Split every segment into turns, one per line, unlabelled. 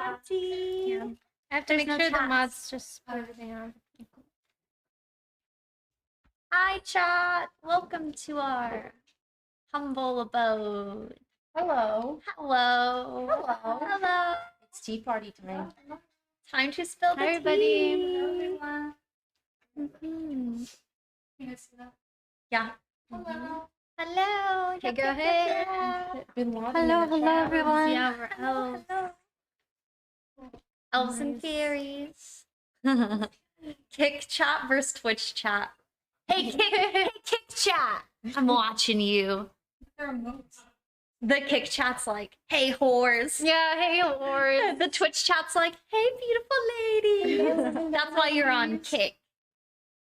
Auntie.
Yeah. I have to make sure the mods just put everything on.
Hi, chat. Welcome to our humble abode.
Hello.
Hello.
Hello.
Hello.
It's tea party time.
Time to spill the
Hi, everybody.
tea. Mhm. Yeah.
Hello.
Hello.
Okay,
Yep,
go
yep,
ahead.
yep, yep.
Bin Laden
Hello,
in the
hello,
chat.
everyone.
Yeah, we're elves.
Hello.
Elves and
Nice.
fairies. Kick chat versus Twitch chat. Hey, kick chat. I'm watching you.
There are moats.
The kick chat's like, hey, whores.
Yeah, hey, Lord.
The Twitch chat's like, hey, beautiful ladies. That's why you're on kick.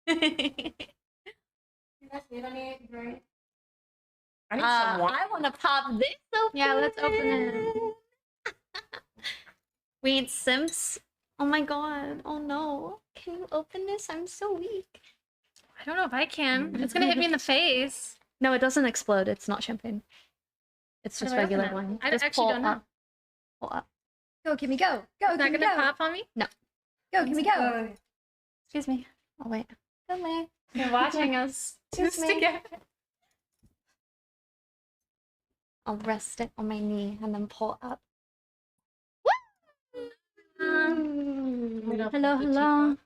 You guys need any drink? I need some water.
I want to pop this open.
Yeah, let's open it.
Wait, Simps. Oh my god. Oh no. Can you open this? I'm so weak.
I don't know if I can. It's gonna hit me in the face.
No, it doesn't explode. It's not champagne. It's
How
just
do I open
regular
it?
wine.
I
Just
actually
pull
don't know.
up. Pull up.
Go, Kimmy, go. Go,
Is that
Kimmy,
gonna
go.
pop on me?
Go, Kimmy, go.
Excuse me. Oh wait.
Come here.
You're watching us
Excuse
just
me.
together.
I'll rest it on my knee and then pull up.
Hello.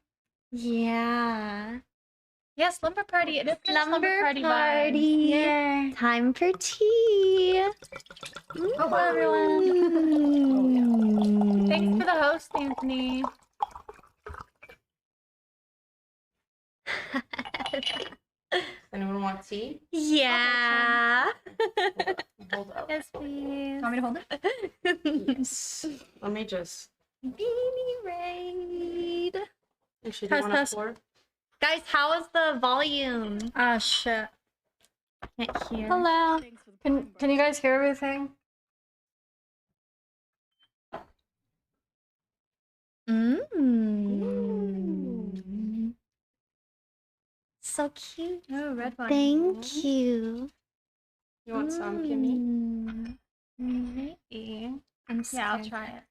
Yeah.
Yes, slumber party. It is
Slumber
party.
party.
Yay.
Time for tea.
Hello,
everyone.
Mm.
Thanks for the host, Anthony.
Anyone want tea?
Yeah.
Hold up.
Yes, please.
Want me to hold it? Yes. Let me just.
Beanie Raid.
Actually, do you
Test,
want to
test.
pour?
Guys, how is the volume?
Ah, shit.
Can't hear.
Hello. Can you guys hear everything?
Mm. So cute.
Oh, red wine.
Thank you.
You want some, Kimmy?
Maybe.
I'm
Yeah, I'll
scared.
try it.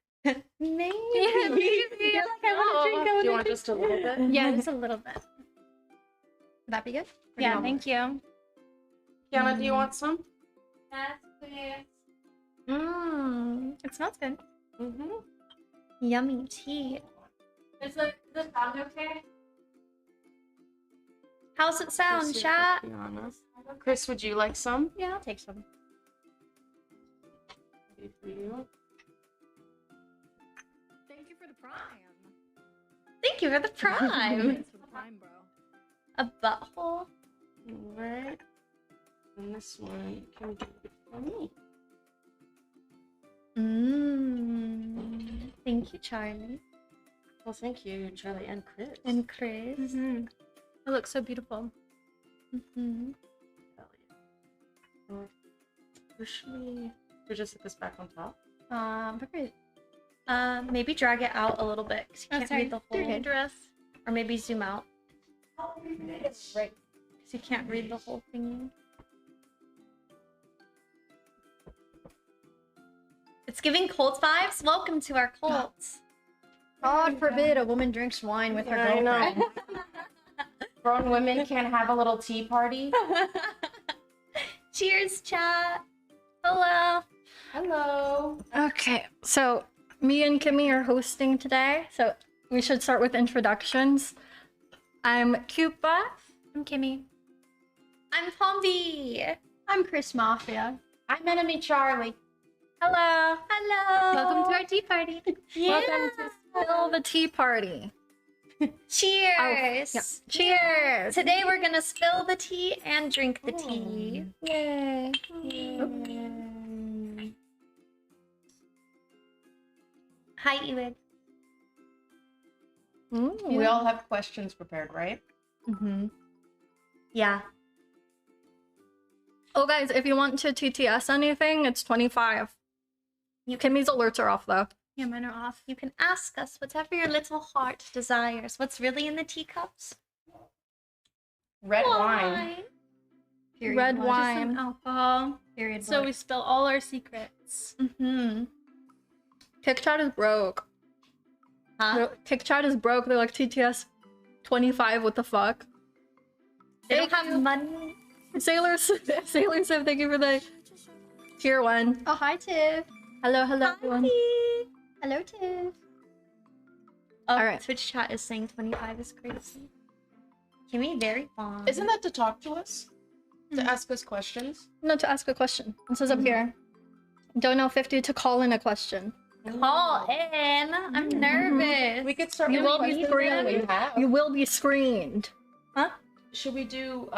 Maybe.
Yeah, maybe.
You're like, I want to drink.
Do you want just a little bit?
Yeah, just a little bit.
Would that be good? Or do you
Yeah,
want
thank you.
Kiana, do you want some?
Yes, please.
Mmm.
It smells good.
Mm-hmm.
Yummy tea.
Is the sound okay?
How's it sound, chat?
Chris, would you like some?
Yeah, I'll take some.
Maybe for you.
Thank you for the prime.
Thank you for the prime.
Thanks for the prime, bro.
A butthole.
Alright. And this one can be for me.
Mmm. Thank you, Charlie.
Well, thank you, Charlie and Chris.
And Chris.
Mm-hmm. It looks so beautiful.
Mm-hmm.
Hell yeah. Where should we just put this back on top?
Perfect. Maybe drag it out a little bit because you can't read the whole
dress.
Or maybe zoom out. Right. Because you can't read the whole thing. It's giving cult vibes. Welcome to our cults.
God forbid a woman drinks wine with her girlfriend. Grown women can't have a little tea party.
Cheers, chat. Hello.
Hello.
Okay, so me and Kimmy are hosting today, so we should start with introductions. I'm Cupa. I'm Kimmy.
I'm Pombi.
I'm Chris Mafia.
I'm Enemy Charlie.
Hello.
Hello.
Welcome to our tea party.
Yeah.
Welcome to Spill the Tea Party.
Cheers.
Yeah. Cheers.
Today we're gonna spill the tea and drink the tea.
Yay.
Hi, Ewig.
We all have questions prepared, right?
Mm-hmm. Yeah.
Oh, guys, if you want to TTS anything, it's 25. Kimmy's alerts are off, though.
Yeah, mine are off. You can ask us whatever your little heart desires. What's really in the teacups?
Red wine.
Period
Red
one.
wine.
Alcohol.
Period
So
one.
we spill all our secrets.
Mm-hmm.
Kickchat is broke.
Huh?
Kickchat is broke. They're like TTS 25. What the fuck?
They don't have money.
Sailors, Sailors, thank you for the tier 1.
Oh, hi, Tiff.
Hello, hello, everyone.
Hello, Tiff.
Oh,
Alright.
Twitch chat is saying 25 is crazy. Kimmy, very fun.
Isn't that to talk to us? To ask us questions?
No, to ask a question. It says up here. Don't know 50 to call in a question.
Call in? I'm nervous.
We could start
You
with
will be
questions that we
screened.
have.
You will be screened. Huh?
Should we do,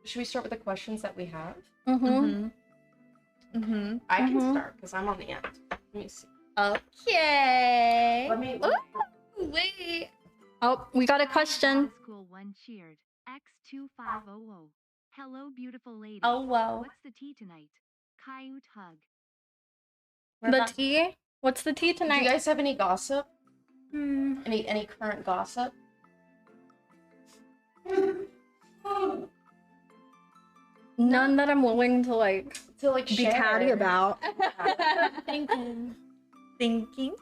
should we start with the questions that we have?
Mm-hmm.
I can
Mhm.
start, because I'm on the end. Let me see.
Okay.
Let me...
Ooh, wait.
Oh, we got a question.
School 1 cheered. X2500. Hello, beautiful lady.
Oh, whoa.
What's the tea tonight? Coyote hug.
We're
The
about-
tea? What's the tea
Do
tonight?
you guys have any gossip?
Hmm.
Any current gossip?
None that I'm willing to like
To like
be
share.
catty about.
Thinking. Thinking.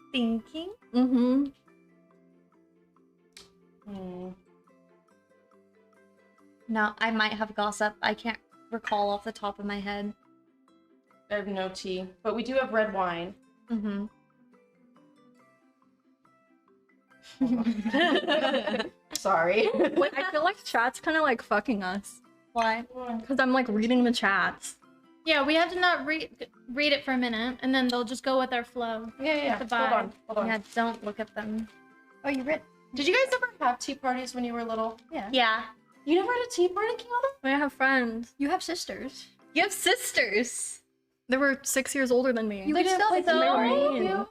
Mm-hmm.
Hmm.
No, I might have gossip. I can't recall off the top of my head.
I have no tea, but we do have red wine.
Mm-hmm.
Sorry.
Wait, I feel like chat's kind of like fucking us.
Why?
Because I'm like reading the chats.
Yeah, we have to not read it for a minute, and then they'll just go with our flow.
Yeah.
The
Hold
vibe.
on. Hold on.
Yeah, don't look at them.
Oh, you read?
Did you guys ever have tea parties when you were little?
Yeah.
You never had a tea party, Kiana?
I have friends.
You have sisters.
You have sisters.
They were 6 years older than me.
You
They
would
didn't
still
play
so
They were
Teaparty with
mean.
you?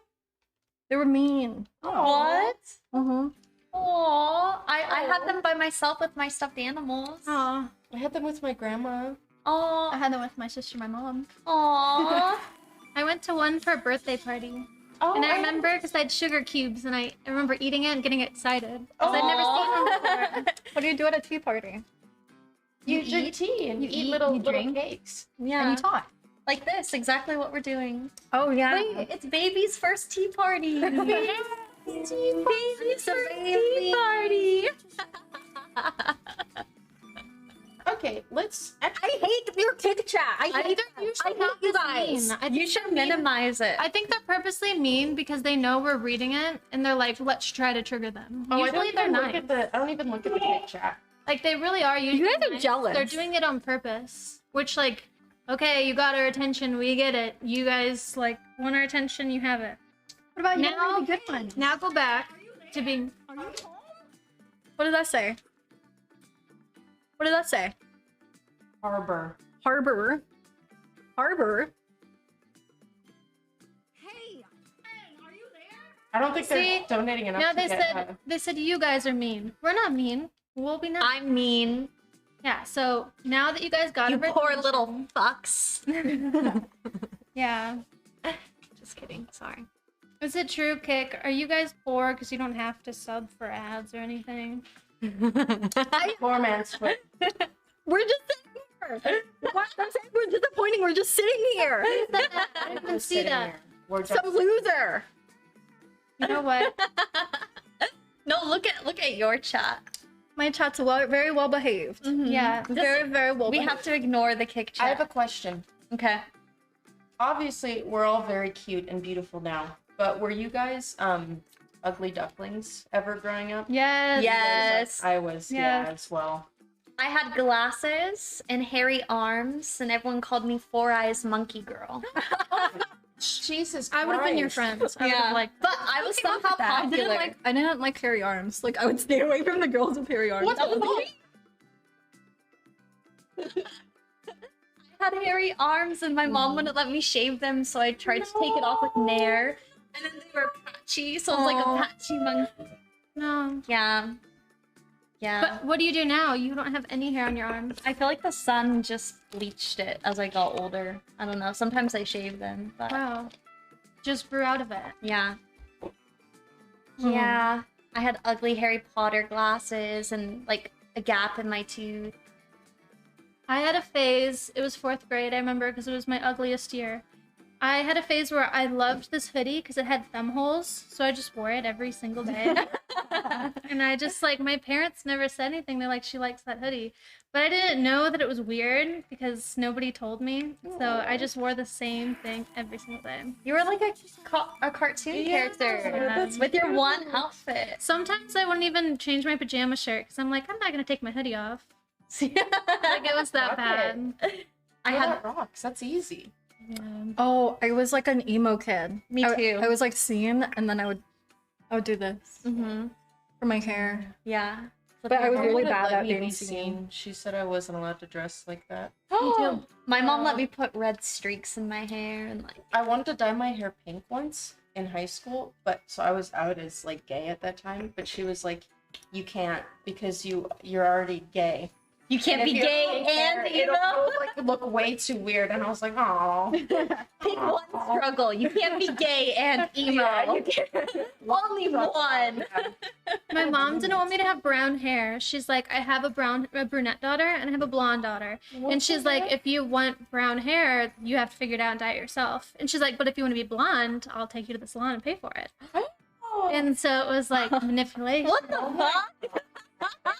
They were mean.
What?
Mm-hmm.
Aw. I had them by myself with my stuffed animals.
Aw.
I had them with my grandma.
I
Aw.
had them with my sister, my mom.
Aw.
I went to one for a birthday party.
Oh,
And I remember because I had sugar cubes and I remember eating it and getting excited. Because I'd never seen them before.
What do you do at a tea party?
You
You
drink
eat,
tea and
you
you eat
eat,
little
you drink.
cakes.
Yeah.
And you talk.
Like this, exactly what we're doing.
Oh yeah.
Wait, it's baby's first tea party. Baby's first tea party.
Okay, let's.
I hate your kick chat. I hate
You should
I hate
not
you
be
guys.
mean. I
You
think
should
they're mean.
minimize it.
I think they're purposely mean because they know we're reading it and they're like, let's try to trigger them.
Oh,
Usually they're nice.
I don't even look at the cake chat.
Like they really are. Usually
guys are
nice.
jealous.
They're doing it on purpose. Which like, okay, you got our attention. We get it. You guys like want our attention. You have it.
What about
Now-
you? The good one.
Now go back to being.
What did that say? What did that say?
Harbor.
Harbor. Harbor.
Hey, are you there?
I don't think
See?
they're donating enough.
No,
to
they
get,
said they said you guys are mean. We're not mean. We'll be nice.
I'm mean.
Yeah. So now that you guys got
You
our
poor
attention-
little fucks.
Yeah.
Just kidding. Sorry.
Is it true, Kick? Are you guys poor because you don't have to sub for ads or anything?
Poor man's foot.
We're just sitting here. What? I'm saying we're disappointing. We're just sitting here.
I didn't even see
Sitting
that.
here. We're just.
Some loser.
You know what?
No, look at your chat.
My chat's very well behaved.
Yeah.
Very, very well
We
behaved.
have to ignore the kick
I have
chat.
a question.
Okay.
Obviously, we're all very cute and beautiful now, but were you guys ugly ducklings ever growing up?
Yes.
Yes.
I was,
Yeah.
yeah, as well.
I had glasses and hairy arms, and everyone called me Four Eyes Monkey Girl.
Jesus Christ.
I would have been your friends. I would have liked
but I was somehow
I
popular.
didn't like hairy arms. Like I would stay away from the girls with hairy arms.
What the fuck?
I had hairy arms, and my mom wouldn't let me shave them, so I tried to take it off with Nair. And then they were patchy, so it was like
Aw.
a patchy monkey.
No.
Yeah. Yeah.
But what do you do now? You don't have any hair on your arms.
I feel like the sun just bleached it as I got older. I don't know. Sometimes I shave them, but
Wow. Just grew out of it.
yeah. Yeah. I had ugly Harry Potter glasses and like a gap in my tooth.
I had a phase. It was 4th grade. I remember because it was my ugliest year. I had a phase where I loved this hoodie because it had thumb holes, so I just wore it every single day. And I just like, my parents never said anything. They're like, she likes that hoodie. But I didn't know that it was weird because nobody told me. So I just wore the same thing every single day.
You were like a cartoon character with your one outfit.
Sometimes I wouldn't even change my pajama shirt because I'm like, I'm not going to take my hoodie off. Like, it was that
Fuck
bad.
I had
that rocks. That's easy.
Oh, I was like an emo kid.
Me too.
I was like seen, and then I would do this for my hair.
yeah.
But I was
Mom
really
wouldn't
bad
let
at
me
being
be
seen.
seen. She said I wasn't allowed to dress like that.
Me too. My mom let me put red streaks in my hair and like.
I wanted to dye my hair pink once in high school, but so I was out as like gay at that time. But she was like, "You can't because you're already gay.
You can't
And
be
if you have
gay
pink hair,
and
it'll
emo.
look way too weird." And I was like, "Oh,
Pick one struggle. You can't be gay and emo. Only one.
My mom didn't want me to have brown hair. She's like, I have a brunette daughter and I have a blonde daughter. And she's like, if you want brown hair, you have to figure it out and dye it yourself. And she's like, but if you want to be blonde, I'll take you to the salon and pay for it. And so it was like manipulation.
What the fuck?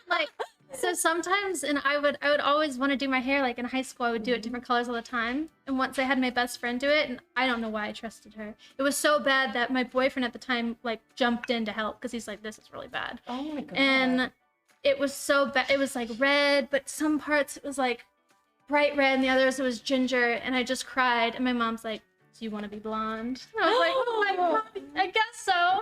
Like, so sometimes, and I would always want to do my hair, like in high school, I would do it different colors all the time. And once I had my best friend do it, and I don't know why I trusted her. It was so bad that my boyfriend at the time, like, jumped in to help because he's like, this is really bad.
Oh my god.
And it was so bad. It was like red, but some parts it was like bright red, and the others it was ginger. And I just cried. And my mom's like, "Do you want to be blonde?" And I was like, "Oh my god, I guess so."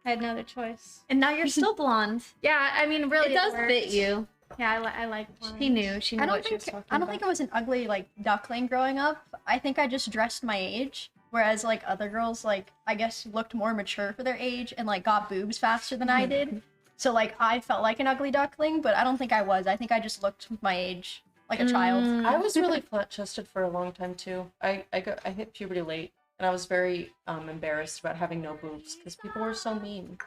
I had no other choice.
And now you're still blonde.
Yeah, I mean, really,
It does
worked.
fit you.
Yeah, I like blonde.
She knew. She knew
I
what
don't
she was
think
talking
I don't
about.
think I was an ugly like duckling growing up. I think I just dressed my age, whereas like other girls like I guess looked more mature for their age and like got boobs faster than I did. So like I felt like an ugly duckling, but I don't think I was. I think I just looked my age, like a child.
I was really flat-chested for a long time too. I hit puberty late, and I was very embarrassed about having no boobs because people were so mean.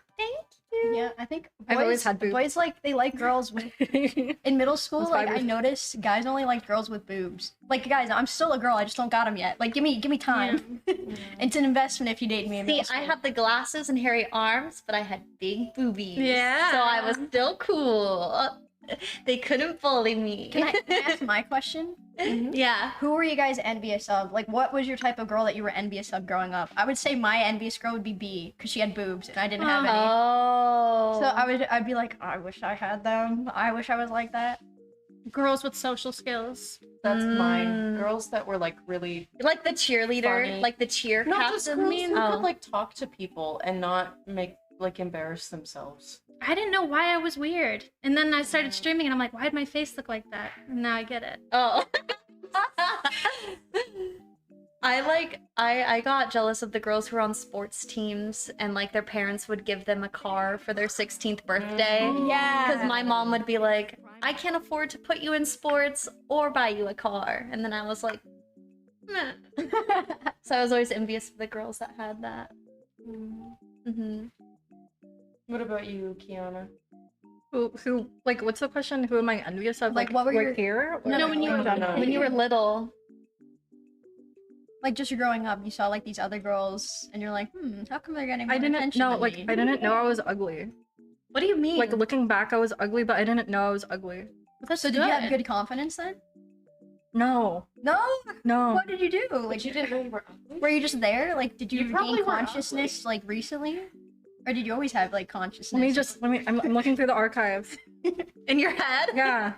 Yeah, I think
I've always had boobs.
Boys like they like girls with in middle school.
That's
Like
why
I noticed guys only like girls with boobs. Like guys, I'm still a girl. I just don't got them yet. Like give me time. It's an investment if you date me. In
See,
middle school.
I had the glasses and hairy arms, but I had big boobies.
Yeah.
So I was still cool. They couldn't bully me.
Can I ask my question?
Yeah.
Who were you guys envious of? Like, what was your type of girl that you were envious of growing up? I would say my envious girl would be B, because she had boobs and I didn't have any.
Oh.
So I'd be like, I wish I had them. I wish I was like that.
Girls with social skills.
That's mine. Girls that were like really
like the cheerleader,
Funny.
like the cheer
not just
captain.
girls who
Oh.
could like talk to people and not make like embarrass themselves.
I didn't know why I was weird. And then I started streaming and I'm like, why did my face look like that? And now I get it.
Oh. I got jealous of the girls who were on sports teams and like their parents would give them a car for their 16th birthday.
Yeah.
Because my mom would be like, I can't afford to put you in sports or buy you a car. And then I was like, meh. So I was always envious of the girls that had that. Mm-hmm.
What about you, Kiana?
Who, like, what's the question? Who am I envious of?
Like, what were your-
here?
No, when you
No.
when you were little.
Like, just growing up, you saw, like, these other girls, and you're like, how come they're getting more
I didn't
attention
know,
than
like,
me?
I didn't know I was ugly.
What do you mean?
Like, looking back, I was ugly, but I didn't know I was ugly.
So did you have good confidence then?
No.
No?
No.
What did you do?
Like
Like,
you didn't know you were ugly?
were you just there? Like, did you
You probably
gain
were
consciousness, like, recently? Or did you always have, like, consciousness?
I'm looking through the archives.
in your head?
Yeah.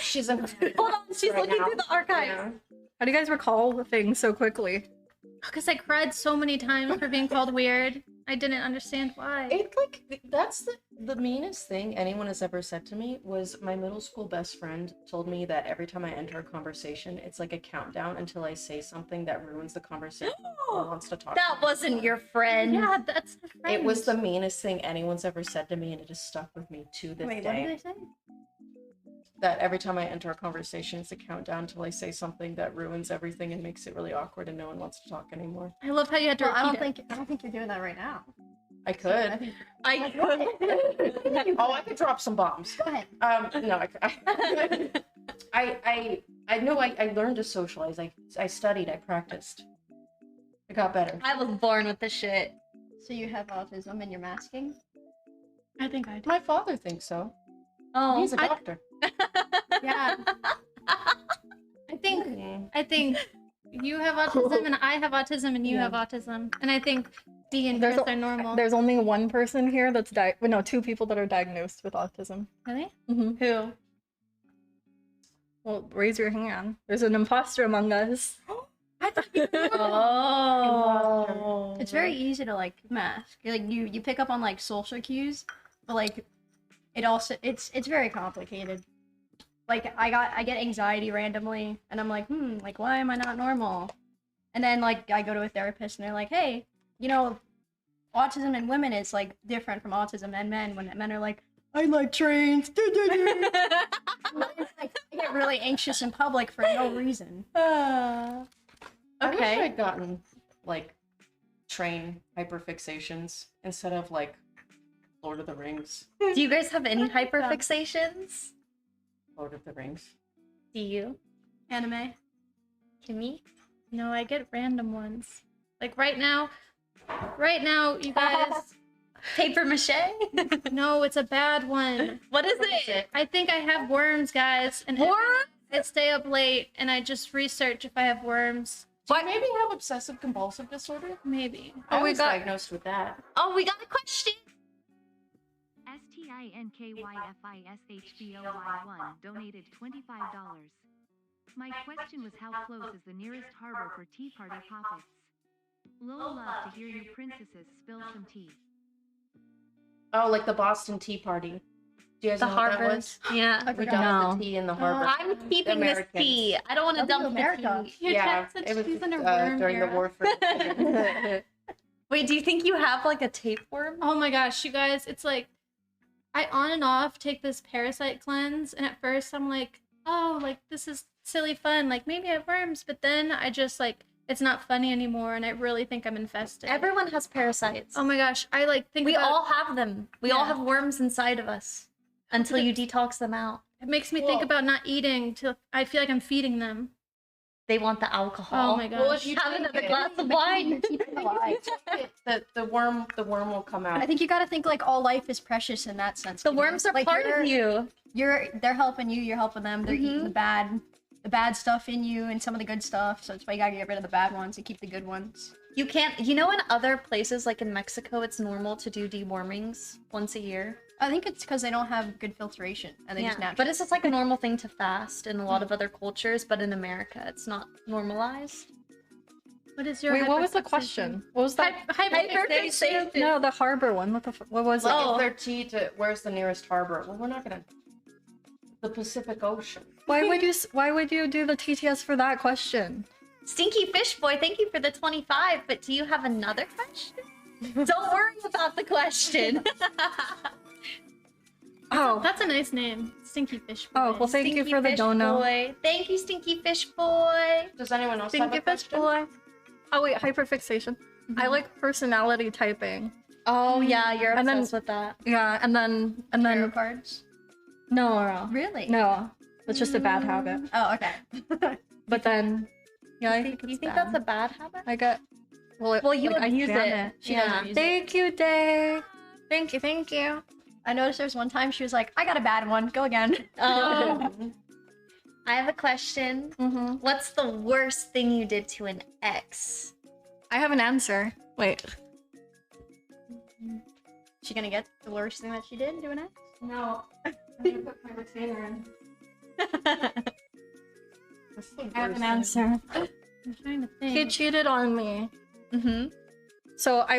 She's in
Hold on, she's
right
looking
now.
through the archives.
Yeah.
How do you guys recall things so quickly?
Because I cried so many times for being called weird. I didn't understand why.
It like that's the meanest thing anyone has ever said to me was my middle school best friend told me that every time I enter a conversation, it's like a countdown until I say something that ruins the conversation or wants to talk.
That
to me.
wasn't your friend.
Yeah, that's a friend.
It was the meanest thing anyone's ever said to me, and it has stuck with me to this
Wait, what
day.
did they say?
That every time I enter a conversation, it's a countdown until I say something that ruins everything and makes it really awkward, and no one wants to talk anymore.
I love how you had to
Well, I
repeat
don't think you're doing that right now.
I
I
could.
think,
I could.
Oh, I could drop some bombs.
go ahead.
No, I I know I learned to socialize. I studied, I practiced. I got better.
I was born with this shit.
So you have autism and you're masking?
I think I do.
My father thinks so.
Oh,
He's a doctor.
Yeah.
Mm.
I think you have autism and I have autism and you have autism. And I think me and Chris are normal.
There's only one person here that's two people that are diagnosed with autism.
Really?
Mm-hmm.
who?
Well, raise your hand. There's an imposter among us.
Oh.
It's very easy to like mask. Like you pick up on like social cues, but like it also it's very complicated. Like I get anxiety randomly and I'm like, like why am I not normal? And then like I go to a therapist and they're like, hey, you know, autism in women is like different from autism in men when men are like, I like trains. Like, I get really anxious in public for no reason.
I wish
Okay.
I'd gotten like train hyperfixations instead of like Lord of the Rings.
Do you guys have any hyperfixations?
Lord of the Rings.
Do you?
Anime.
Kimmy?
No, I get random ones. Like right now, you guys.
Paper mache?
No, it's a bad one.
What is it?
I think I have worms, guys. And I stay up late and I just research if I have worms.
Do you maybe have obsessive compulsive disorder?
Maybe.
I was diagnosed with that.
Oh, we got a question.
STINKYFISHBOY1 donated $25. My question was how close is the nearest harbor for Teaparty poppets? Lol, love to hear you princesses spill some tea.
Oh, like the Boston Tea Party. Do you guys
The
know what that
harbors.
was?
Yeah.
We dumped the tea in the harbor.
I'm keeping this
Americans.
tea. I don't want to dump
America.
the tea.
Your chat said
it was
she's in a worm
during
era.
the war for.
Wait, do you think you have like a tapeworm?
Oh my gosh, you guys, it's like I on and off take this parasite cleanse, and at first I'm like, oh, like this is silly fun, like maybe I have worms, but then I just like it's not funny anymore, and I really think I'm infested.
Everyone has parasites.
Oh my gosh, I like think
We
about,
all have them. We all
Yeah.
have worms inside of us until you detox them out.
it makes me think
Well-
about not eating till I feel like I'm feeding them.
They want the alcohol.
Oh my gosh.
Well, if you
Have
take
another
it-
glass of wine.
Keep it alive.
the worm will come out.
I think you gotta think like all life is precious in that sense.
The
you know?
worms are
like
part of you.
they're helping you, you're helping them. They're eating the bad stuff in you and some of the good stuff. So that's why you gotta get rid of the bad ones and keep the good ones.
You can't, you know, in other places like in Mexico, it's normal to do dewormings once a year.
I think it's because they don't have good filtration and they just naturally.
But it's just like a normal thing to fast in a lot of other cultures, but in America, it's not normalized.
What is your
Wait, what was the
hyperfixation?
question? What was that?
Hyperfixation.
No, the harbor one. What was
Like,
Oh.
if their tea to where's the nearest harbor? Well, we're not gonna. The Pacific Ocean.
it? Why would you do the TTS for that question?
Stinky Fish Boy, thank you for the 25, but do you have another question? Don't worry about the question.
Oh,
That's a nice name. Stinky Fish Boy.
oh, well, thank you
Stinky
for the
Fish
dono.
Boy. Thank you, Stinky Fish Boy.
Does anyone else have
Thank
a
you, fish
question?
boy. Oh wait, hyperfixation. I like personality typing.
Oh yeah, you're
And then-
obsessed with that.
Yeah, and then
Tarot cards.
no,
Really?
no, it's just a bad habit.
Oh, okay.
But then, yeah, I
You
think
think,
it's
that's a
bad.
bad habit?
I get. Well,
You
I
abuse
jam
it.
She
Yeah.
does abuse it.
Thank you, Day. Thank you, thank you.
I noticed there was one time she was like, I got a bad one. Go again.
I have a question.
Mm-hmm.
What's the worst thing you did to an ex?
I have an answer. Wait.
She gonna get the worst thing that she did doing it?
No. I'm gonna put my retainer in.
What's the
I have
worst
an answer.
I'm trying to think.
He cheated on me.
Mm-hmm.
So I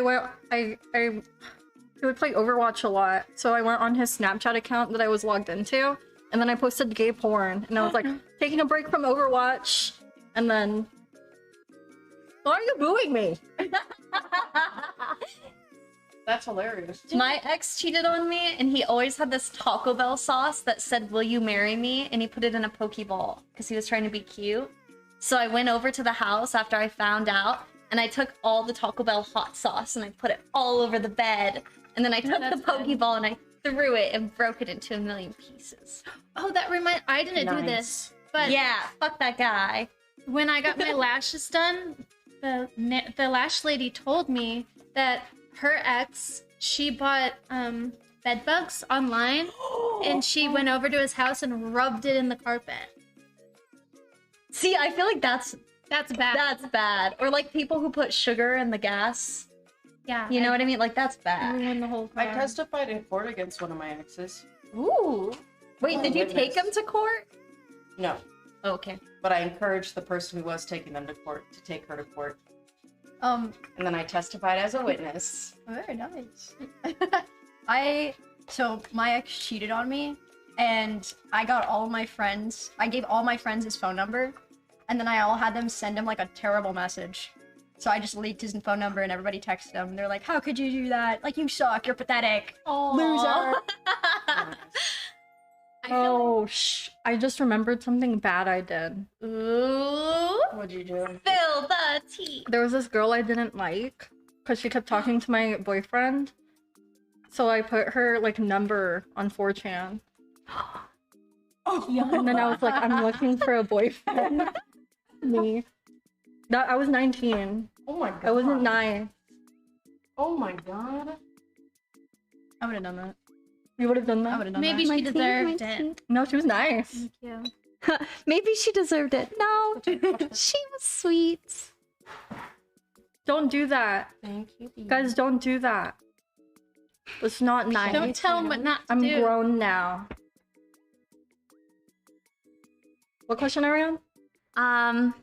he would play Overwatch a lot. So I went on his Snapchat account that I was logged into, and then I posted gay porn, and I was like, taking a break from Overwatch, and then, why are you booing me?
That's hilarious.
My ex cheated on me, and he always had this Taco Bell sauce that said, "Will you marry me?" And he put it in a Pokeball because he was trying to be cute. So I went over to the house after I found out, and I took all the Taco Bell hot sauce and I put it all over the bed. And then I took the
that's good.
Pokeball and I threw it and broke it into a million pieces.
Oh, I didn't do this. But
Yeah, fuck that guy.
when I got my lashes done, the lash lady told me that her ex, she bought bed bugs online, and she went over to his house and rubbed it in the carpet.
See, I feel like that's
That's bad.
bad. Or like people who put sugar in the gas.
Yeah.
You know what I mean? Like that's bad.
Ruined the whole car.
I testified in court against one of my exes.
Ooh. Wait, did you take him to court?
No,
Okay.
but I encouraged the person who was taking them to court to take her to court.
Um,
And then I testified as a witness.
very nice. So my ex cheated on me, and I got all my friends. I gave all my friends his phone number, and then I all had them send him like a terrible message. So I just leaked his phone number, and everybody texted him. They're like, "How could you do that? Like, you suck. You're pathetic, loser."
Oh, I just remembered something bad I did.
Ooh.
What'd you do?
Spill the tea.
There was this girl I didn't like because she kept talking to my boyfriend. So I put her like number on 4chan. And then I was like, I'm looking for a boyfriend. Me. That I was 19.
Oh my god.
I wasn't 9.
Oh my god.
I would have done that.
You would have done
I
that?
would have done
Maybe
that.
she deserved it.
No, she was nice.
Thank you.
Maybe she deserved it. No, she was sweet.
Don't do that.
Thank you.
Guys, don't do that. It's not nice.
Don't tell him what not to
I'm
do.
grown now. What question are we on?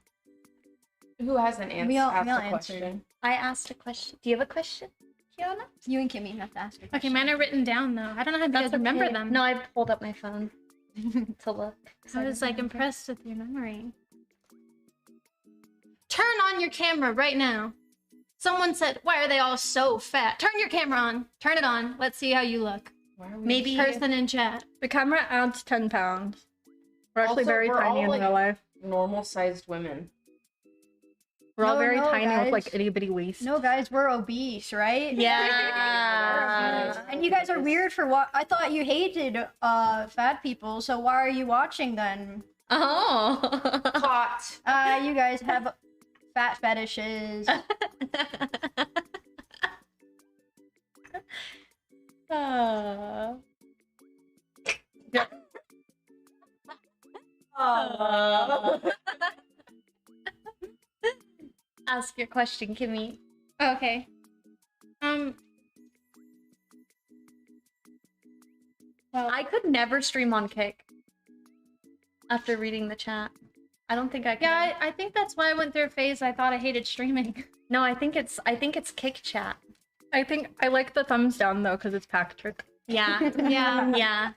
Who hasn't asked
We all
the
answered.
question?
I asked a question. Do you have a question, Fiona?
You and Kimmy have to ask. A
Okay, mine are written down though. I don't know how you guys remember
okay.
them.
No, I pulled up my phone to look.
I was like impressed with your memory. Turn on your camera right now. Someone said, "Why are they all so fat?" Turn your camera on. Turn it on. Let's see how you look.
Why are we
Maybe
Person in chat.
The camera adds 10 pounds. We're actually
Also,
very
we're
tiny
all,
in
like-
real life.
normal-sized women?
We're all
No,
very
no,
tiny
guys.
with like itty bitty waists.
No, guys, we're obese, right?
Yeah.
And you guys are weird for what? I thought you hated fat people, so why are you watching then?
Oh.
Hot.
You guys have fat fetishes.
Ask your question, Kimmy.
Okay. Well,
I could never stream on Kick. After reading the chat, I don't think I could.
yeah, I think that's why I went through a phase I thought I hated streaming.
No, I think it's Kick chat.
I think I like the thumbs down though because it's Patrick.
Yeah.
Yeah.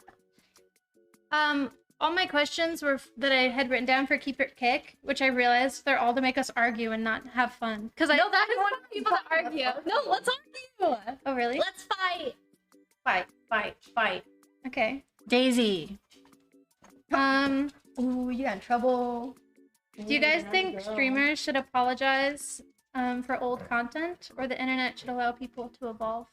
Yeah.
All my questions were that I had written down for Keep It Kick, which I realized they're all to make us argue and not have fun. Because I don't want people to argue.
No, let's argue.
Oh, really?
Let's fight.
Fight, fight, fight.
Okay.
Daisy.
Ooh, you got in trouble.
Do you guys think streamers should apologize for old content, or the internet should allow people to evolve?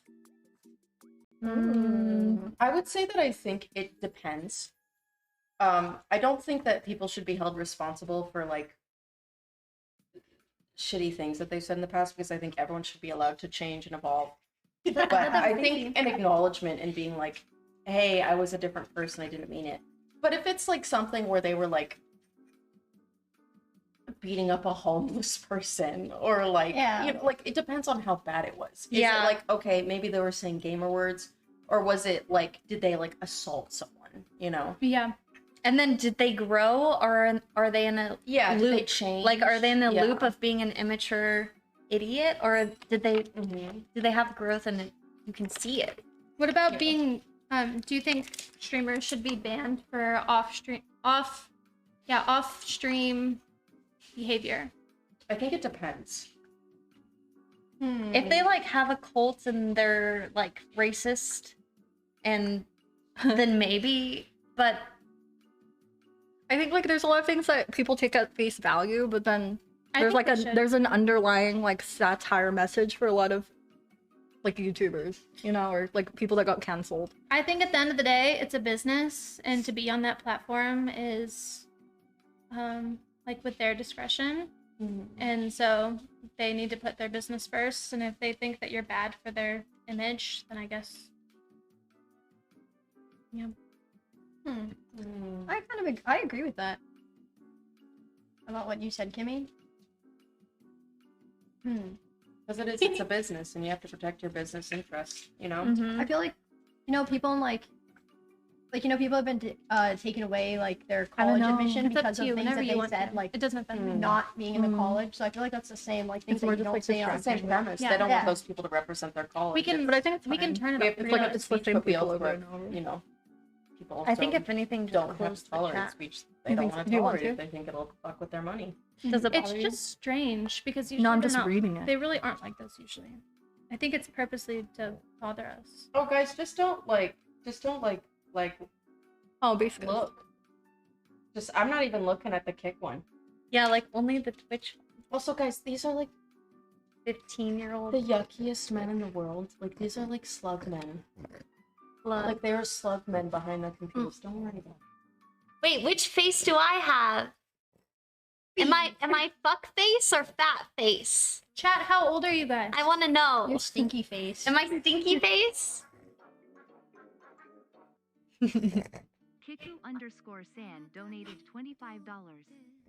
I would say that I think it depends. I don't think that people should be held responsible for like shitty things that they've said in the past, because I think everyone should be allowed to change and evolve. But I think an acknowledgement and being like, hey, I was a different person, I didn't mean it. But if it's like something where they were like beating up a homeless person or like,
Yeah.
you know, like it depends on how bad it was. Is
Yeah.
it like, okay, maybe they were saying gamer words, or was it like, did they like assault someone, you know?
Yeah.
And then did they grow, or are they in a
Yeah, did
loop?
they change?
Like, are they in the
Yeah.
loop of being an immature idiot, or did they
Mhm.
do they have growth and you can see it?
What about
Yeah.
being? Do you think streamers should be banned for off stream behavior?
I think it depends.
If they like have a cult and they're like racist, and then maybe, but
I think like there's a lot of things that people take at face value, but then
I
there's
think
like
they
a
should.
there's an underlying like satire message for a lot of like YouTubers, you know, or like people that got canceled.
I think at the end of the day, it's a business, and to be on that platform is like with their discretion.
Mm-hmm.
And so they need to put their business first. And if they think that you're bad for their image, then I guess. Yeah.
I agree with that. About what you said, Kimmy.
Because it's a business, and you have to protect your business interests. You know.
Mhm.
I feel like, people in people have been taken away like their
I don't
college
know.
admission
It's up
because
to
of
you
things
whenever
that
you
they
want
said,
to.
like
It doesn't affect me.
not being in the college. So I feel like that's the same, like things
It's
that
more
you
just,
don't
like,
say on
Same
camera.
premise.
Yeah,
They don't
yeah.
want those people to represent their college.
We can,
But I think it's
we can
fine.
turn it
We
up.
have to
for
pick
you.
up the
it's the
speech,
same
but we
people
also,
over and over.
you know, people
I think
also
if anything, just
don't have
close
to
the
tolerate
chat.
speech they
You
don't
think
want
so?
to
Do you want
tolerate if
to?
they think it'll fuck with their money.
Does it
It's
bother you?
just strange because usually
No, I'm
they're
just
not-
reading it.
They really aren't like this usually. I think it's purposely to bother us.
Oh, guys, just don't like
Oh, basically.
look. Just I'm not even looking at the kick one.
Yeah, like only the Twitch
Also, guys, these are like
15-year-old
the yuckiest men in the world. Like these are like slug men.
blood.
Like they are slug men behind their computers. Don't worry about it.
Wait, which face do I have? Am I fuck face or fat face?
Chat, how old are you guys?
I want to know.
Your stinky face.
Am I stinky face?
Kiku_san donated $25.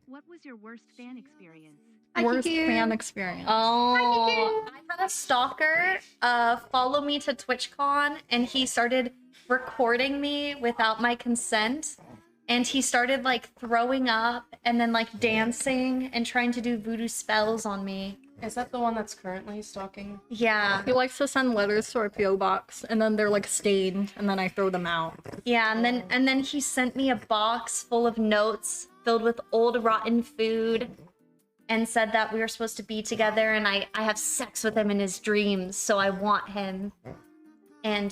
What was your worst fan experience?
Worst fan experience.
Oh, I had a stalker follow me to TwitchCon, and he started recording me without my consent. And he started like throwing up and then like dancing and trying to do voodoo spells on me.
Is that the one that's currently stalking?
Yeah.
He likes to send letters to our PO box, and then they're like stained, and then I throw them out.
Yeah, and then he sent me a box full of notes filled with old rotten food and said that we were supposed to be together, and I have sex with him in his dreams, so I want him. And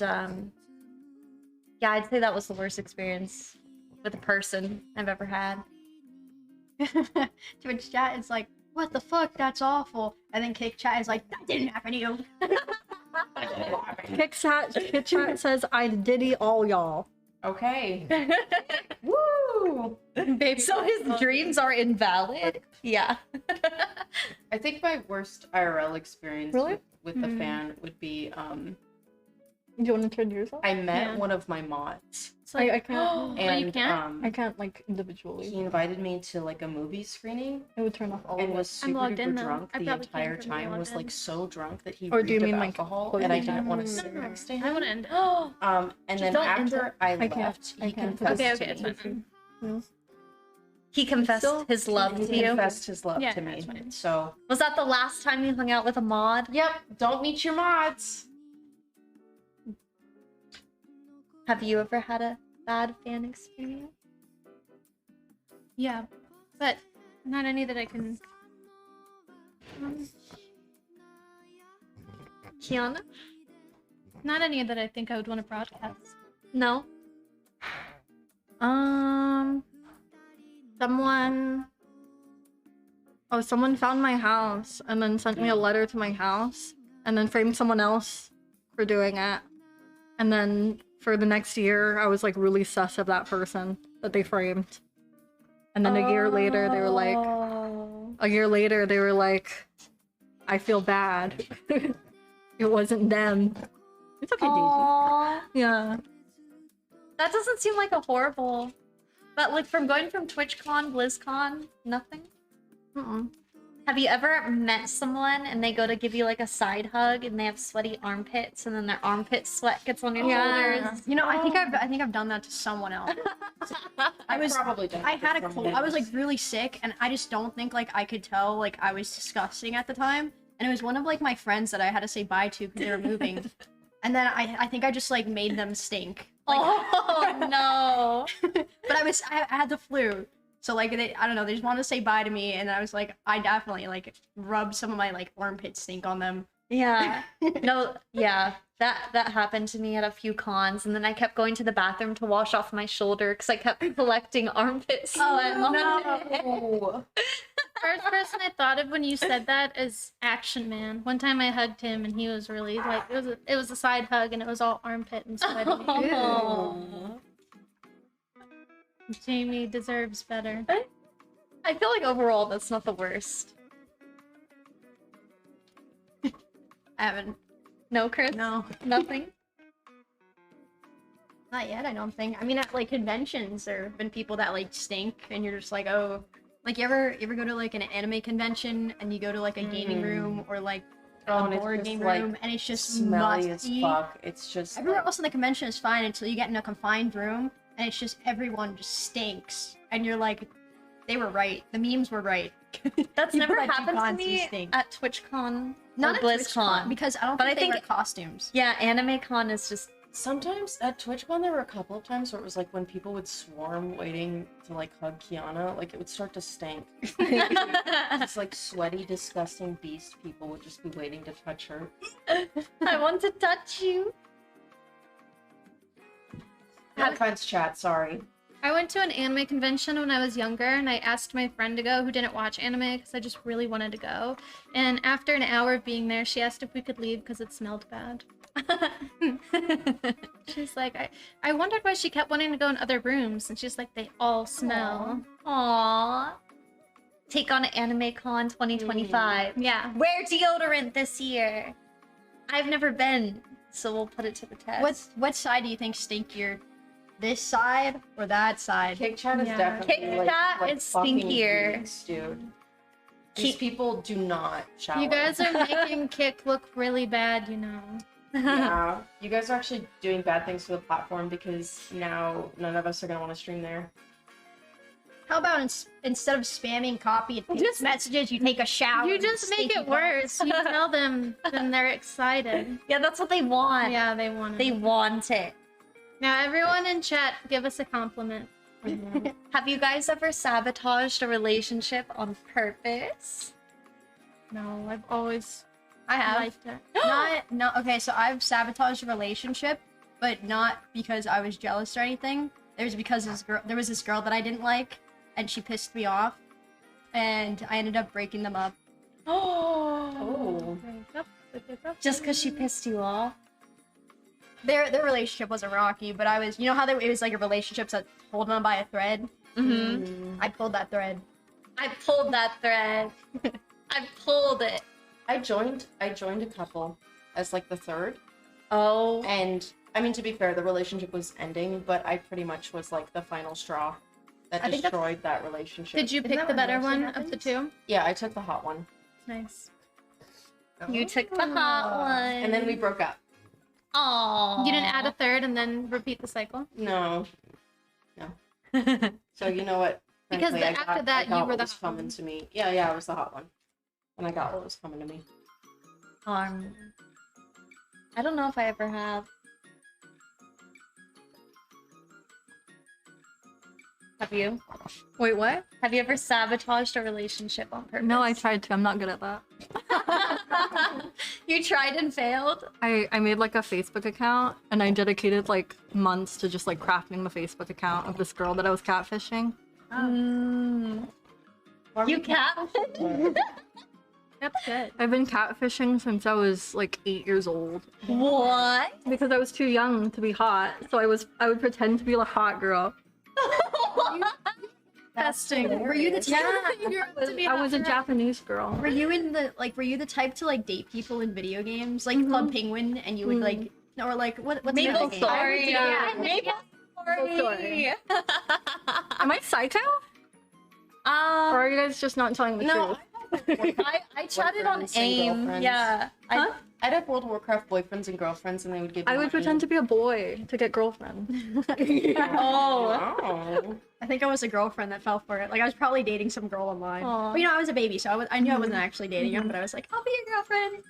yeah, I'd say that was the worst experience with a person I've ever had.
Twitch chat is like, what the fuck? That's awful. And then Kick chat is like, that didn't happen to you.
Kit chat says, I diddy all y'all.
Okay. Woo!
Babe, so his dreams are invalid? Yeah.
I think my worst IRL experience
Really?
with the fan would be
Do you want to turn yours off?
I met
Yeah.
one of my mods.
So like,
I can't.
And
you can't?
I can't like individually.
he invited me to like a movie screening
It would turn off all
and
of
was
it.
I'm
super
logged in,
duper
though.
drunk
I
the
probably
entire
can't really
time.
log
Was like
in.
so drunk that he
Or do you
reeked of
mean, like,
alcohol,
close
and I
your
didn't want to
eyes?
sit
No,
next to
I
him.
want to end it.
And then
don't end
after I
I can't.
left,
I
he
can't.
confessed
Okay,
to
it's
me.
fine.
He confessed his love
He
to you.
confessed his love
Yeah,
to me.
that's fine.
So,
Was that the last time you hung out with a mod?
yep, don't meet your mods.
Have you ever had a bad fan experience?
Yeah, but not any that I can.
Kiana?
Not any that I think I would want to broadcast.
No.
Someone found my house and then sent me a letter to my house and then framed someone else for doing it. And then for the next year, I was like really sus of that person that they framed. And then a year later, they were like, I feel bad. It wasn't them. It's okay, Daisy.
Aww.
Yeah.
That doesn't seem like a horrible. But like from going from TwitchCon, BlizzCon, nothing?
Mm-mm.
Have you ever met someone and they go to give you like a side hug and they have sweaty armpits and then their armpit sweat gets on your shoulders?
You know, I think I've done that to someone else. I was
probably done
I
it
had a
from
cold. I was like
Dennis.
really sick, and I just don't think like I could tell like I was disgusting at the time. And it was one of like my friends that I had to say bye to because they were moving. And then I think I just like made them stink. Like,
Oh no.
but I had the flu. So like I don't know, they just wanted to say bye to me, and I was like, I definitely like rubbed some of my like armpit stink on them.
Yeah. No, yeah. That happened to me at a few cons, and then I kept going to the bathroom to wash off my shoulder because I kept collecting armpit sweat. on it.
No.
First person I thought of when you said that is Action Man. One time I hugged him and he was really like it was a side hug and it was all armpit and sweaty.
Oh.
Jamie deserves better.
I feel like overall that's not the worst.
I haven't.
No, Chris?
No.
Nothing?
Not yet, I don't think. I mean, at like conventions, there have been people that like stink, and you're just like, oh, like you ever go to like an anime convention and you go to like a gaming room or like
Oh,
a
and it's
board
just,
game
like,
room, and it's just
Smelly as
musty.
fuck. It's just
Everywhere
like,
else in the convention is fine until you get in a confined room, and it's just everyone just stinks, and you're like, they were right. The memes were right.
That's
People
never
that do
happened to
cons do
me
stink.
at TwitchCon
Not
or
at TwitchCon,
BlizzCon.
because I don't
But
think
I
they
think-
wear costumes.
Yeah, AnimeCon is just...
sometimes at TwitchCon there were a couple of times where it was like when people would swarm waiting to like hug Kiana, like it would start to stink. These like sweaty, disgusting beast people would just be waiting to touch her.
I want to touch you.
No offense, chat. Sorry.
I went to an anime convention when I was younger, and I asked my friend to go who didn't watch anime because I just really wanted to go. And after an hour of being there, she asked if we could leave because it smelled bad. She's like, I wondered why she kept wanting to go in other rooms, and she's like, they all smell.
Aww. Take on AnimeCon 2025.
Yeah.
Wear deodorant this year. I've never been, so we'll put it to the test.
What side do you think stinkier? This side or that side?
Kick chat is
Yeah.
definitely
Kick chat is
fucking
stinkier.
freaks, dude. These people do not shower.
You guys are making Kick look really bad, you know.
Yeah, you guys are actually doing bad things for the platform because now none of us are gonna want to stream there.
How about instead of spamming copy and paste messages, you take a shower?
You
and
just make
stinky
it worse. You tell them, then they're excited.
Yeah, that's what they want.
Yeah, they want it.
They want it.
Now, everyone in chat, give us a compliment.
Have you guys ever sabotaged a relationship on purpose?
No, I've always
I have.
liked it.
Not okay. So I've sabotaged a relationship, but not because I was jealous or anything. It was because there was this girl that I didn't like, and she pissed me off, and I ended up breaking them up.
Oh.
Just because she pissed you off?
Their relationship wasn't rocky, but I was, you know how it was like a relationship that's holding on by a thread.
Mm-hmm.
I pulled that thread.
I pulled that thread. I pulled it.
I joined a couple as like the third,
Oh.
and I mean to be fair, the relationship was ending, but I pretty much was like the final straw that
I think that's-
destroyed that relationship.
Did you
Isn't
pick
that
the
what
better
mostly
one of the
happens?
two?
Yeah, I took the hot one,
Nice.
You took the hot one.
and then we broke up.
Aww.
You didn't add a third and then repeat the cycle?
No. So you know what?
Because
Frankly,
after that,
I got
you were
what
the
was
hot
coming
one.
to me. Yeah, I was the hot one, and I got what was coming to me.
I don't know if I ever have. Have you?
Wait, what?
Have you ever sabotaged a relationship on purpose?
No, I tried to. I'm not good at that.
You tried and failed?
I made like a Facebook account and I dedicated like months to just like crafting the Facebook account of this girl that I was catfishing.
Mm. You cat?
That's good.
I've been catfishing since I was like 8 years old
What?
because I was too young to be hot. So I would pretend to be a hot girl.
Testing.
Were you the type?
I was a Japanese girl.
Were you the type to like date people in video games, like Club Penguin, and you would like, or like what's
Maple
another game?
Story.
Yeah.
Maple Story.
Am I psycho? Or are you guys just not telling the
No,
truth?
I chatted on
Boyfriends and
AIM.
girlfriends.
Yeah.
I'd have World of Warcraft boyfriends and girlfriends, and they would give.
I
me
would
money.
pretend to be a boy to get girlfriends.
Oh.
I think I was a girlfriend that fell for it. Like I was probably dating some girl online.
Aw.
But you know, I was a baby, so I knew I wasn't actually dating him, but I was like, I'll be your girlfriend.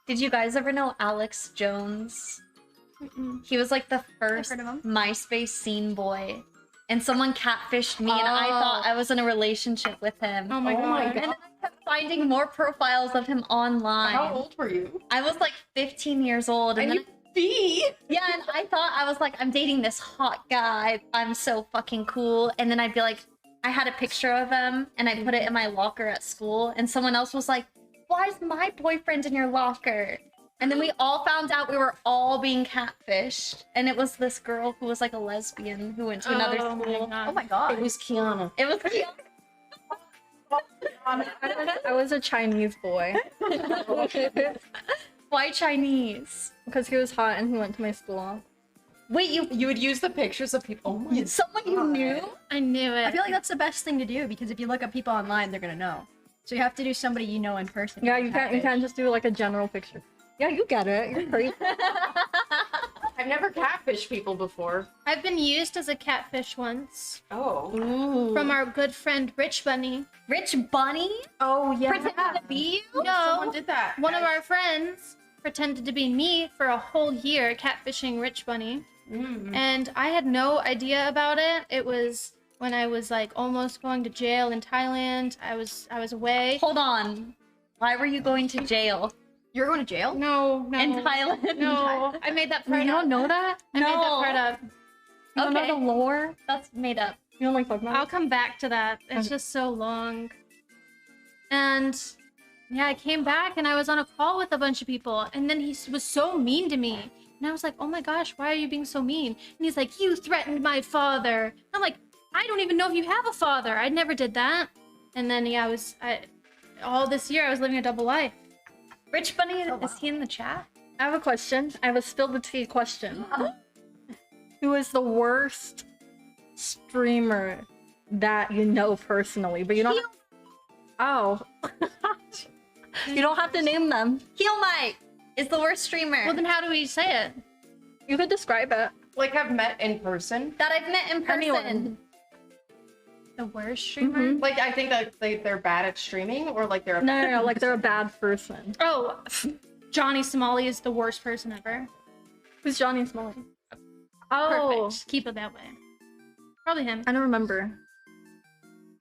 Did you guys ever know Alex Jones? He was like the first
heard of him.
MySpace scene boy. And someone catfished me, and I thought I was in a relationship with him.
Oh my
Oh my
god.
god.
And then I kept finding more profiles of him online.
How old were you?
I was like 15 years old, and then yeah, and I thought I was like, I'm dating this hot guy. I'm so fucking cool. And then I'd be like, I had a picture of him, and I put it in my locker at school, and someone else was like, why is my boyfriend in your locker? And then we all found out we were all being catfished, and it was this girl who was like a lesbian who went to another
Oh my
school.
god.
Oh my god.
It was Kiana.
It was
I was a Chinese boy
Why Chinese?
because he was hot and he went to my school.
Wait,
You would use the pictures of people. Oh my
someone you knew?
I knew it.
I feel like that's the best thing to do because if you look up people online, they're gonna know. So you have to do somebody you know in person.
Yeah, you can't just do like a general picture. Yeah, you get it. You're crazy.
I've never catfished people before.
I've been used as a catfish once
Oh.
Ooh.
from our good friend Rich Bunny.
Rich Bunny?
Oh yeah.
Pretending to be you?
Someone
No,
did that.
one of our friends pretended to be me for a whole year catfishing Rich Bunny. And I had no idea about it. It was when I was like almost going to jail in Thailand. I was away.
Hold on. Why were you going to jail?
You're going to jail?
No.
In Thailand?
No, I made that part
You
up.
don't know that?
I made that
No.
part up.
You don't know
Okay.
the lore?
That's made up.
You don't like talk about
I'll
it?
come back to that. It's
Okay.
just so long. And yeah, I came back and I was on a call with a bunch of people, and then he was so mean to me. And I was like, oh my gosh, why are you being so mean? And he's like, you threatened my father. I'm like, I don't even know if you have a father. I never did that. And then yeah, all this year I was living a double life.
Rich Bunny, is he in the chat?
I have a question. I have a spill the tea question. Who is the worst streamer that you know personally? But you don't. Oh. You don't have to name them.
Heel Mike is the worst streamer
Well, then how do we say it?
You could describe it.
Like I've met in person.
that I've met in person.
Anyone.
The worst streamer?
Like I think that they're bad at streaming, or like they're
No, like they're a bad person.
Oh, Johnny Smalley is the worst person ever.
Who's Johnny Smalley? Oh,
Perfect. Keep it that way. Probably him.
I don't remember.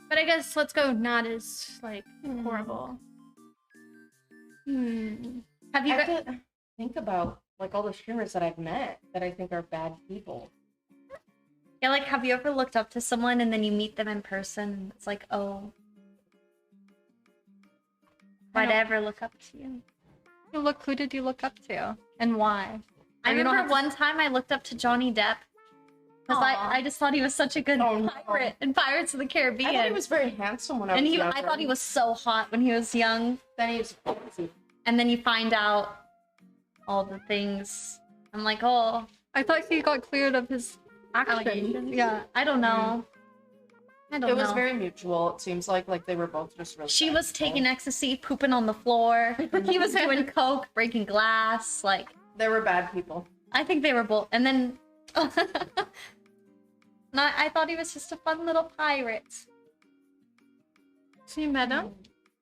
But I guess let's go not as like horrible.
Have you
I
got
have to think about like all the streamers that I've met that I think are bad people.
Yeah, like, have you ever looked up to someone and then you meet them in person and it's like, oh, why'd I ever look up to you?
Who did you look up to? And why?
I
Or you don't
remember
have to-
one time I looked up to Johnny Depp because
Aw.
I just thought he was such a good
Oh, no.
pirate in Pirates of the
I
Caribbean.
thought he was very handsome when I was
and
younger.
I thought he was so hot when he was young.
Then he was crazy.
And then you find out all the things. I'm like, oh,
I thought he got cleared of his action.
Allegations?
Yeah.
I don't know. I don't
It
know.
was very mutual. It seems like they were both just really.
She
bad
was
people.
taking ecstasy, pooping on the floor. He was doing coke, breaking glass. Like,
They were bad people.
I think they were both. And then, I thought he was just a fun little pirate.
So you met him?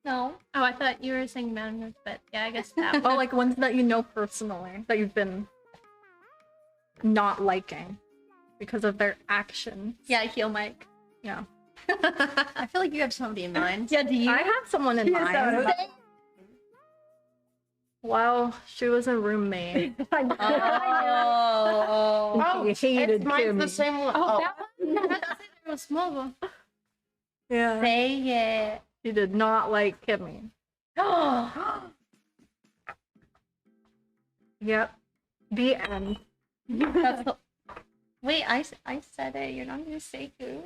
No,
Oh, I thought you were saying met him, but yeah, I guess that.
Oh, like ones that you know personally that you've been not liking because of their actions.
yeah, heel Mike.
Yeah.
I feel like you have somebody in mind.
Yeah, do you?
I have someone in mind. Well, she was a roommate.
Oh,
Oh,
He hated
it's mine's
Kimmy.
the same one.
Oh, that one? I thought it was small.
Yeah.
say it.
She did not like Kimmy. Yep. The end.
That's the... Wait, I said it. You're not gonna say who?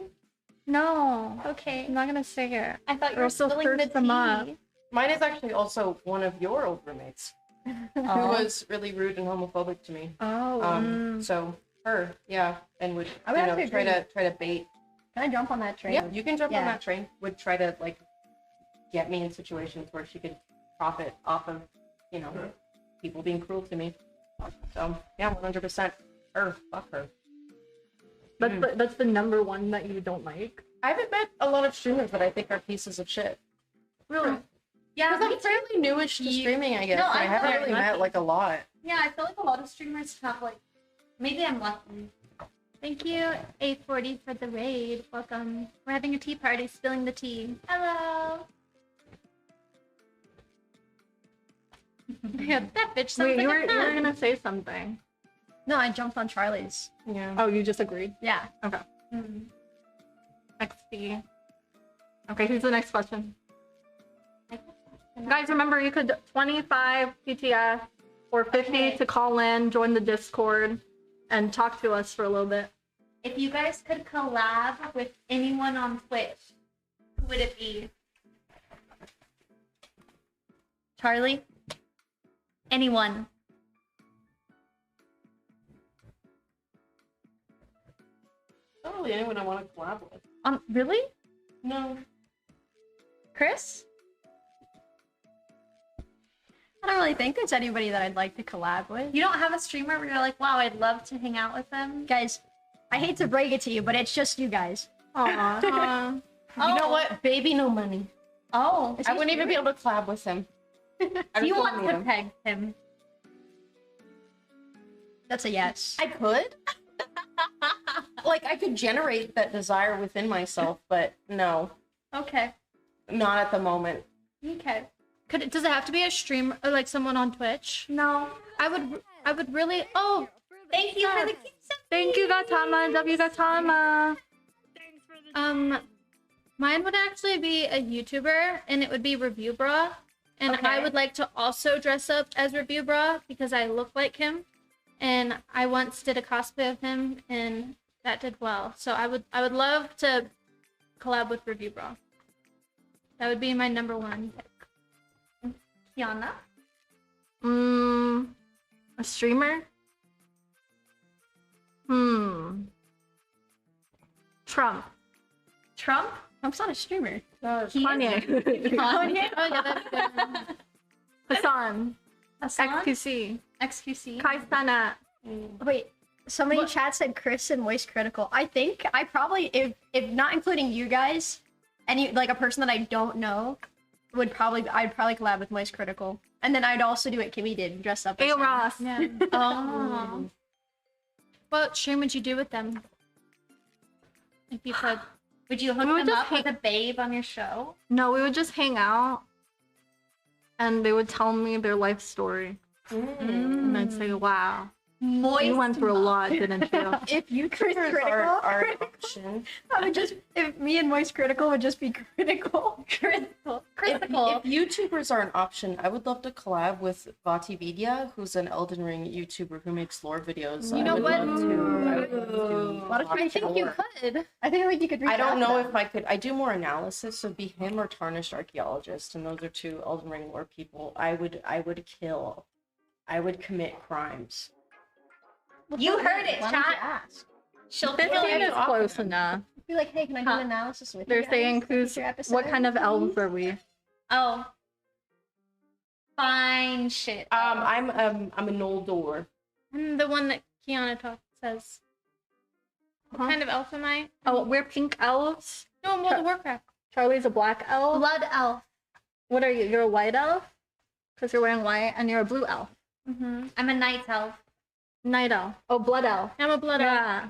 No. Okay.
I'm not gonna say it.
I thought you
Or
were
else they'll
spilling the
search them up.
tea.
Mine is actually also one of your old roommates who
Oh.
was really rude and homophobic to me.
Oh.
So her, yeah, and would
I would actually
try
agree.
to bait.
Can I jump on that train?
Yeah, you can jump on
Yeah.
that train. Would try to like get me in situations where she could profit off of, people being cruel to me. So yeah, 100%. Her, fuck her.
That's the number one that you don't like.
I haven't met a lot of streamers that I think are pieces of shit.
Really? Yeah,
Because
me
I'm fairly newish to streaming, I guess.
No,
and I
I'm
haven't
very
really met
lucky.
like a lot.
Yeah, I feel like a lot of streamers have like, maybe I'm lucky.
Thank you, 840, for the raid. Welcome. We're having a tea party, spilling the tea.
Hello.
Yeah, that bitch sounds
Wait,
like
you
a
were
nun.
gonna say something.
No, I jumped on Charlie's.
Yeah.
Oh, you just agreed.
Yeah.
Okay. XP. Okay, who's the next question? Guys, remember you could 25 PTS or 50
Okay.
to call in, join the Discord, and talk to us for a little bit.
If you guys could collab with anyone on Twitch, who would it be? Charlie? Anyone?
Not really anyone I want to collab with.
Really?
No.
Chris?
I don't really think there's anybody that I'd like to collab with.
You don't have a streamer where you're like, wow, I'd love to hang out with them?
Guys, I hate to break it to you, but it's just you guys.
Aw.
You know what? Baby, no money.
Oh.
I wouldn't even be able to collab with him. I
You
just
want
don't need
to
him.
peg him.
That's a yes.
I could. Like, I could generate that desire within myself, but no.
Okay.
Not at the moment.
Okay.
Does it have to be a streamer or like someone on Twitch?
No.
I would really. Oh,
Thank you for the keep.
Thank you, Gatama. W Gatama.
mine would actually be a YouTuber, and it would be Review Bra, and I
Okay.
would like to also dress up as Review Bra because I look like him, and I once did a cosplay of him, and that did well. So I would love to collab with Review Bra. That would be my number one pick.
Kiana?
A streamer? Trump.
Trump?
Trump's not a streamer.
Kanye.
Kanye?
Oh yeah, that'd be good.
Hassan.
Hassan?
XQC.
XQC?
Kai Sana.
Wait, somebody in chat said Chris and Moist Critical. I think I probably, if not including you guys, any like a person that I don't know, I'd probably collab with Moist Critical. And then I'd also do what Kimmy did, dress up as
Hey,
him.
Ross.
Yeah.
Oh.
What stream would you do with them? If you could.
Would you hook
We would
them
just
up with a babe on your show?
No, we would just hang out. And they would tell me their life story. And I'd say, wow.
Moist.
You went through a lot, didn't you?
If you Chris
Critters
Critical,
are an option.
I would just, if me and Moist Critical would just be critical.
Critical.
If
Critical.
YouTubers are an option, I would love to collab with Vatividia, who's an Elden Ring YouTuber who makes lore videos.
You
I
know
would
what?
love to- I would love to
What if
watch
I think you
lore.
could.
I think like you could reach
I don't
out
know
to
if I could. I do more analysis, so it'd be him or Tarnished Archaeologist, and those are two Elden Ring lore people. I would kill. I would commit crimes.
them.
You heard it,
Why don't you
chat.
ask?
She'll
This
kill
game
you.
is close enough.
Be like, hey, can I do
Huh.
an analysis with
They're
you guys?
saying
for
who's
future episodes?
what kind of elves are we?
Oh. Fine shit.
I'm a Noldor.
I'm the one that Kiana says. What
Huh?
kind of elf am I?
Oh, we're pink elves.
No, I'm World of Warcraft.
Charlie's a black elf.
Blood elf.
What are you? You're a white elf? Because you're wearing white, and you're a blue elf.
Mm-hmm.
I'm a night elf.
Night elf. Oh, blood elf.
I'm a blood elf.
Yeah.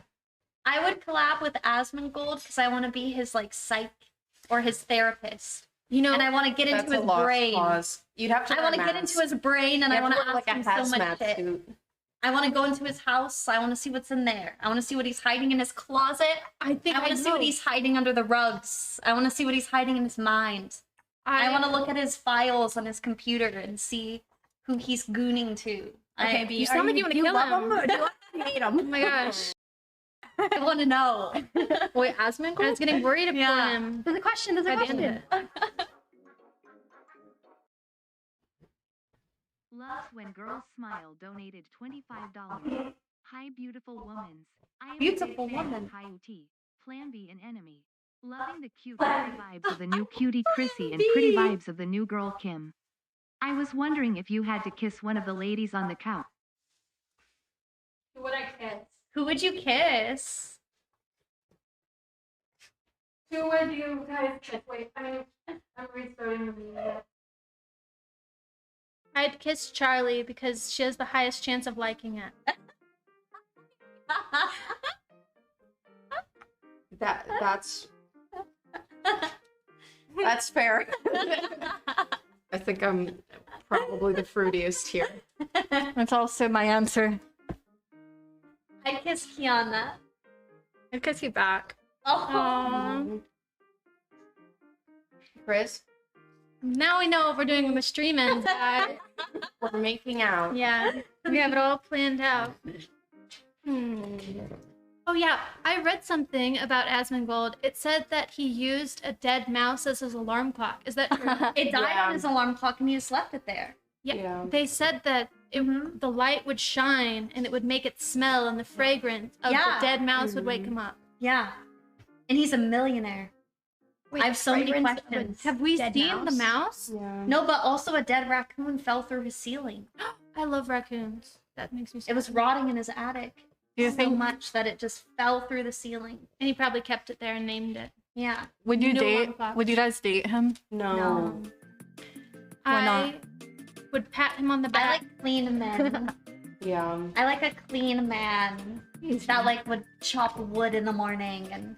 I would collab with Asmongold because I want to be his like psych or his therapist,
You know,
and I want to get
That's
into
a
his
lost
brain.
cause. You'd have to.
I want to get into his brain, and I want to ask
like a
him so much
hazmat
shit.
suit.
I want to go into his house. I want to see what's in there. I want to see what he's hiding in his closet.
I think
I want to see what he's hiding under the rugs. I want to see what he's hiding in his mind. I want to look at his files on his computer and see who he's gooning to.
Okay,
You sound like you want to
do
kill
love
him.
him or do you want to hate him?
Oh my gosh.
I want to know.
Wait, Asmongold?
I was getting worried about
Yeah.
him.
There's a question. There's a
By the end of
question.
it.
Loves when girls smile donated $25. Hi, beautiful womans. I am
Beautiful
a big fan
woman.
of Coyote. Plan B an enemy. Loving the cute pretty vibes of the new cutie Chrissy and pretty vibes of the new girl Kim. I was wondering if you had to kiss one of the ladies on the couch.
Who would I kiss? Who would you kiss?
Who would you guys kiss? Wait, I'm restarting the video.
I'd kiss Charlie because she has the highest chance of liking it.
That's fair. I think I'm probably the fruitiest here.
That's also my answer.
I'd kiss Kiana.
I'd kiss you back.
Oh.
Chris,
Now we know what we're doing when the stream ends, guys.
we're making out.
Yeah, we have it all planned out. Oh yeah, I read something about Asmongold. It said that he used a dead mouse as his alarm clock. Is that true?
It died
Yeah.
on his alarm clock and he just left it there.
Yeah.
They said that the light would shine and it would make it smell, and the fragrance of
Yeah.
the dead mouse would wake him up.
Yeah. And he's a millionaire.
Wait,
I have so many
fragrance of a
questions.
Have we
dead
seen the mouse?
Yeah.
No, but also a dead raccoon fell through his ceiling.
I love raccoons. That makes me sad.
It was rotting in his attic
Do you
so
think
much that it just fell through the ceiling.
And he probably kept it there and named it.
Yeah.
would you
No
date?
alarm clock.
Would you guys date him?
No.
Why not?
I would pat him on the
I
back.
like clean men.
Yeah.
I like a clean man that like would chop wood in the morning and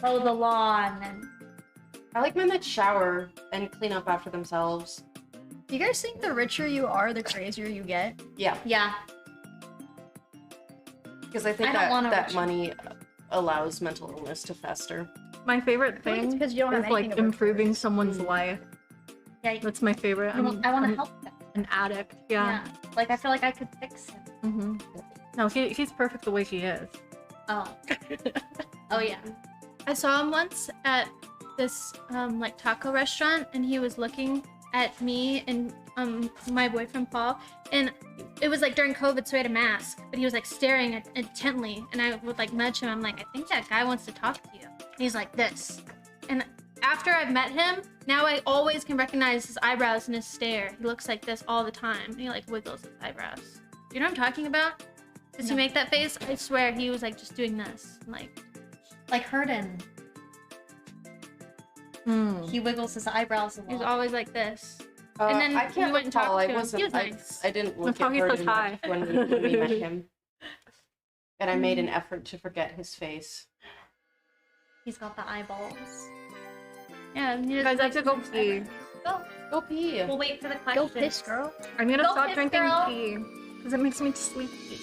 mow the lawn and
I like men that shower and clean up after themselves.
Do you guys think the richer you are, the crazier you get?
Yeah.
yeah.
Because I think
I don't
that,
want a
that
rich-
money allows mental illness to fester.
My favorite
feel like it's
thing
'cause you don't have
is like
anything to work
improving someone's life.
Yeah.
That's my favorite.
I want to help them.
an addict.
Yeah. Like I feel like I could fix him.
Mm-hmm. No, he's perfect the way he is.
Oh. Oh yeah.
I saw him once at this like taco restaurant, and he was looking at me and my boyfriend Paul, and it was like during COVID, so he had a mask, but he was like staring at intently, and I would like nudge him. I'm like, I think that guy wants to talk to you. And he's like this, and after I've met him, now I always can recognize his eyebrows and his stare. He looks like this all the time. And he like wiggles his eyebrows. You know what I'm talking about? Does he
No.
make that face? I swear he was like just doing this,
Like Herden.
Hmm.
He wiggles his eyebrows a
he's
lot.
always like this. And then
I can't
we went and
recall.
talked
I
to him.
wasn't.
He was
I,
nice.
I didn't look
how
at
he's so
Herden
shy.
much when we met him, and I made an effort to forget his face.
He's got the eyeballs.
Yeah, and he
You
just
guys like to go
his
pee.
eyebrows.
Go.
Go pee.
We'll wait for the
Go
questions.
piss, girl.
I'm gonna
Go
stop
piss,
drinking
girl.
tea because it makes me sleepy.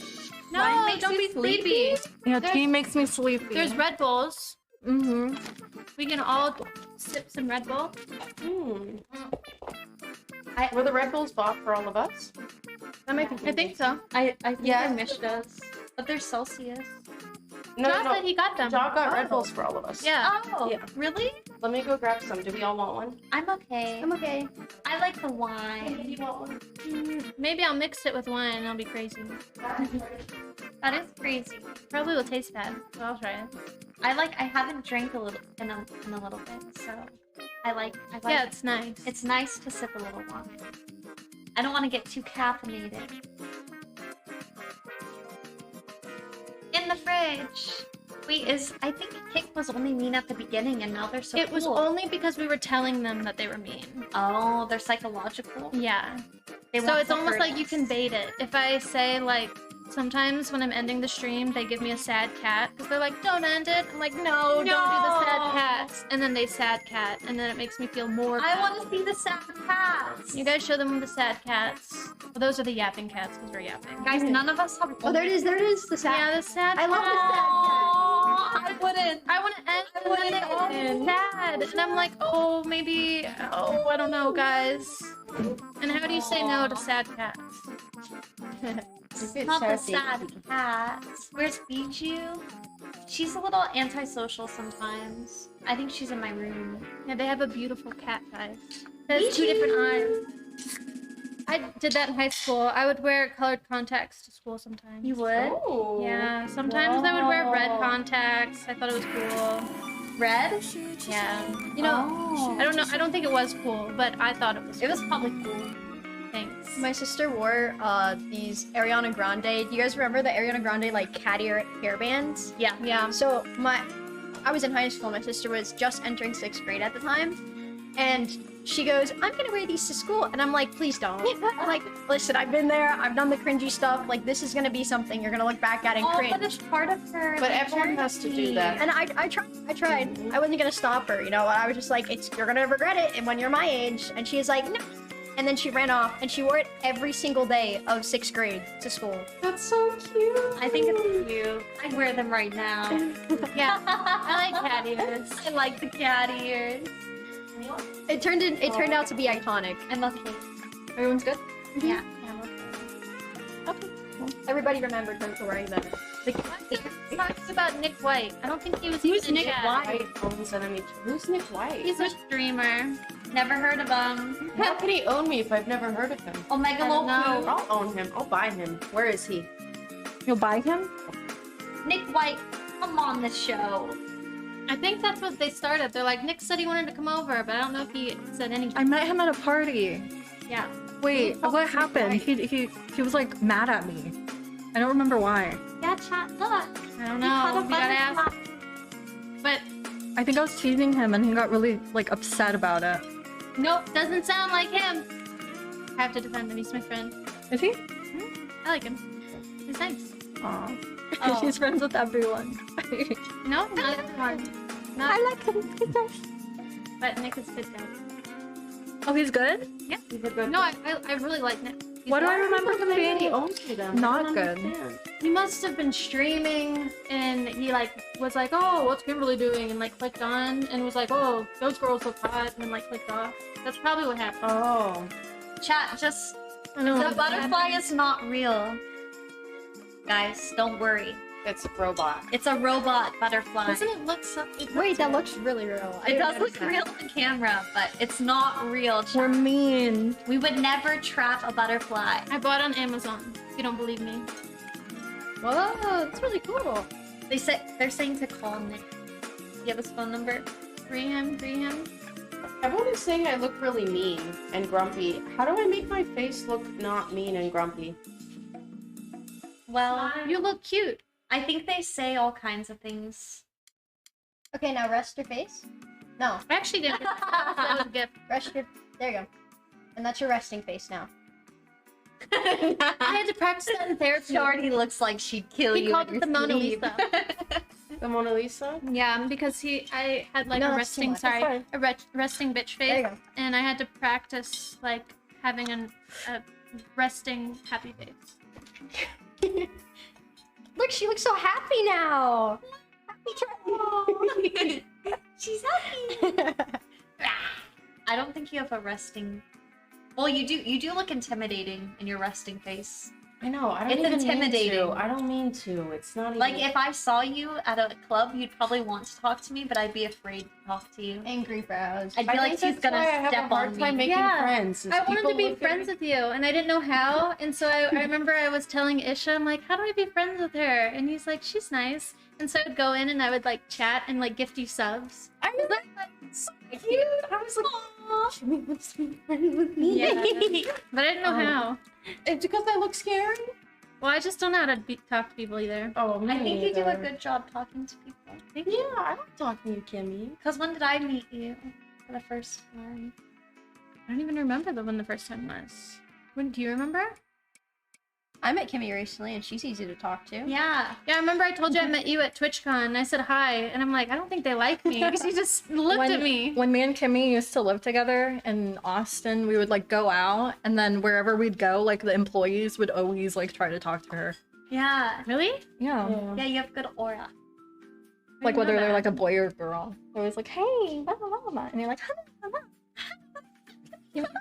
No,
Why makes
don't
you
be sleepy.
Yeah,
There's-
tea makes me sleepy.
There's Red Bulls.
Mm-hmm.
We can all sip some Red Bull.
Hmm.
I-
Were the Red Bulls bought for all of us?
I think so.
I think
Yeah.
I missed us. But they're Celsius.
No,
Josh said he got them.
Jock got Red Bulls for all of us.
Yeah.
Oh,
Yeah.
really?
Let me go grab some. Do we all want one?
I'm okay.
I'm okay.
I like the wine.
You want one?
Maybe I'll mix it with wine and I'll be crazy.
That is crazy.
Probably will taste bad, but I'll try it.
I haven't drank a little in a little bit, so I like
Yeah, it's nice.
it's nice to sip a little wine. I don't want to get too caffeinated. In the fridge. Wait, I think Kick was only mean at the beginning and now they're so
It was
cool.
only because we were telling them that they were mean.
Oh, they're psychological.
Yeah.
They
So
want
it's
to
almost
hurt
like you
us.
can bait it. If I say like, sometimes when I'm ending the stream, they give me a sad cat because they're like, "Don't end it." I'm like, "No, don't do the sad
No.
cats." And then they sad cat, and then it makes me feel more.
I
bad.
want to see the sad cats.
You guys show them the sad cats. Well, those are the yapping cats because we're yapping.
Guys, none of us have.
Oh, there it is. There it is. The sound.
Yeah, the sad.
I love the sad cat.
Oh, I wouldn't.
I want to end, and then they all
wouldn't.
sad, and I'm like, oh, maybe. Oh, I don't know, guys. And how do you say no to sad cats?
Not the sad cats. Where's Bijou? She's a little antisocial sometimes. I think she's in my room.
Yeah, they have a beautiful cat, guys. It has two different eyes. I did that in high school. I would wear colored contacts to school sometimes.
You would?
Oh.
Yeah, sometimes I would wear red
Whoa.
contacts. I thought it was cool.
Red?
Yeah. You know, I don't know. I don't think it was cool, but I thought it was.
It was probably cool.
Thanks.
My sister wore these Ariana Grande. Do you guys remember the Ariana Grande like cat ear hairbands?
Yeah.
Yeah.
So I was in high school. My sister was just entering 6th grade at the time, and she goes, "I'm gonna wear these to school," and I'm like, "Please don't." I'm like, "Listen, I've been there. I've done the cringy stuff. Like, this is gonna be something you're gonna look back at and
Oh,
cringe."
but it's part of her.
But everyone has to do that.
And I tried. I wasn't gonna stop her, you know. I was just like, you're gonna regret it, and when you're my age. And she's like, "No." And then she ran off, and she wore it every single day of 6th grade to school.
That's so cute.
I think it's cute. I wear them right now.
Yeah. I like cat ears.
I like the cat ears.
It turned out to be iconic.
I'm okay.
Everyone's good?
Yeah. I'm okay.
Everybody remembered her for wearing them.
Talks about Nick White. I don't think he was
Who's
in
Nick
chat.
White?
White owns enemy. Who's Nick White?
He's a streamer.
Never heard of him.
How could he own me if I've never heard of him?
Omega
I don't know.
Loku.
I'll own him. I'll buy him. Where is he?
You'll buy him?
Nick White, come on the show.
I think that's what they started. They're like, Nick said he wanted to come over, but I don't know if he said anything.
I met him at a party.
Yeah.
Wait, what happened? He was like mad at me. I don't remember why.
Yeah, chat, look.
I don't
You caught
know.
a
You gotta ask.
butterfly.
But
I think I was teasing him and he got really like upset about it.
nope, doesn't sound like him. I have to defend him. He's my friend.
Is he?
I like him. He's nice.
Aw.
Oh.
He's friends with everyone.
No, not everyone. Not,
I like him. He's nice.
but Nick is a good guy.
Oh, he's good?
He's a good.
No, I really like Nick. He's
What do I
good.
remember him
He
being?
owns me then.
Not
I don't
good.
understand.
He must have been streaming and he like was like, oh, what's Kimberly doing? And like clicked on and was like, oh, those girls look hot, and then like clicked off. That's probably what happened.
Oh.
Chat, just
I know.
the butterfly is not real. Guys, don't worry.
It's a robot.
It's a robot butterfly.
Doesn't it look so?
Wait, that looks really real.
It does look real on camera, but it's not real. Chat.
We're mean.
We would never trap a butterfly.
I bought on Amazon. If you don't believe me.
Whoa, that's really cool.
They're saying to call Nick. You have his phone number?
Free him.
Everyone is saying I look really mean and grumpy. How do I make my face look not mean and grumpy?
Well,
You look cute.
I think they say all kinds of things.
Okay, now rest your face. No,
I actually did. That was a gift.
rest your. There you go. And that's your resting face now.
I had to practice that in therapy.
She already looks like she'd kill
He
you.
called
in
it
your
the Mona
sleep.
Lisa.
The Mona Lisa?
Yeah, because I had like
No,
a
that's too
resting,
much. That's
sorry, resting bitch
There you
face,
go.
and I had to practice like having a resting happy face.
Look, she looks so happy now.
She's happy. I don't think you have a resting. Well, you do. You do look intimidating in your resting face.
I know. I don't
It's
even
intimidating.
Mean to. I don't mean to. It's not even.
Like if I saw you at a club, you'd probably want to talk to me, but I'd be afraid to talk to you.
Angry brows.
I'd be
I
like,
think
she's
that's
gonna
why I have
step
a hard
on
time
me.
making
Yeah.
friends. is
I wanted
people
to be
look at
friends
me-
with you, and I didn't know how, and so I remember I was telling Isha, I'm like, how do I be friends with her? And he's like, she's nice. And so I would go in and I would like chat and like gift you subs.
I was like, so cute. I was like, Jimmy wants to be friends with me.
Yeah. But I didn't know
Oh.
how.
It's because I look scary.
Well, I just don't know how to talk to people either.
Oh, me
I think you do a
neither.
good job talking to people.
Yeah, I don't talk to you, Kimmy.
Because when did I meet you for the first time?
I don't even remember when the first time was. When do you remember?
I met Kimmy recently, and she's easy to talk to.
Yeah.
Yeah, I remember I told you I met you at TwitchCon, and I said hi, and I'm like, I don't think they like me, because you just looked at me.
When me and Kimmy used to live together in Austin, we would like go out, and then wherever we'd go, like the employees would always like try to talk to her.
Yeah.
Really?
Yeah.
Yeah, you have good aura.
Like
I
whether
know
they're
that.
like a boy or girl. They're always like, hey, blah, blah, blah, blah. And you're like,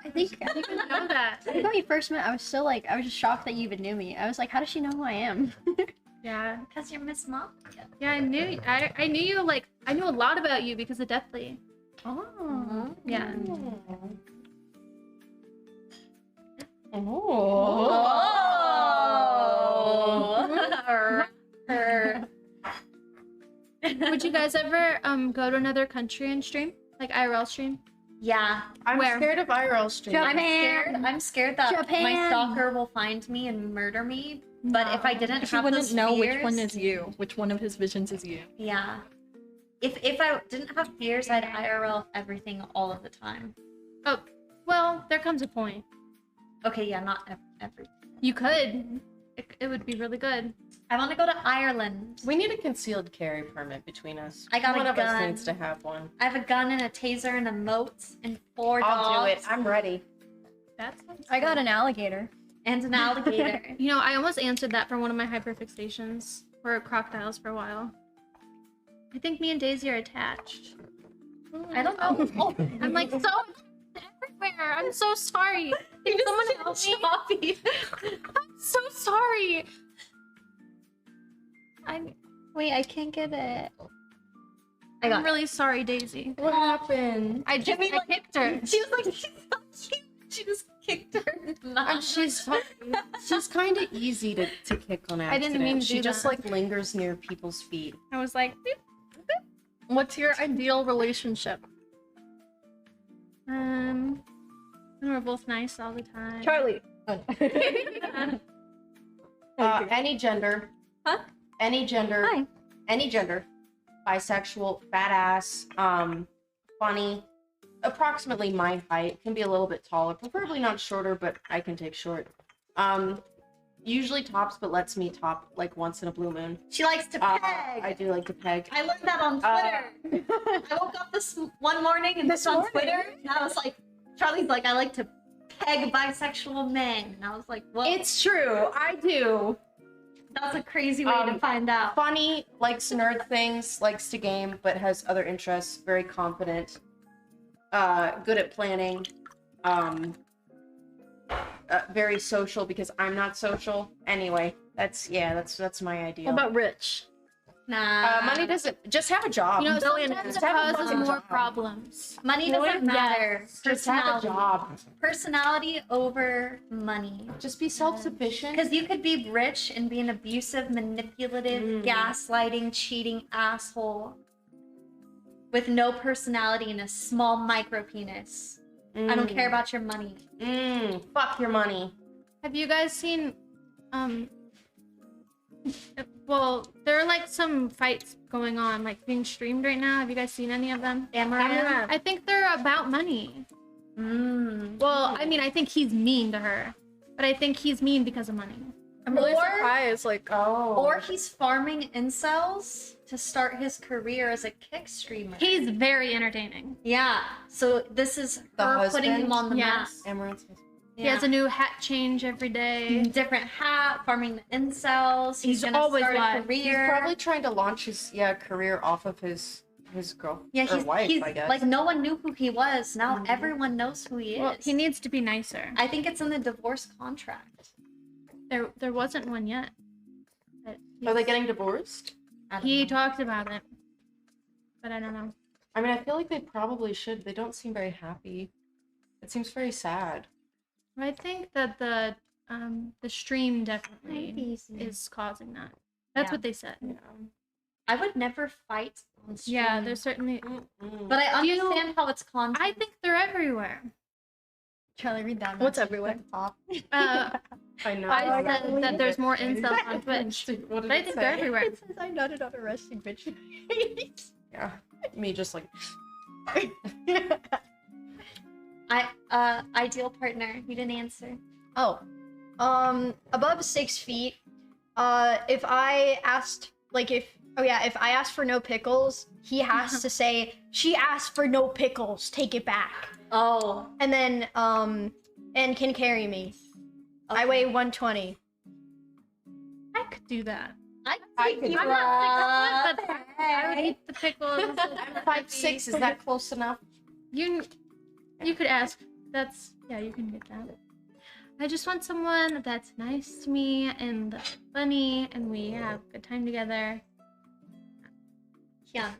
I think
I didn't know that.
I think when we first met, I was still like, I was just shocked that you even knew me. I was like, how does she know who I am?
Yeah.
Because you're Miss Mafia.
Yeah, I knew you, like, I knew a lot about you because of Deathly.
Oh.
Yeah. Would you guys ever go to another country and stream? Like IRL stream?
Yeah.
I'm
Where?
scared of IRL stream.
I'm scared that my
Japan.
stalker will find me and murder me. But if I didn't
he
have
wouldn't
those
know
fears,
which one is you, which one of his visions is you.
yeah. If I didn't have fears, I'd IRL everything all of the time.
Oh, well, there comes a point.
Okay, yeah, not everything.
You could. It would be really good.
I want to go to Ireland.
We need a concealed carry permit between us.
I got
one
a
of us
gun.
needs to have one.
I have a gun and a taser and a moat and 4
I'll do
dogs
it. I'm ready.
That's
I got an alligator.
and an alligator.
You know, I almost answered that for one of my hyperfixations for crocodiles for a while. I think me and Daisy are attached.
I don't know. Oh,
I'm like so everywhere. I'm so sorry. Can someone help me? I'm so sorry.
Wait, I can't get it.
I'm really sorry, Daisy.
What happened?
I kicked her.
She was like, she's so cute. She just kicked her.
And she's kind of easy to kick on accident.
I didn't mean to
She
do
just
that.
like lingers near people's feet.
I was like, beep.
What's your ideal relationship?
And we're both nice all the time.
Charlie.
Any gender.
Huh?
Any gender.
Hi.
Any gender. Bisexual, fat ass, funny, approximately my height, can be a little bit taller, preferably not shorter, but I can take short. Usually tops, but lets me top like once in a blue moon.
She likes to peg.
I do like to peg.
I learned that on Twitter. I woke up this one morning and this on Twitter, and I was like, Charlie's like, I like to peg bisexual men. And I was like, well,
It's true, I do.
that's a crazy way to find out.
Funny, likes nerd things, likes to game, but has other interests, very confident, good at planning, very social because I'm not social. Anyway, that's my ideal.
What about rich?
Nah.
money doesn't, just have a job.
You know,
Billionaires.
sometimes it
Have a
causes
fucking
more
job.
problems.
Money doesn't matter.
just have a job.
Personality over money.
Just be self-sufficient.
Because you could be rich and be an abusive, manipulative, gaslighting, cheating asshole with no personality and a small micro penis. I don't care about your money.
Fuck your money.
Have you guys seen, well, there are like some fights going on, like being streamed right now. Have you guys seen any of them?
Amaranth.
I think they're about money. Well, I mean, I think he's mean to her, but I think he's mean because of money.
I'm really
Or-
surprised. Like,
Or he's farming incels to start his career as a kick streamer.
He's very entertaining.
Yeah. So this is
The
her putting
husband?
him on the map.
Yes.
Amaranth's
He has a new hat change every day.
different hat, farming the incels.
He's
gonna
always
start a
live.
He's
career.
probably trying to launch his career off of his girl or wife, I guess.
like no one knew who he was. Now everyone knows who he is.
Well, he needs to be nicer.
I think it's in the divorce contract.
There wasn't one yet. But
Are they getting divorced?
I don't
he
know.
talked about it, but I don't know.
I mean, I feel like they probably should. They don't seem very happy. It seems very sad.
I think that the stream definitely
Maybe.
is causing that. That's
Yeah.
what they said.
Yeah.
I would never fight on stream.
Yeah, there's certainly.
But I
Do you-
understand how it's content.
I think they're everywhere.
Charlie, read that.
What's
message
everywhere?
at the top.
I know.
I said that there's more incels on Twitch,
What did
but I
it
think
say?
they're everywhere.
It says I nutted on a resting bitch.
Yeah. Me just like.
Ideal partner. You didn't answer.
Oh, above 6 feet. If I asked, if I asked for no pickles, he has to say, "She asked for no pickles. Take it back."
Oh.
And then, and can carry me. I weigh 120.
I could do that.
I could.
you
I'm not 6'1", but I would eat the pickles.
I'm 5'6". Is that close enough?
You could ask. You can get that. I just want someone that's nice to me and that's funny and we have a good time together.
Yeah.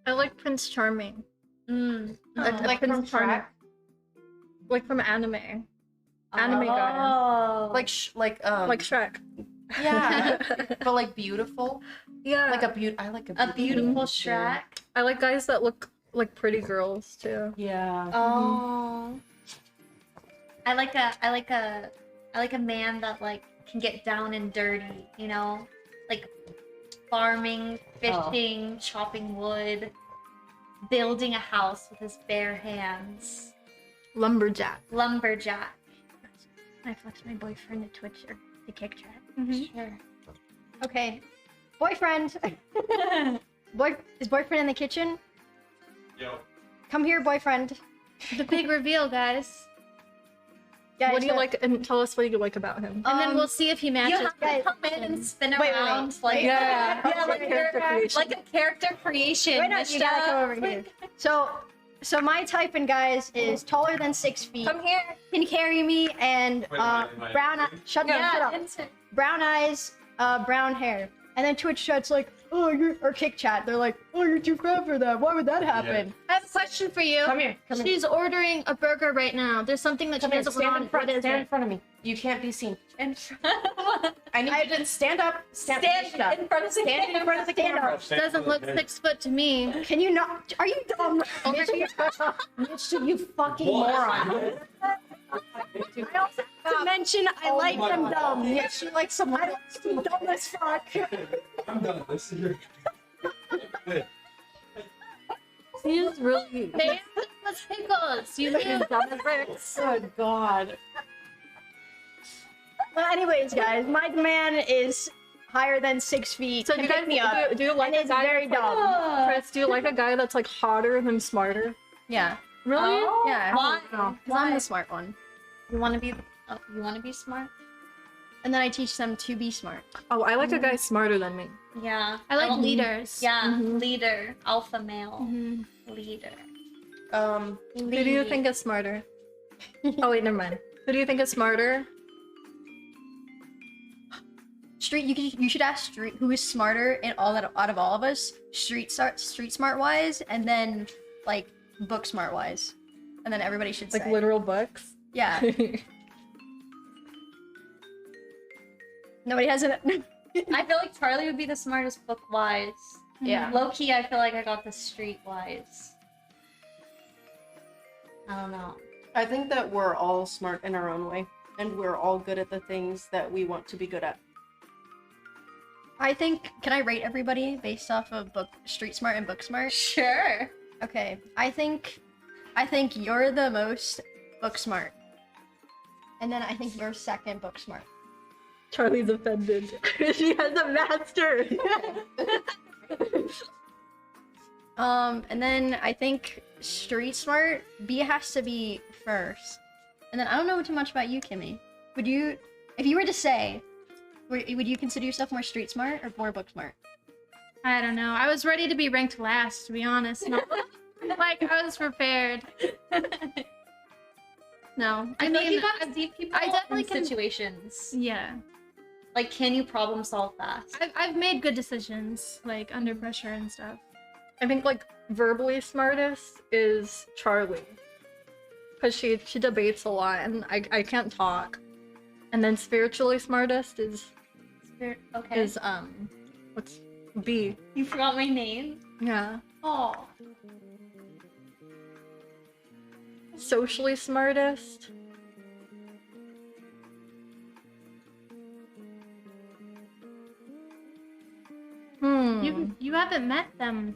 I like Prince Charming.
Like from
Prince Charming.
Shrek?
Like from anime. Anime guy.
Oh.
Like
Like Shrek.
yeah, but like beautiful.
Yeah.
Like I like
a beautiful
too.
Shrek.
I like guys that look like pretty girls too.
Yeah.
Oh. I like a man that like can get down and dirty, you know? Like farming, fishing, chopping wood, building a house with his bare hands.
Lumberjack.
Lumberjack. I flex my boyfriend to Twitch or the kick chat. Sure.
Okay, boyfriend. Is boyfriend in the kitchen?
Yo.
Come here, boyfriend.
The big reveal, guys.
Guys,
What do you like? And tell us what you like about him.
And then we'll see if he
You
matches.
have to
guys-
come in and spin
Wait,
around like
Yeah.
like
Character creation.
like a character creation.
Wait, no, you gotta come over here. So my type in guys is taller than 6 feet.
Come here.
Can carry me and
Wait, am I
brown.
answering?
Shut up.
Yeah,
Shut up.
instant.
Brown eyes, brown hair. And then Twitch chat's like, oh, you're, or Kick chat, they're like, oh, you're too crap for that. Why would that happen?
I have a question for you.
Come here. Come here.
She's ordering a burger right now. There's something that she
Come here.
doesn't
Stand in
want.
front.
What is
Stand in
it?
front of me. You can't be seen.
And
I need you to stand up. Stand
in front of the
Stand in front of the camera.
Doesn't look 6 foot to me.
Can you not? Are you dumb?
Mitch, you fucking moron.
I also have to mention I like
Oh
them dumb.
Yeah, she likes some
I like them dumb as fuck.
I'm done with this.
He's really
They was pickles. You knew.
dumb as bricks.
Oh god.
Well, anyways, guys, my man is higher than 6 feet.
So
Can
do you
pick
guys
me up.
do you like
And
a
is
guy
very
that's like-
dumb.
Chris, do you like a guy that's like hotter than smarter?
Yeah.
Really?
Yeah.
Why?
Because I'm the smart one.
You want to be? You want to be smart?
And then I teach them to be smart.
Oh, I like a guy smarter than me.
Yeah.
I like
don't-
leaders.
Yeah, leader, alpha male,
Mhm.
leader.
Who do you think is smarter? Oh wait, never mind. Who do you think is smarter?
Street, you should ask Street who is smarter in all that out of all of us. Street smart wise, and then like book smart wise, and then everybody should
Like
say.
literal books?
Yeah. Nobody has an.
I feel like Charlie would be the smartest book wise.
Yeah.
Low key, I feel like I got the street wise. I don't know.
I think that we're all smart in our own way, and we're all good at the things that we want to be good at.
I think. Can I rate everybody based off of book street smart and book smart?
Sure.
Okay. I think you're the most book smart, and then I think you're second book smart.
Charlie's offended. She has a master.
And then I think street smart, B has to be first. And then I don't know too much about you, Kimmy. Would you, if you were to say, would you consider yourself more street smart or more book smart?
I don't know. I was ready to be ranked last, to be honest. No. Like, I was prepared. No.
I
I
feel like
mean,
you gotta see people
I definitely
in
can-
situations.
yeah.
Like, can you problem solve fast?
I've made good decisions, like, under pressure and stuff.
I think like verbally smartest is Charlie. Because she debates a lot and I can't talk. And then spiritually smartest is
Okay.
what's B.
You forgot my name?
Yeah.
Oh.
Socially smartest.
You haven't met them.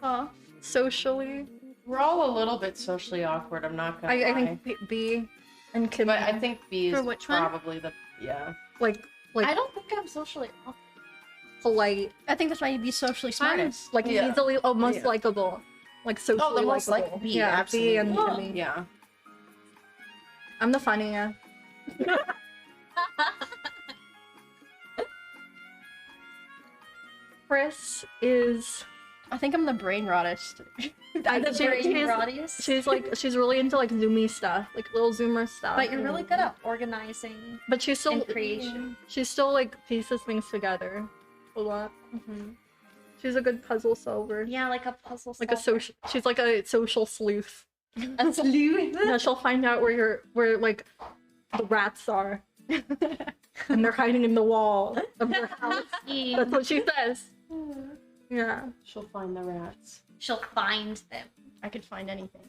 Oh.
Socially.
We're all a little bit socially awkward. I'm not gonna lie.
I think B and Kim.
But I think B is
For which one?
probably the
like
I don't think I'm socially awkward.
polite,
I think that's why you'd be socially smartest.
like
Yeah.
easily, most
Yeah.
likable, like socially
most
likable.
like B,
yeah,
absolutely.
B and
Yeah.
Kimmy.
Yeah.
I'm the funny. Chris is.
I think I'm the brain rottest.
I think she's really into like zoomy stuff, like little zoomer stuff.
But you're really good at organizing
But she's still
and creation.
She's still like pieces things together a lot.
Mm-hmm.
She's a good puzzle solver.
Yeah, like a puzzle
Like a
solver.
social. She's like a social sleuth.
A sleuth.
Yeah, she'll find out where like the rats are, and they're hiding in the wall of their house. That's what she says. Yeah.
She'll find the rats.
She'll find them.
I could find anything.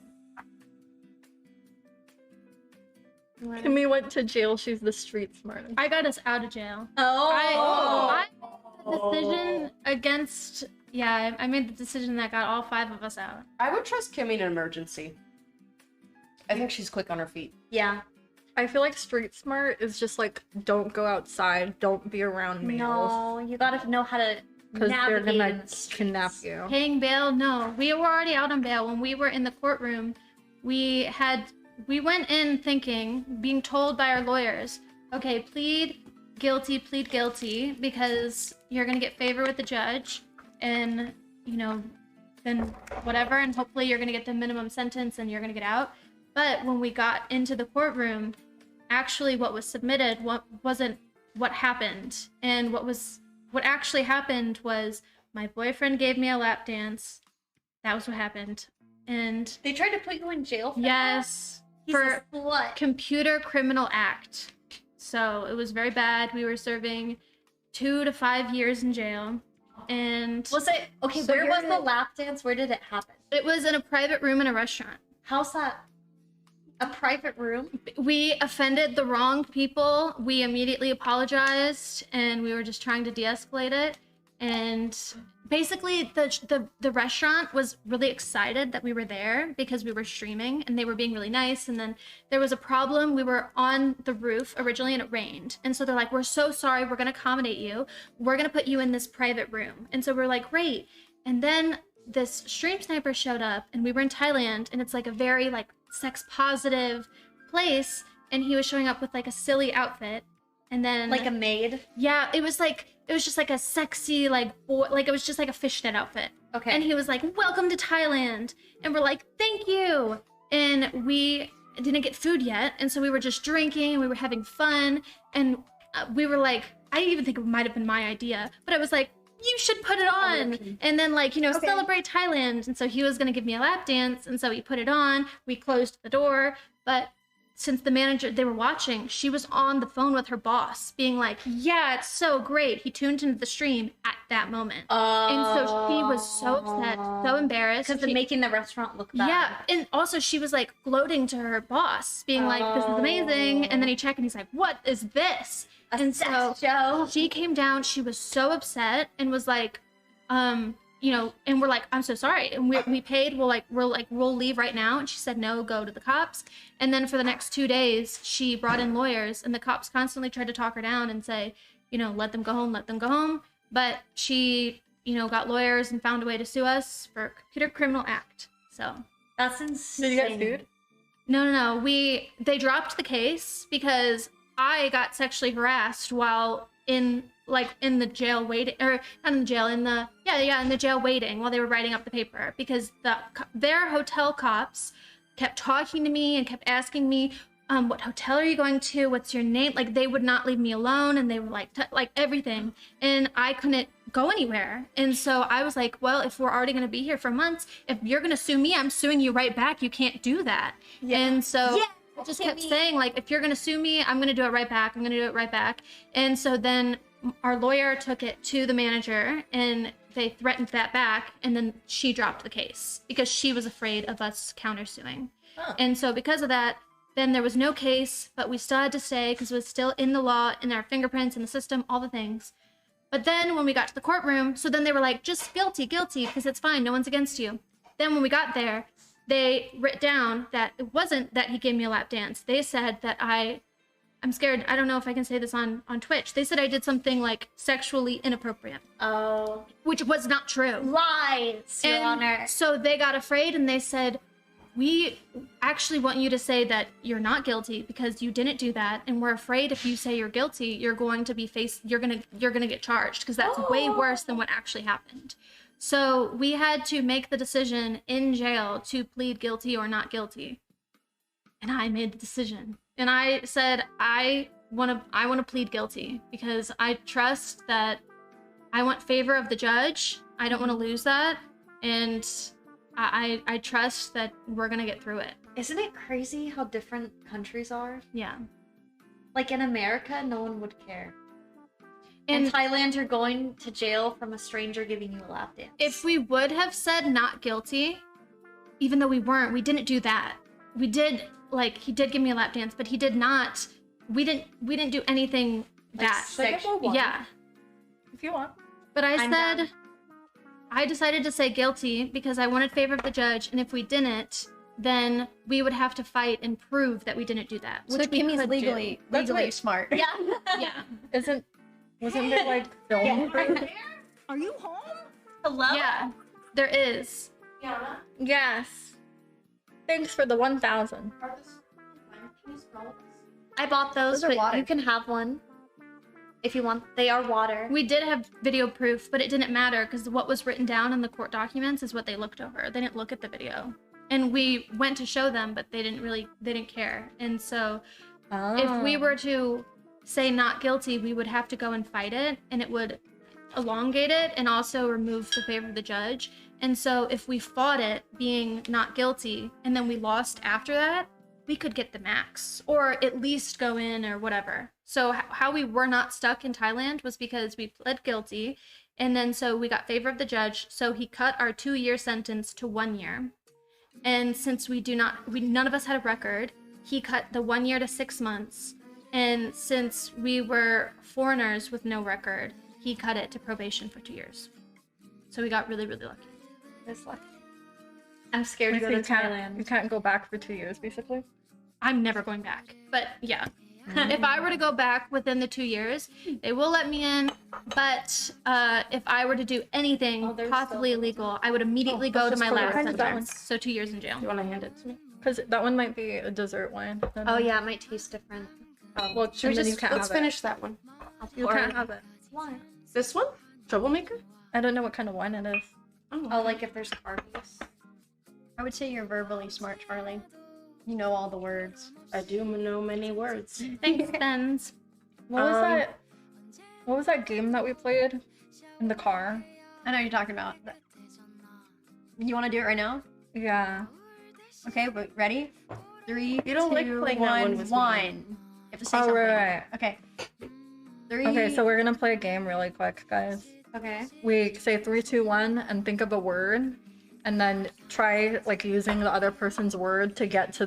Kimmy went to jail. She's the street smartest.
I got us out of jail.
Oh.
I made the decision against. Yeah, I made the decision that got all 5 of us out.
I would trust Kimmy in an emergency. I think she's quick on her feet.
Yeah.
I feel like street smart is just like don't go outside, don't be around males,
No, you gotta know how to
because they're
navigate
gonna
in the streets.
kidnap you.
Paying bail? No. We were already out on bail. When we were in the courtroom, we went in thinking, being told by our lawyers, okay, plead guilty, because you're gonna get favor with the judge, and, you know, then whatever, and hopefully you're gonna get the minimum sentence and you're gonna get out. But when we got into the courtroom, actually what was submitted wasn't what happened. And what actually happened was my boyfriend gave me a lap dance. That was what happened. And
They tried to put you in jail for that?
yes,
He's
for
a slut.
computer criminal act. So it was very bad. We were serving 2 to 5 years in jail. And
Was it okay?
So
where
you're
was the
gonna-
lap dance? Where did it happen?
it was in a private room in a restaurant.
How's that? A private room?
We offended the wrong people. We immediately apologized, and we were just trying to de-escalate it. And basically, the restaurant was really excited that we were there because we were streaming, and they were being really nice. And then there was a problem. We were on the roof originally, and it rained. And so they're like, "We're so sorry. We're gonna accommodate you. We're gonna put you in this private room." And so we're like, "Great." And then this stream sniper showed up, and we were in Thailand, and it's like a very like sex positive place, and he was showing up with like a silly outfit, and then
Like a maid?
yeah, it was just like a sexy like boy, like it was just like a fishnet outfit.
Okay.
And he was like, "Welcome to Thailand," and we're like, "Thank you." And we didn't get food yet, and so we were just drinking and we were having fun, and we were like, I even think it might have been my idea, but I was like, "You should put it on," and then like, you know, celebrate Thailand. And so he was gonna give me a lap dance, and so he put it on. We closed the door, but since the manager, they were watching, she was on the phone with her boss being like, "Yeah, it's so great." He tuned into the stream at that moment. And so she was so upset, so embarrassed.
Because
She-
making the restaurant look bad.
yeah, and also she was like gloating to her boss, being like, "This is amazing." And then he checked and he's like, "What is this?" And so
Joe.
she came down, she was so upset and was like, you know, and we're like, "I'm so sorry." And we paid, we'll leave right now. And she said, "No, go to the cops." And then for the next 2 days, she brought in lawyers, and the cops constantly tried to talk her down and say, you know, let them go home, let them go home. But she, you know, got lawyers and found a way to sue us for computer criminal act. So
That's insane.
Did you get sued?
no. They dropped the case because I got sexually harassed while in the jail waiting, or not in the jail, in the jail waiting while they were writing up the paper, because their hotel cops kept talking to me and kept asking me, "What hotel are you going to? What's your name?" Like they would not leave me alone, and they were like everything, and I couldn't go anywhere. And so I was like, well, if we're already going to be here for months, if you're going to sue me, I'm suing you right back. You can't do that. And so I just kept saying, like, if you're going to sue me, I'm going to do it right back. I'm going to do it right back. And so then our lawyer took it to the manager, and they threatened that back, and then she dropped the case because she was afraid of us countersuing. And so because of that, then there was no case, but we still had to stay because it was still in the law, in our fingerprints, in the system, all the things. But then when we got to the courtroom, so then they were like, "Just guilty, because it's fine, no one's against you." Then when we got there, they wrote down that it wasn't that he gave me a lap dance. They said that I'm scared, I don't know if I can say this on Twitch. They said I did something like sexually inappropriate.
Oh.
Which was not true.
Lies, Your Honor.
So they got afraid and they said, "We actually want you to say that you're not guilty because you didn't do that, and we're afraid if you say you're guilty, you're going to be you're gonna get charged because that's way worse than what actually happened." So we had to make the decision in jail to plead guilty or not guilty. And I made the decision. And I said, I want to plead guilty because I trust that I want favor of the judge. I don't want to lose that. And I trust that we're going to get through it.
Isn't it crazy how different countries are?
Yeah.
Like in America, no one would care.
And
In Thailand, you're going to jail from a stranger giving you a lap dance.
if we would have said not guilty, even though we didn't do that. We did, like, he did give me a lap dance, but he did not, we didn't do anything that. Yeah.
If you want.
But
I'm down.
I decided to say guilty because I wanted favor of the judge, and if we didn't, then we would have to fight and prove that we didn't do that.
So
Which we
Kimmy's
could do.
legally
That's right.
smart.
Yeah.
Yeah.
Wasn't there like film?
Are you home?
Hello?
Yeah. There is.
Yes. Thanks for the 1,000.
I bought those,
Those are
but
water.
you can have one if you want. They are water.
We did have video proof, but it didn't matter because what was written down in the court documents is what they looked over. They didn't look at the video. And we went to show them, but they didn't care. And so if we were to say not guilty, we would have to go and fight it, and it would elongate it and also remove the favor of the judge. And so if we fought it being not guilty and then we lost after that, we could get the max or at least go in or whatever. So how we were not stuck in Thailand was because we pled guilty, and then so we got favor of the judge, so he cut our 2-year sentence to 1 year. And since none of us had a record, he cut the 1 year to 6 months. And since we were foreigners with no record, he cut it to probation for 2 years. So we got really, really lucky.
This lucky. I'm scared to go to Thailand.
You can't go back for 2 years, basically.
I'm never going back. But yeah, if I were to go back within the 2 years, they will let me in. But if I were to do anything possibly illegal, I would immediately go to my last sentence. So 2 years in jail.
You want to hand it to me?
Because that one might be a dessert wine.
Oh yeah, it might taste different.
Well,
Should we just let's finish that one?
You can't have it.
Why?
This one? Troublemaker?
I don't know what kind of wine it is.
Oh, like if there's carbies.
I would say you're verbally smart, Charlie. You know all the words.
I do know many words.
Thanks, Benz.
What was that? What was that game that we played in the car?
I know what you're talking about. You want to do it right now?
Yeah.
Okay, but ready? 3,
You don't like
2,
playing that
1,
one with me.
1. You have to say
Oh,
something.
right.
Okay. 3.
Okay, so we're gonna play a game really quick, guys.
Okay.
We say 3, 2, 1, and think of a word, and then try like using the other person's word to get to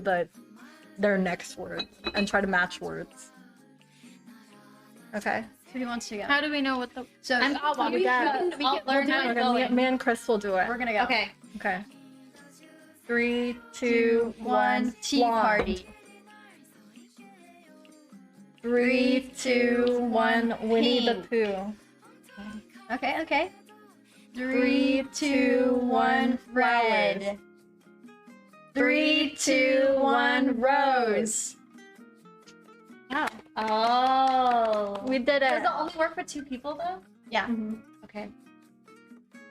their next word, and try to match words. Okay.
Who wants to go?
How do we know what the...
So
I'll walk
we
you down.
can
I'll learn how to
Okay,
go
me,
in.
me and Chris will do it.
we're gonna go.
Okay.
Okay. 3, 2, 1.
Tea party.
3, 2, 1. Winnie the Pooh.
Okay. 3, 2, 1. Red. 3, 2, 1. Rose.
Oh.
We did
Does
it.
it only work for 2 people though?
Yeah.
Okay.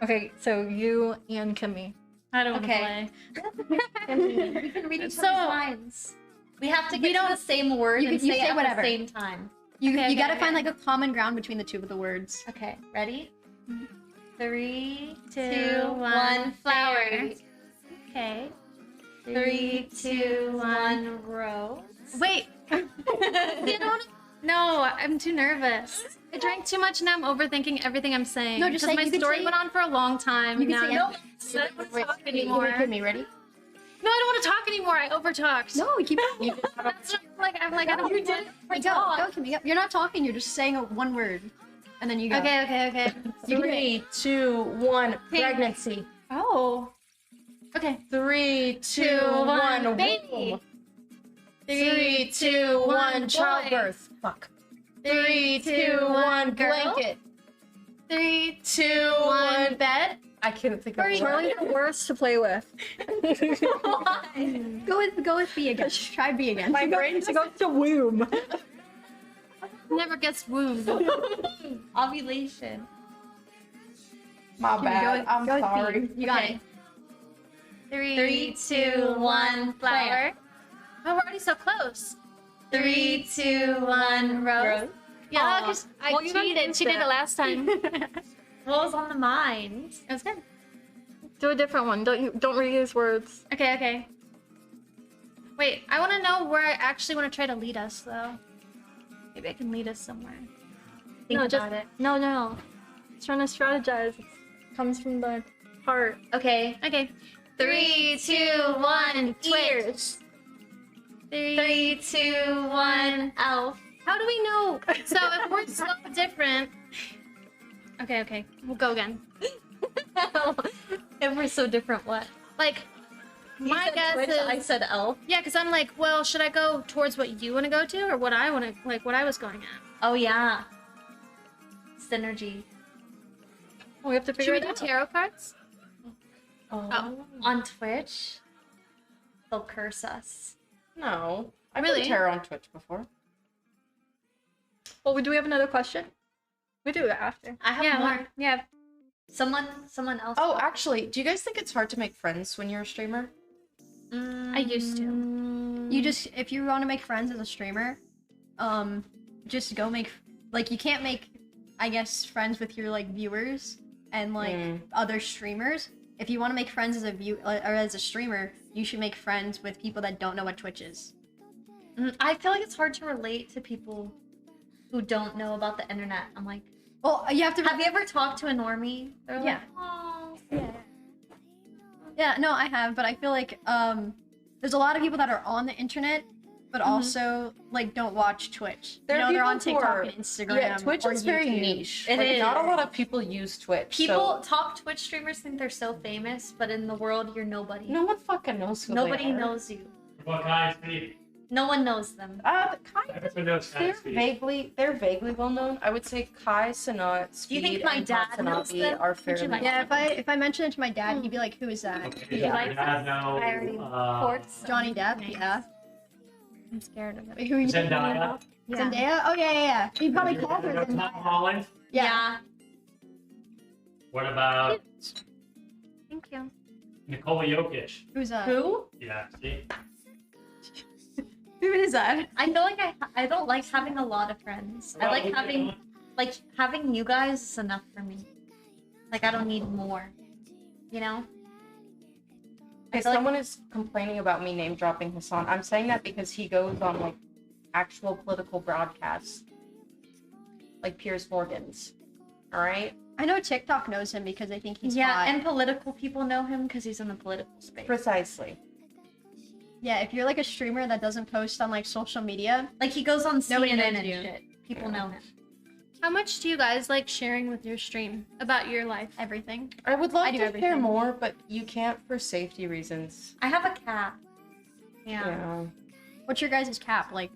Okay, so you and Kimmy.
I don't want to
Okay.
play.
We can read each
So-
other's lines. We have to get to the same word
you
and
can- you
say
say
it at
whatever.
the same time.
You
Okay,
gotta
okay.
find like a common ground between the two of the words.
Okay, ready? 3, 2,
2,
1, flower.
Okay.
3, 2, 1, rose.
Wait. See, I don't wanna... No, I'm too nervous. I drank too much and now I'm overthinking everything I'm saying.
No, just
because
say-
my
you can
story
say-
went on for a long time.
You can
now
say
no,
anything.
I don't want to talk
Give
anymore.
me, ready?
No, I don't want to talk anymore. I overtalked.
No, keep
That's not, I'm like, I don't.
You did. Go, Kimmy. You're not talking. You're just saying one word, and then you go.
Okay.
3, 2, 1.
Hey.
Pregnancy.
Oh. Okay.
3, 2,
2,
1.
1. Baby.
3, 2, 1.
boy.
Childbirth. Fuck.
3,
2, 1.
girl.
Blanket.
3,
2,
1.
1.
Bed.
I couldn't think of
Hurry.
one.
Charlie's the worst to play with.
Go with B again. Try B again.
My brain to go to womb.
Never gets womb.
Ovulation.
My bad. I'm
go with B.
sorry.
You got
Okay.
it.
3, 2, 1, flower.
Oh, we're already so close.
3, 2, 1, rose.
Yeah,
Aw.
because I
Well, you done
cheated.
used
She did
it.
it last time.
What was on the mind?
It was good.
Do a different one. Don't reuse words.
Okay. Wait, I want to know where I actually want to try to lead us, though. Maybe I can lead us somewhere.
Think
No,
about
just-
it.
No. It's trying to strategize. It comes from the heart.
Okay.
Okay.
3, 2, 1,
Ears.
3, 2, 1, elf.
How do we know? So if we're so different. Okay. We'll go again.
If we're so different, what?
Like,
You
my
said
guess
twitch,
is.
I said elf.
Yeah, because I'm like, well, should I go towards what you want to go to, or what I want to, like, what I was going at?
Oh yeah. Synergy.
We have to
Should
figure
we
it
do
out.
tarot cards?
Oh. On Twitch, they'll curse us.
No. I've
Really?
been tarot on Twitch before.
Well, do we have another question? We do it after.
I have
Yeah,
more.
yeah.
Someone else.
Oh, actually, do you guys think it's hard to make friends when you're a streamer?
I used to.
You just if you want to make friends as a streamer, just go make like you can't make, I guess, friends with your like viewers and like other streamers. If you want to make friends as a or as a streamer, you should make friends with people that don't know what Twitch is.
I feel like it's hard to relate to people who don't know about the internet. I'm like,
well, you have to.
Have you ever talked to a normie? They're
Yeah.
like, oh,
Yeah, no, I have, but I feel like there's a lot of people that are on the internet, but also like don't watch Twitch.
There are
they're on
people who
TikTok
are-
and Instagram.
Yeah, Twitch
or
is very
YouTube.
niche.
It
Like,
is.
Not a lot of people use Twitch.
people,
so
top Twitch streamers think they're so famous, but in the world, you're nobody.
no one fucking knows who
Nobody
they are.
knows you.
What kind of speed?
No one knows them.
Everyone knows kind
They're
of speed.
vaguely well known. I would say Kai, Sanat, Speed,
Do you think my
and
dad
Hatsanabe
knows them?
are
Would you
fairly
like-
Yeah, if I mention it to my dad, he'd be like, "Who is that?"
Okay,
You
yeah,
like
your dad know,
I already Quirks.
Johnny Depp. Yeah.
I'm scared of it.
Wait, who are you thinking
Zendaya.
of? Zendaya? Oh yeah. He probably
You
called her
know Tom
Zendaya.
Holland.
Yeah.
What about
Thank you.
Nikola Jokic?
Who's that?
Who?
Yeah, see?
Who is that?
I feel like I don't like having a lot of friends. I like having you guys is enough for me. Like I don't need more. You know?
If someone is complaining about me name dropping Hassan, I'm saying that because he goes on like actual political broadcasts, like Piers Morgan's. All right.
I know TikTok knows him because I think he's
Yeah,
hot.
and political people know him because he's in the political space.
Precisely.
Yeah, if you're like a streamer that doesn't post on like social media,
Like he goes on
Nobody
CNN
knows
and
you.
shit. People know him.
How much do you guys like sharing with your stream about your life?
everything.
I would love
I do
to
everything.
hear more, but you can't for safety reasons.
I have a cat. Yeah.
Yeah.
What's your guys' cap? Like,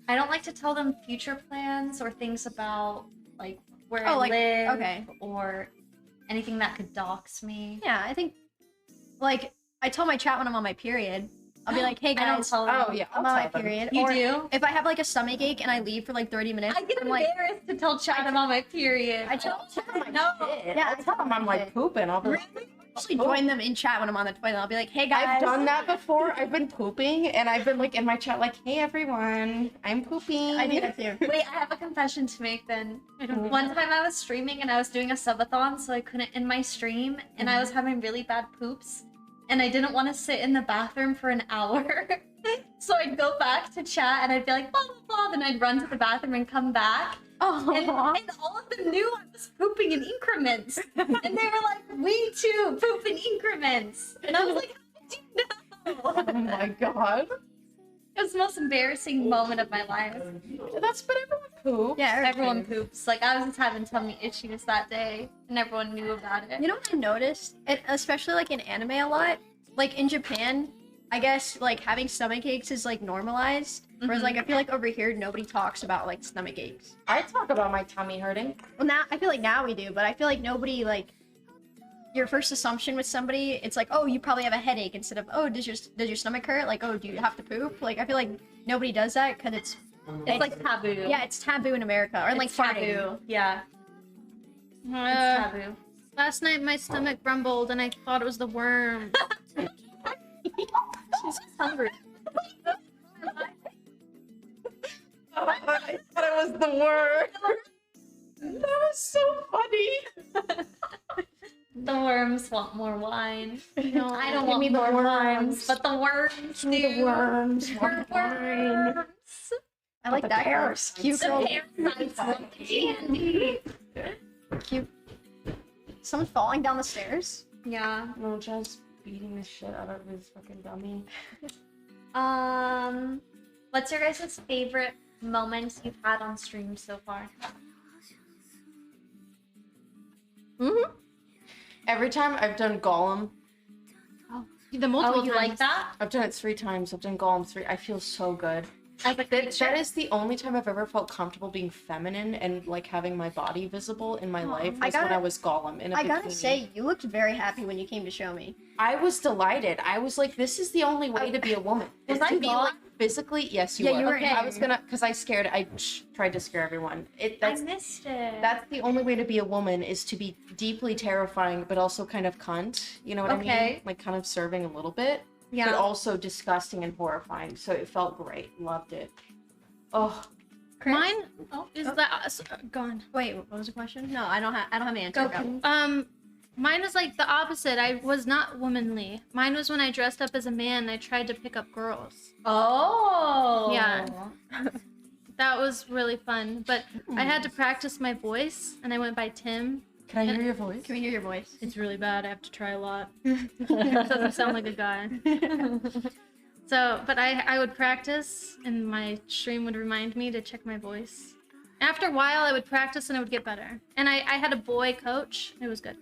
I don't like to tell them future plans or things about like where
Oh,
I
like,
live
okay.
or anything that could dox me.
yeah, I think, like, I tell my chat when I'm on my period. I'll be like, hey
I don't
guys,
tell them.
Oh yeah.
I'm
I'll
on my
tell them.
period.
You
or
do?
if I have like a stomach ache and I leave for like 30 minutes,
I get
I'm like,
embarrassed to tell Chad I'm on my period.
I tell them,
No.
yeah,
I'll tell them I'm like pooping. I'll be like,
actually join them in chat when I'm on the toilet. I'll be like, hey guys.
I've done that before. I've been pooping, and I've been like in my chat, like, "Hey everyone, I'm pooping."
I do that too.
Wait, I have a confession to make then. One time I was streaming and I was doing a subathon, so I couldn't end my stream, and I was having really bad poops, and I didn't want to sit in the bathroom for an hour. So I'd go back to chat and I'd be like, blah, blah, blah, then I'd run to the bathroom and come back.
Oh,
And all of them knew I was pooping in increments. And they were like, we too poop in increments. And I was like, how did you know?
Oh my god.
It was the most embarrassing moment of my life.
That's but everyone poops.
yeah,
Everyone poops. Like, I was just having tummy issues that day, and everyone knew about it.
You know what I noticed? It, especially like in anime a lot, like in Japan, I guess like having stomach aches is like normalized. Whereas like I feel like over here nobody talks about like stomach aches.
I talk about my tummy hurting.
Well, now I feel like now we do, but I feel like nobody like your first assumption with somebody, it's like, oh, you probably have a headache instead of, oh, does your stomach hurt? Like, oh, do you have to poop? Like I feel like nobody does that because it's
It's like taboo.
yeah, it's taboo in America or like
It's
farting.
taboo. Yeah, it's
Uh,
taboo.
last night my stomach grumbled and I thought it was the worm.
She's hungry.
I thought it was the word. That was so funny.
The worms want more wine.
No,
I don't
Give
want
me the
more
worms.
worms, but the worms do.
The worms.
We're worms.
I like
The
that.
bears.
Cute
The
girl.
parasites want the candy.
Cute. Someone falling down the stairs.
Yeah.
No, just beating the shit out of his fucking dummy.
What's your guys' favorite moments you've had on stream so far?
Every time I've done Gollum,
The multiple
Oh, you
times.
like that?
I've done it 3 times. I've done Gollum 3. I feel so good.
As a
That is the only time I've ever felt comfortable being feminine and like having my body visible in my life
I
was when
gotta-
I was Gollum in a
I gotta
bikini.
say, you looked very happy when you came to show me.
I was delighted. I was like, this is the only way to be a woman.
Was
is
I
to be
Gollum?
like physically. Yes, you
Yeah,
were.
you were
Okay, I
in.
was gonna because I scared. I tried to scare everyone.
I missed it.
That's the only way to be a woman is to be deeply terrifying, but also kind of cunt. You know what I mean?
Okay.
Like kind of serving a little bit, but
yeah.
also disgusting and horrifying. So it felt great. Loved it. Oh,
Chris?
Mine
Oh,
is gone.
Wait, what was the question? No, I don't have an answer.
Go.
Mine was like the opposite. I was not womanly. Mine was when I dressed up as a man and I tried to pick up girls.
Oh.
Yeah. That was really fun. But I had to practice my voice and I went by Tim.
Can I hear your voice?
Can we hear your voice?
It's really bad. I have to try a lot. It doesn't sound like a guy. So, but I would practice and my stream would remind me to check my voice. After a while, I would practice and it would get better. And I had a boy coach. It was good.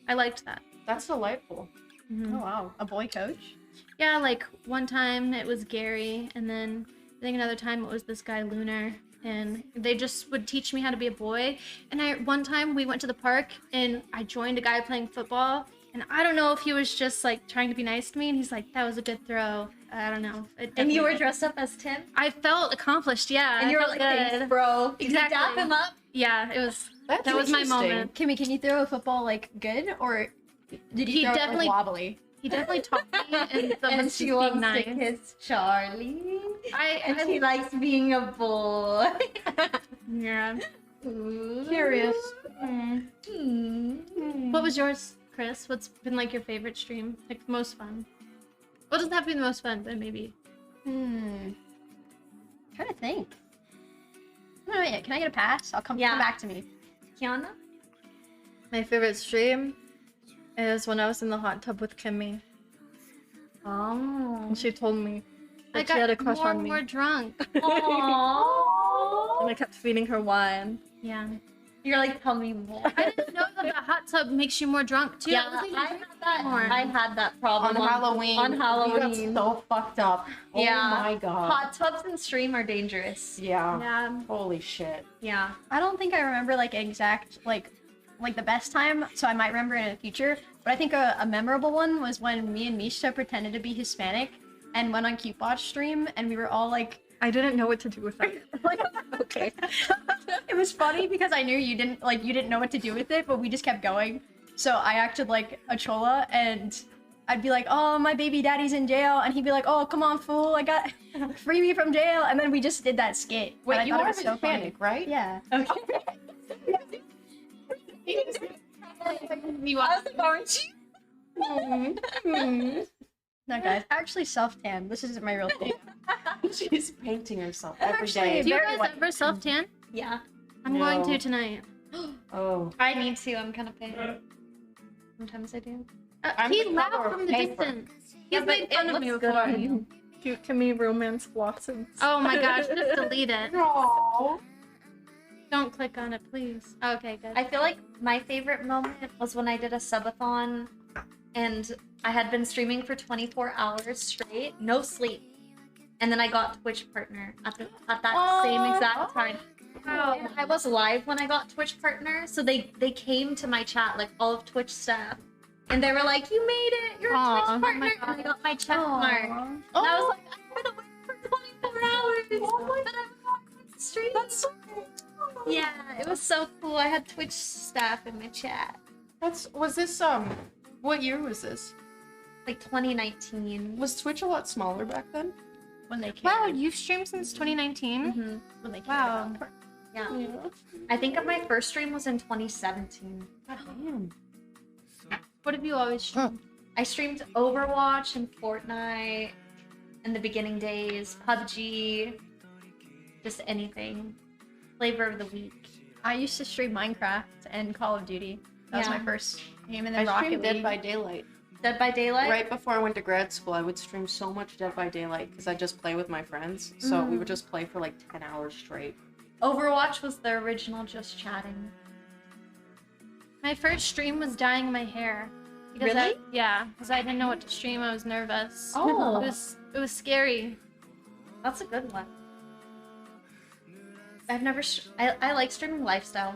I liked that.
That's delightful.
Oh wow, a boy coach.
Yeah, like one time it was Gary, and then I think another time it was this guy Lunar, and they just would teach me how to be a boy. And one time we went to the park and I joined a guy playing football, and I don't know if he was just like trying to be nice to me, and he's like, "That was a good throw." I don't know.
And you were dressed up as Tim?
I felt accomplished, yeah.
And you
I
were
felt
like, thanks,
good.
bro. Did
Exactly.
you dap him up?
Yeah, it was.
That's
That was my
interesting.
moment.
Kimmy, can you throw a football like good, or did you
He
throw
definitely-
it like, wobbly?
He definitely taught me, and the
And
was
she
just
wants
being nice.
to kiss Charlie. And
I
she likes being a boy.
yeah.
Curious.
What was yours, Chris? What's been like your favorite stream? Like the most fun? Well, it doesn't have to be the most fun, but maybe.
Trying to think. No, wait, can I get a pass? I'll come
Yeah.
back to me.
Kiana?
My favorite stream is when I was in the hot tub with Kimmy.
Oh.
And she told me
I
that she had a
got
crush
more
on
and
me.
more drunk.
Aww.
And I kept feeding her wine.
Yeah.
You're like, tell me more.
I didn't know that the hot tub makes you more drunk too.
Yeah,
I wasn't
I
even
had
drinking
that.
anymore.
I had that problem
On Halloween.
On Halloween.
You got so fucked up. Oh
Yeah.
my god.
Hot tubs and stream are dangerous.
Yeah.
Yeah.
Holy shit.
Yeah.
I don't think I remember like exact like the best time, so I might remember it in the future. But I think a memorable one was when me and Misha pretended to be Hispanic and went on Cute Watch stream, and we were all like,
I didn't know what to do with that.
okay. It was funny because I knew you didn't know what to do with it, but we just kept going. So I acted like a chola, and I'd be like, "Oh, my baby daddy's in jail," and he'd be like, "Oh, come on, fool! I got free me from jail." And then we just did that skit. and
Wait,
I
you
thought it
are
was so funny.
Hispanic, right?
Yeah.
Okay.
You are.
No, guys, I actually self-tan. This isn't my real thing.
She's painting herself
I'm
every
actually
day.
Do you
very
guys
white.
ever self tan?
Yeah.
I'm going
No.
to tonight.
Oh.
I need to. I'm kind of pale. Sometimes I do.
I'm
He
the
laughed
color of
from the
paper.
distance.
Yeah,
He's
but
made
it
fun of me
looks good
before.
on you.
Cute Kimmy romance blossoms.
Oh my gosh, just delete it.
Aww.
Don't click on it, please. Okay, good.
I feel like my favorite moment was when I did a subathon and I had been streaming for 24 hours straight, no sleep. And then I got Twitch partner at that same exact time.
Wow.
I was live when I got Twitch partner, so they came to my chat, like all of Twitch staff. And they were like, "You made it! You're a
Aw,
Twitch
oh
partner!"
my
And I got my check mark. And I was like, "I've been awake for 24 hours! But I'm on stream!" That's so cool. Yeah, it was so cool. I had Twitch staff in my chat.
Was this what year was this?
Like 2019.
Was Twitch a lot smaller back then?
When they
Wow,
cared.
you've streamed since 2019?
Mm-hmm.
When they cared
Wow.
about it.
Yeah. I think my first stream was in 2017.
God damn.
What have you always streamed?
I streamed Overwatch and Fortnite in the beginning days, PUBG, just anything. Flavor of the week.
I used to stream Minecraft and Call of Duty. That was
Yeah.
my first game, and
I
then Rocket
streamed
League.
Dead by Daylight.
Dead by Daylight?
Right before I went to grad school, I would stream so much Dead by Daylight because I just play with my friends. So we would just play for like 10 hours straight.
Overwatch was the original just chatting.
My first stream was dyeing my hair. Because
Really?
because I didn't know what to stream. I was nervous.
Oh.
It was scary.
That's a good one. I've never. I like streaming lifestyle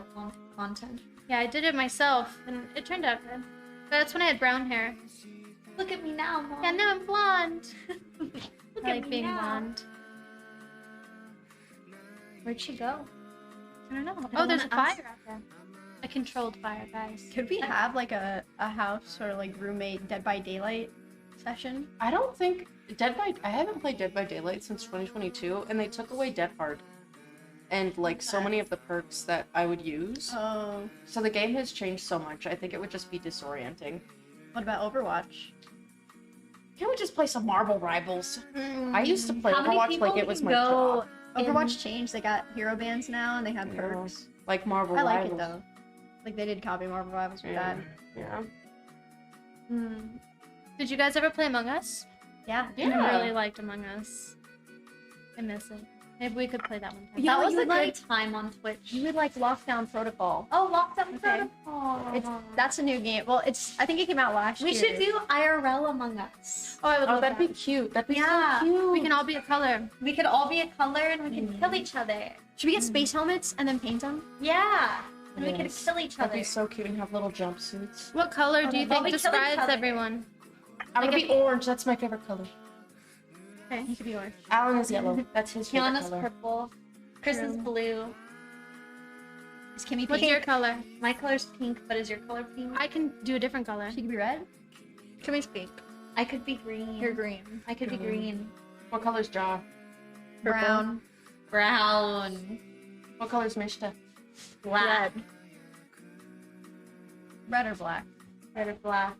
content.
Yeah, I did it myself, and it turned out good. But that's when I had brown hair.
Look at me now, Mom.
Yeah, now I'm blonde.
Look
I
at
like
me
being
now.
blonde.
Where'd she go?
I don't know.
don't
Oh, there's a
wanna ask.
fire out there. A controlled fire, guys.
Could we have like a house or like roommate Dead by Daylight session?
I don't think I haven't played Dead by Daylight since 2022, and they took away Dead Hard. and like so many of the perks that I would use.
Oh.
So the game has changed so much. I think it would just be disorienting.
What about Overwatch?
Can't we just play some Marvel Rivals? I used to play
How many
Overwatch
people
like it was
can
my job.
Overwatch changed. They got hero bands now, and they have
Yeah.
perks.
Like Marvel
I like
Rivals.
it though. Like they did copy Marvel Rivals with
Yeah.
that.
Yeah.
Did you guys ever play Among Us?
Yeah.
Yeah.
I really liked Among Us. I miss it. Maybe we could play that one time.
Yeah,
That
was
was
a
a
great time on Twitch.
You would like Lockdown Protocol.
Oh, Lockdown
Okay.
Protocol.
That's a new game. Well, I think it came out last
We
year.
should do IRL Among Us.
Oh, I would
Oh,
love
that'd
that.
be cute. That'd be
Yeah.
so cute.
We can all be a color.
We could all be a color and we could kill each other.
Should we get space helmets and then paint them?
Yeah. And we could
Yes.
kill each
That'd
other.
be so cute and have little jumpsuits.
What color do you
Well,
think
we kill each
describes
other.
everyone?
I'm gonna be orange. That's my favorite color.
Okay, you could be orange.
Alan is yellow. That's his favorite
Kiana's
color.
purple. Chris is blue.
Is Kimmy
What's
pink?
your color?
My color's pink, but is your color pink?
I can do a different color.
She could be red.
Kimmy's pink.
I could be green.
You're green.
I could be green.
What color's Jaw?
Brown.
Brown.
What color's Mishta?
Black.
Red or black.
Red or black.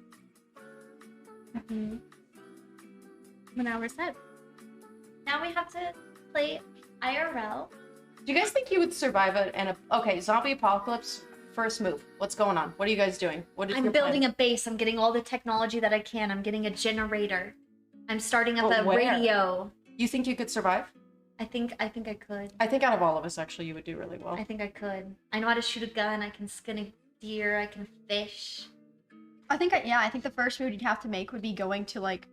But now we're set.
Now we have to play IRL.
Do you guys think you would survive okay, zombie apocalypse? First move. What's going on? What are you guys doing? What is
I'm
your
building
plan?
a base. I'm getting all the technology that I can. I'm getting a generator. I'm starting up
But
a
where?
radio.
You think you could survive?
I think I could.
I think out of all of us, actually, you would do really well.
I think I could. I know how to shoot a gun. I can skin a deer. I can fish.
I think the first move you'd have to make would be going to like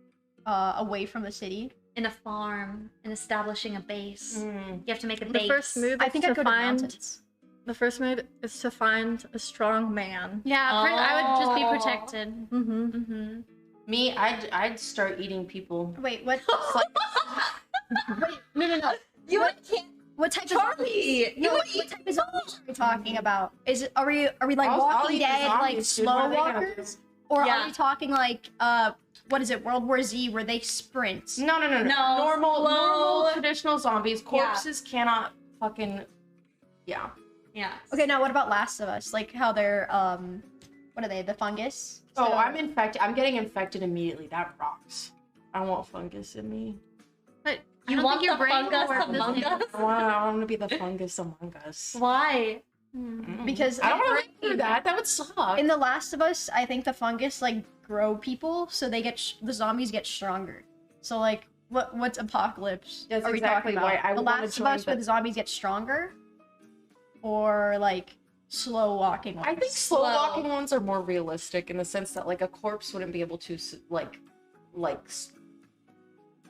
away from the city.
In a farm and establishing a base.
Mm.
You have to make a
The
base.
first move
I
is
think
to
I'd go to
find.
mountains.
The first move is to find a strong man.
Yeah, I would just be
Oh.
protected.
Mm-hmm.
Mm-hmm.
Me, I'd start eating people.
Wait, what? Wait, no.
You can't.
What type of
Charlie!
no, what type of zombies are we talking about? Are we like
I'll
Walking
eat the
Dead, like
zombies, dude. What
slow
are they gonna
walkers, or
Yeah.
are we talking like what is it, World War Z, where they sprint?
No.
No,
Normal
slow.
traditional zombies. Corpses cannot fucking. Yeah.
Yeah.
Okay, now what about Last of Us? Like how they're what are they? The fungus?
Oh,
So-
I'm infected. I'm getting infected immediately. That rocks. I want fungus in me.
But
You
I don't
want
think your
the
brain will
fungus
work the
among
same.
us?
I want to be the fungus among us.
Why?
Because
I don't want to live through that. That would suck.
in The Last of Us, I think the fungus like grow people, so they get the zombies get stronger. So like, what's apocalypse?
That's
are we
exactly
talking about?
why I
The
would wanna
Last of
join
Us, where
the-
the zombies get stronger, or like slow walking ones?
I think slow walking ones are more realistic in the sense that like a corpse wouldn't be able to like.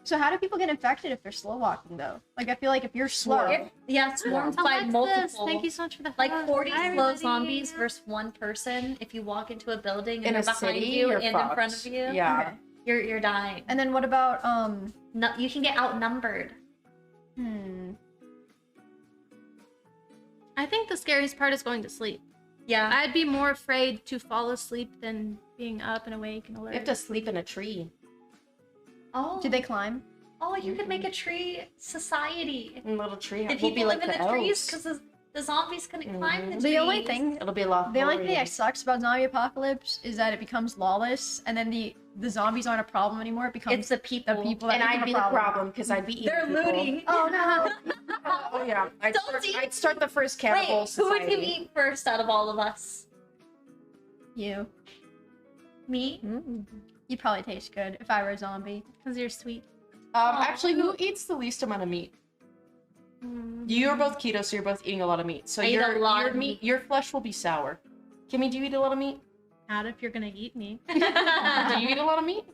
So how do people get infected if they're slow walking though? Like I feel like if you're slow,
Yeah, swarmed by
Alexis,
multiple.
thank you so much for the
Like
hug.
40
Hi,
slow
everybody.
zombies versus one person. If you walk into a building
In
and
a
they're behind
city,
you
you're
and in front
fucked.
of you,
Yeah.
Okay.
you're dying.
And then what about
No, you can get outnumbered.
I think the scariest part is going to sleep.
Yeah.
I'd be more afraid to fall asleep than being up and awake and
You
alert.
have to sleep in a tree.
Oh.
do they climb?
Oh, you could make a tree society.
In a little tree.
The
We'll
people
be like
live in the
elves.
trees because the zombies couldn't climb the trees.
The only thing
It'll be a lot.
The only
more
thing that
real.
sucks about zombie apocalypse is that it becomes lawless, and then the zombies aren't a problem anymore. It becomes
It's the people.
the people that
And
become
I'd
a
be the problem because I'd be eating
They're
people.
looting.
Oh no!
Oh yeah.
Don't eat-
I'd start the first cannibal
Wait, who would you
society.
eat first out of all of us?
You.
Me?
You'd probably taste good if I were a zombie.
Because you're sweet.
Actually, who eats the least amount of meat? You're both keto, so you're both eating a lot of meat. So
I eat a lot of meat.
your flesh will be sour. Kimmy, do you eat a lot of meat?
Not if you're gonna eat me.
Do you eat a lot of meat?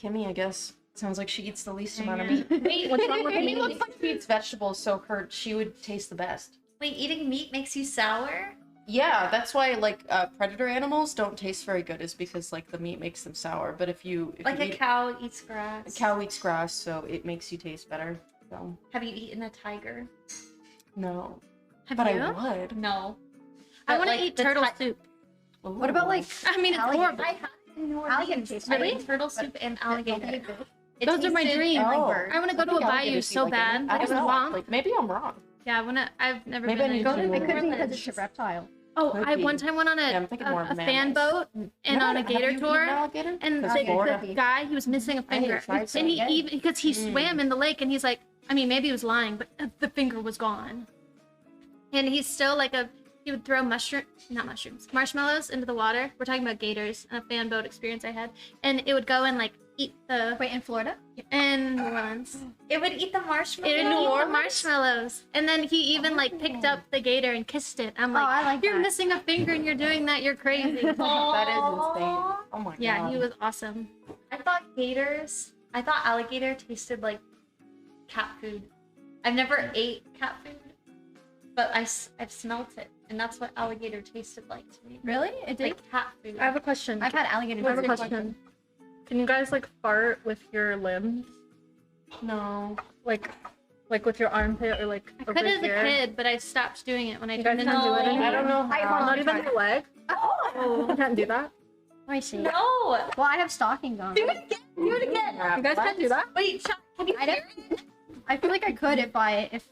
Kimmy, I guess. Sounds like she eats the least amount of meat.
Wait, what's wrong with
Kimmy
meat?
looks like she eats vegetables, so she would taste the best.
Wait, eating meat makes you sour?
Yeah, that's why like predator animals don't taste very good, is because like the meat makes them sour. But if you
Like a
eat,
cow eats grass.
a cow eats grass, so it makes you taste better. So
Have you eaten a tiger?
no,
Have
but
you?
I would.
No.
I
But,
want to
like,
eat
the
turtle
ti-
soup.
What about like
I mean, it's
alligator?
horrible.
I had in New
Alligator
Orleans.
tastes
Really?
good.
Turtle soup and alligator.
Those are my
tasted
dreams.
like
Oh.
bird.
I want to go to a
think
bayou
alligators
so
eat like
bad.
it. I
Like a
don't know.
swamp.
Like, maybe I'm wrong.
Yeah, I've never
Maybe
been
I need
to
to
It
New
could be
Orleans.
because it's a reptile.
Oh,
Could
I
be.
one time went on
Yeah, I'm thinking more
a
of
fan
mammals.
boat and on a gator tour. And
Because
the
Florida.
guy, he was missing a
I need to
finger.
try
And
some.
he even, because he
Mm.
swam in the lake and he's like, I mean, maybe he was lying, but the finger was gone. And he's still like he would throw marshmallows into the water. We're talking about gators and a fan boat experience I had. And it would go and like eat the,
Wait, in Florida?
in New Orleans.
It would eat the marshmallows.
It would eat the marshmallows. And then he even like picked up the gator and kissed it. I'm
Oh,
like,
I like
you're
that.
missing a finger and you're doing that, you're crazy.
That is insane. Oh my god.
Yeah, he was awesome.
I thought alligator tasted like cat food. I've never ate cat food, but I've smelt it, and that's what alligator tasted like to me.
Really? It did?
Like cat food.
I have a question.
I've had alligator.
I have a
food.
question. Can you guys like fart with your limbs?
No.
Like with your armpit or like
I
over
could as a
here?
kid, but I stopped doing it when I
You
turned
guys
into
can't do it
No.
anymore?
I don't know
I
how.
want
Not even your leg?
Oh.
You can't do that?
Let me see.
No.
Well, I have stockings on.
Do it again. Do it again.
You guys can't do that?
Wait, can you
I
hear
don't-
it?
I feel like I could if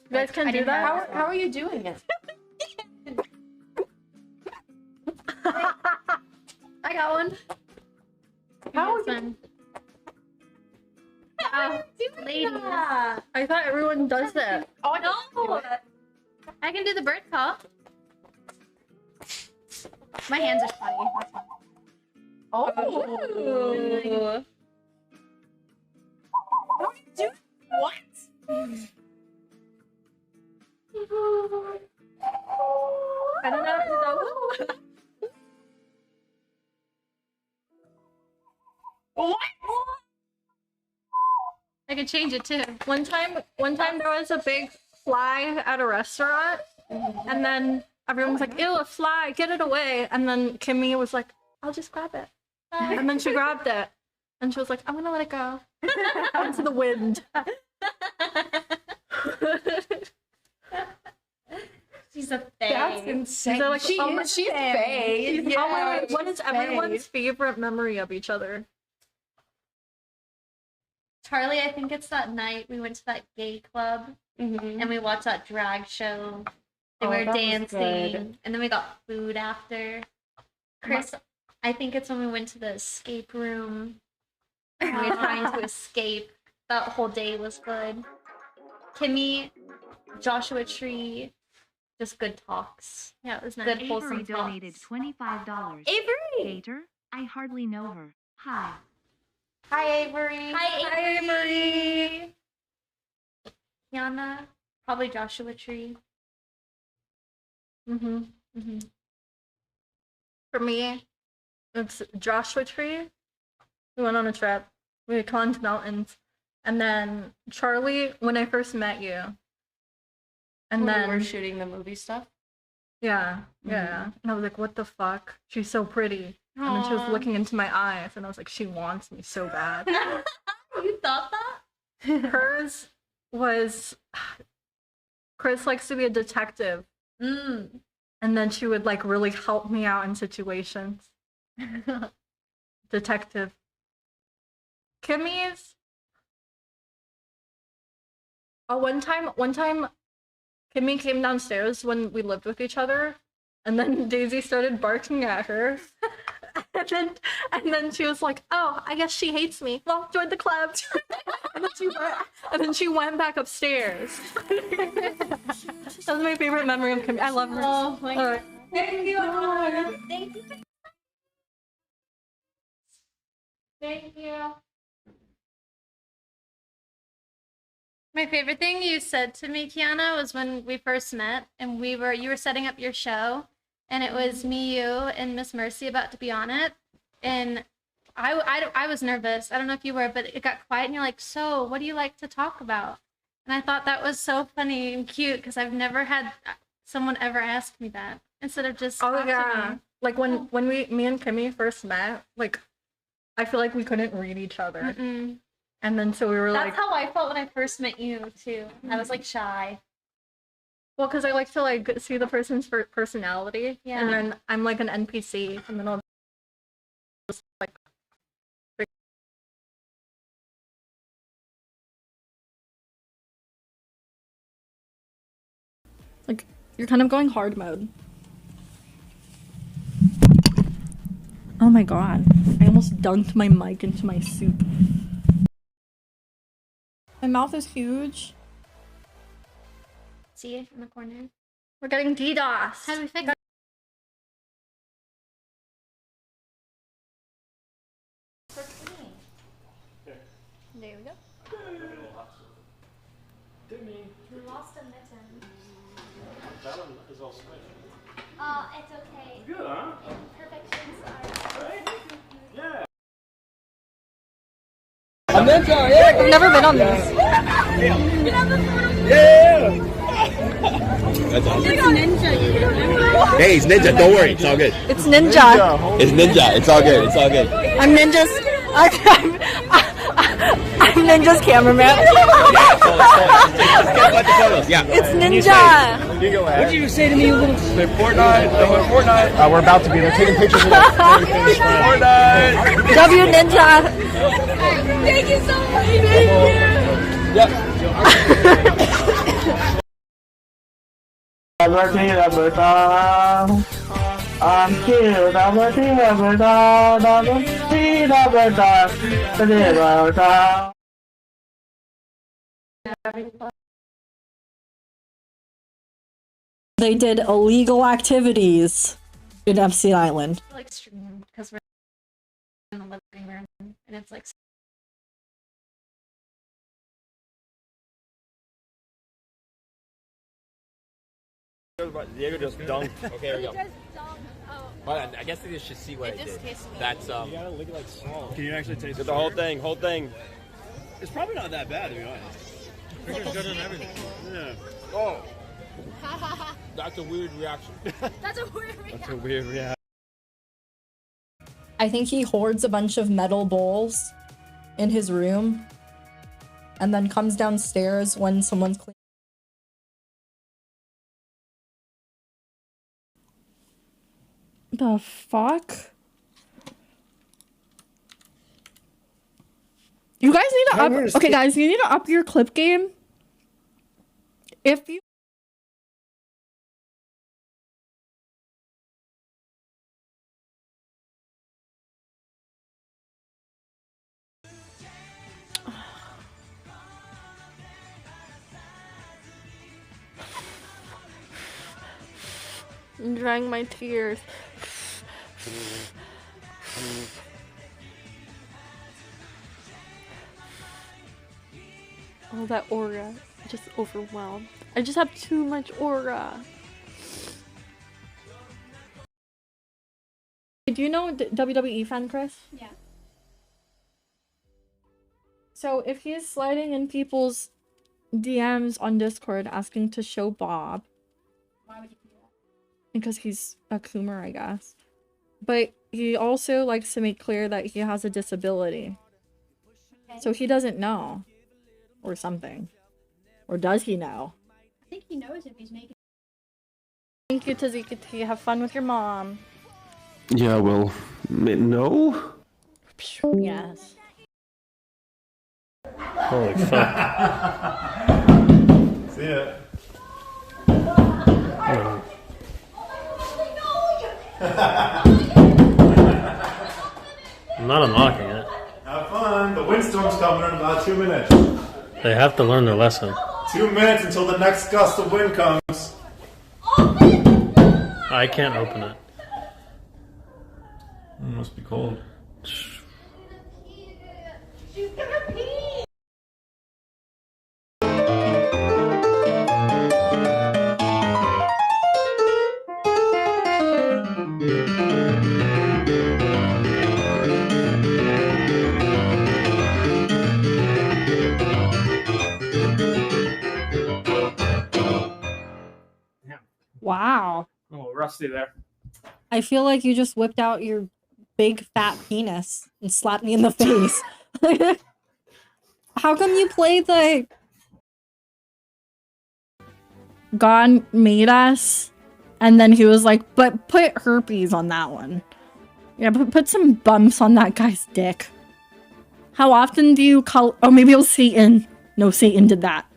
You guys can
I
do
didn't
that?
have-
How are you doing it?
I got one.
How
This one.
Ladies.
I thought everyone does that.
Oh,
No.
I can do the bird call.
My hands are sweaty. That's fine.
Oh.
I don't know.
I can change it too.
One time there was a big fly at a restaurant, and then everyone was like, "Ew, a fly! Get it away!" And then Kimmy was like, "I'll just grab it," and then she grabbed it, and she was like, "I'm gonna let it go into the wind."
She's a
That's
fae.
insane.
They're like,
she's
oh my-
fey.
Oh my
Yeah,
God, what is
she's
everyone's
fey.
favorite memory of each other?
Charlie, I think it's that night we went to that gay club
Mhm.
and we watched that drag show. They
Oh,
were
that was
dancing,
good.
and then we got food after. Chris, I think it's when we went to the escape room. And we were trying to escape. That whole day was good. Kimmy, Joshua Tree, just good talks.
Yeah, it was nice.
Good
Avery
wholesome
donated
talks.
$25.
Avery!
Gator? I hardly know her. Hi.
Hi, Avery.
Hi, Avery! Kiana, probably Joshua Tree.
Mm-hmm. For me, it's Joshua Tree. We went on a trip. We climbed mountains. And then Charlie, when I first met you. And
When
then
we were shooting the movie stuff.
yeah. And I was like, what the fuck? She's so pretty. And then she was
Aw.
looking into my eyes and I was like, she wants me so bad.
You thought that?
Hers was Chris likes to be a detective.
Mm.
And then she would like really help me out in situations. Detective. Kimmy's. Oh, one time, Kimmy came downstairs when we lived with each other, and then Daisy started barking at her, and then she was like, "Oh, I guess she hates me. Well, join the club." and then she went back upstairs. That was my favorite memory of Kimmy. I love her.
Oh my
God.
Thank you, Anna. Thank you. Thank you.
My favorite thing you said to me, Kiana, was when we first met and you were setting up your show, and it was me, you, and Miss Mercy about to be on it, and I was nervous. I don't know if you were, but it got quiet, and you're like, "So, what do you like to talk about?" And I thought that was so funny and cute because I've never had someone ever ask me that instead of just
Oh
talk to
yeah,
me.
like when me and Kimmy first met, like I feel like we couldn't read each other,
Mm-mm.
and then so we were
That's
like,
how I felt when I first met you too. I was like shy.
well, because I like to like see the person's personality,
Yeah.
and then I'm like an NPC, and then I'll just like Like, you're kind of going hard mode. Oh my god. I almost dunked my mic into my soup. My mouth is huge.
See it in the corner?
We're getting DDoS.
How do we fix it?
There we go.
We lost a mitten.
That one is all smashed.
It's okay.
Good, huh?
Imperfections are...
Yeah.
I'm Ninja, yeah!
I've never been on this.
Yeah! That's awesome. Hey, it's Ninja, don't worry, it's all good.
It's Ninja.
It's Ninja, it's all good, it's all good.
I'm Ninja's... I'm Ninja's cameraman.
Yeah.
It's Ninja.
You go ahead. What did you say to me, you little... Play Fortnite, Fortnite. We're about to be, they're taking pictures of us. Fortnite!
W Ninja.
Thank you so much.
Yep.
They did illegal activities in Epstein Island.
Like, because we're in the living room, and it's like...
Diego just dunked. Okay, here we go. But I guess they just should see what it did. That's
You gotta lick it like salt. Can you actually taste
the whole thing, whole thing.
It's probably not that bad, to be honest. It's good on everything. Yeah.
Oh. That's a weird reaction.
That's a weird reaction.
That's a weird reaction.
I think he hoards a bunch of metal bowls in his room and then comes downstairs when someone's cleaning. The fuck? You guys need to up. Okay, guys, you need to up your clip game. If you. I'm drying my tears. All that aura, just overwhelmed. I just have too much aura. Do you know WWE fan, Chris?
Yeah.
So if he's sliding in people's DMs on Discord asking to show Bob,
Why would you do that?
because he's a Coomer, I guess. But he also likes to make clear that he has a disability.
Okay.
So he doesn't know. Or something. Or does he know?
I think he knows if he's making.
Thank you, Tazikati. Have fun with your mom.
Yeah, well, no?
Yes.
Holy fuck.
See ya.
I'm not unlocking it.
Have fun. The windstorm's coming in about 2 minutes.
They have to learn their lesson.
2 minutes until the next gust of wind comes.
I can't open it.
Must be cold.
She's gonna pee.
Wow.
Oh, rusty there.
I feel like you just whipped out your big fat penis and slapped me in the face. How come you play the God made us and then he was like, but put herpes on that one. Yeah, put some bumps on that guy's dick. How often do you call? Oh, maybe it was Satan. No, Satan did that.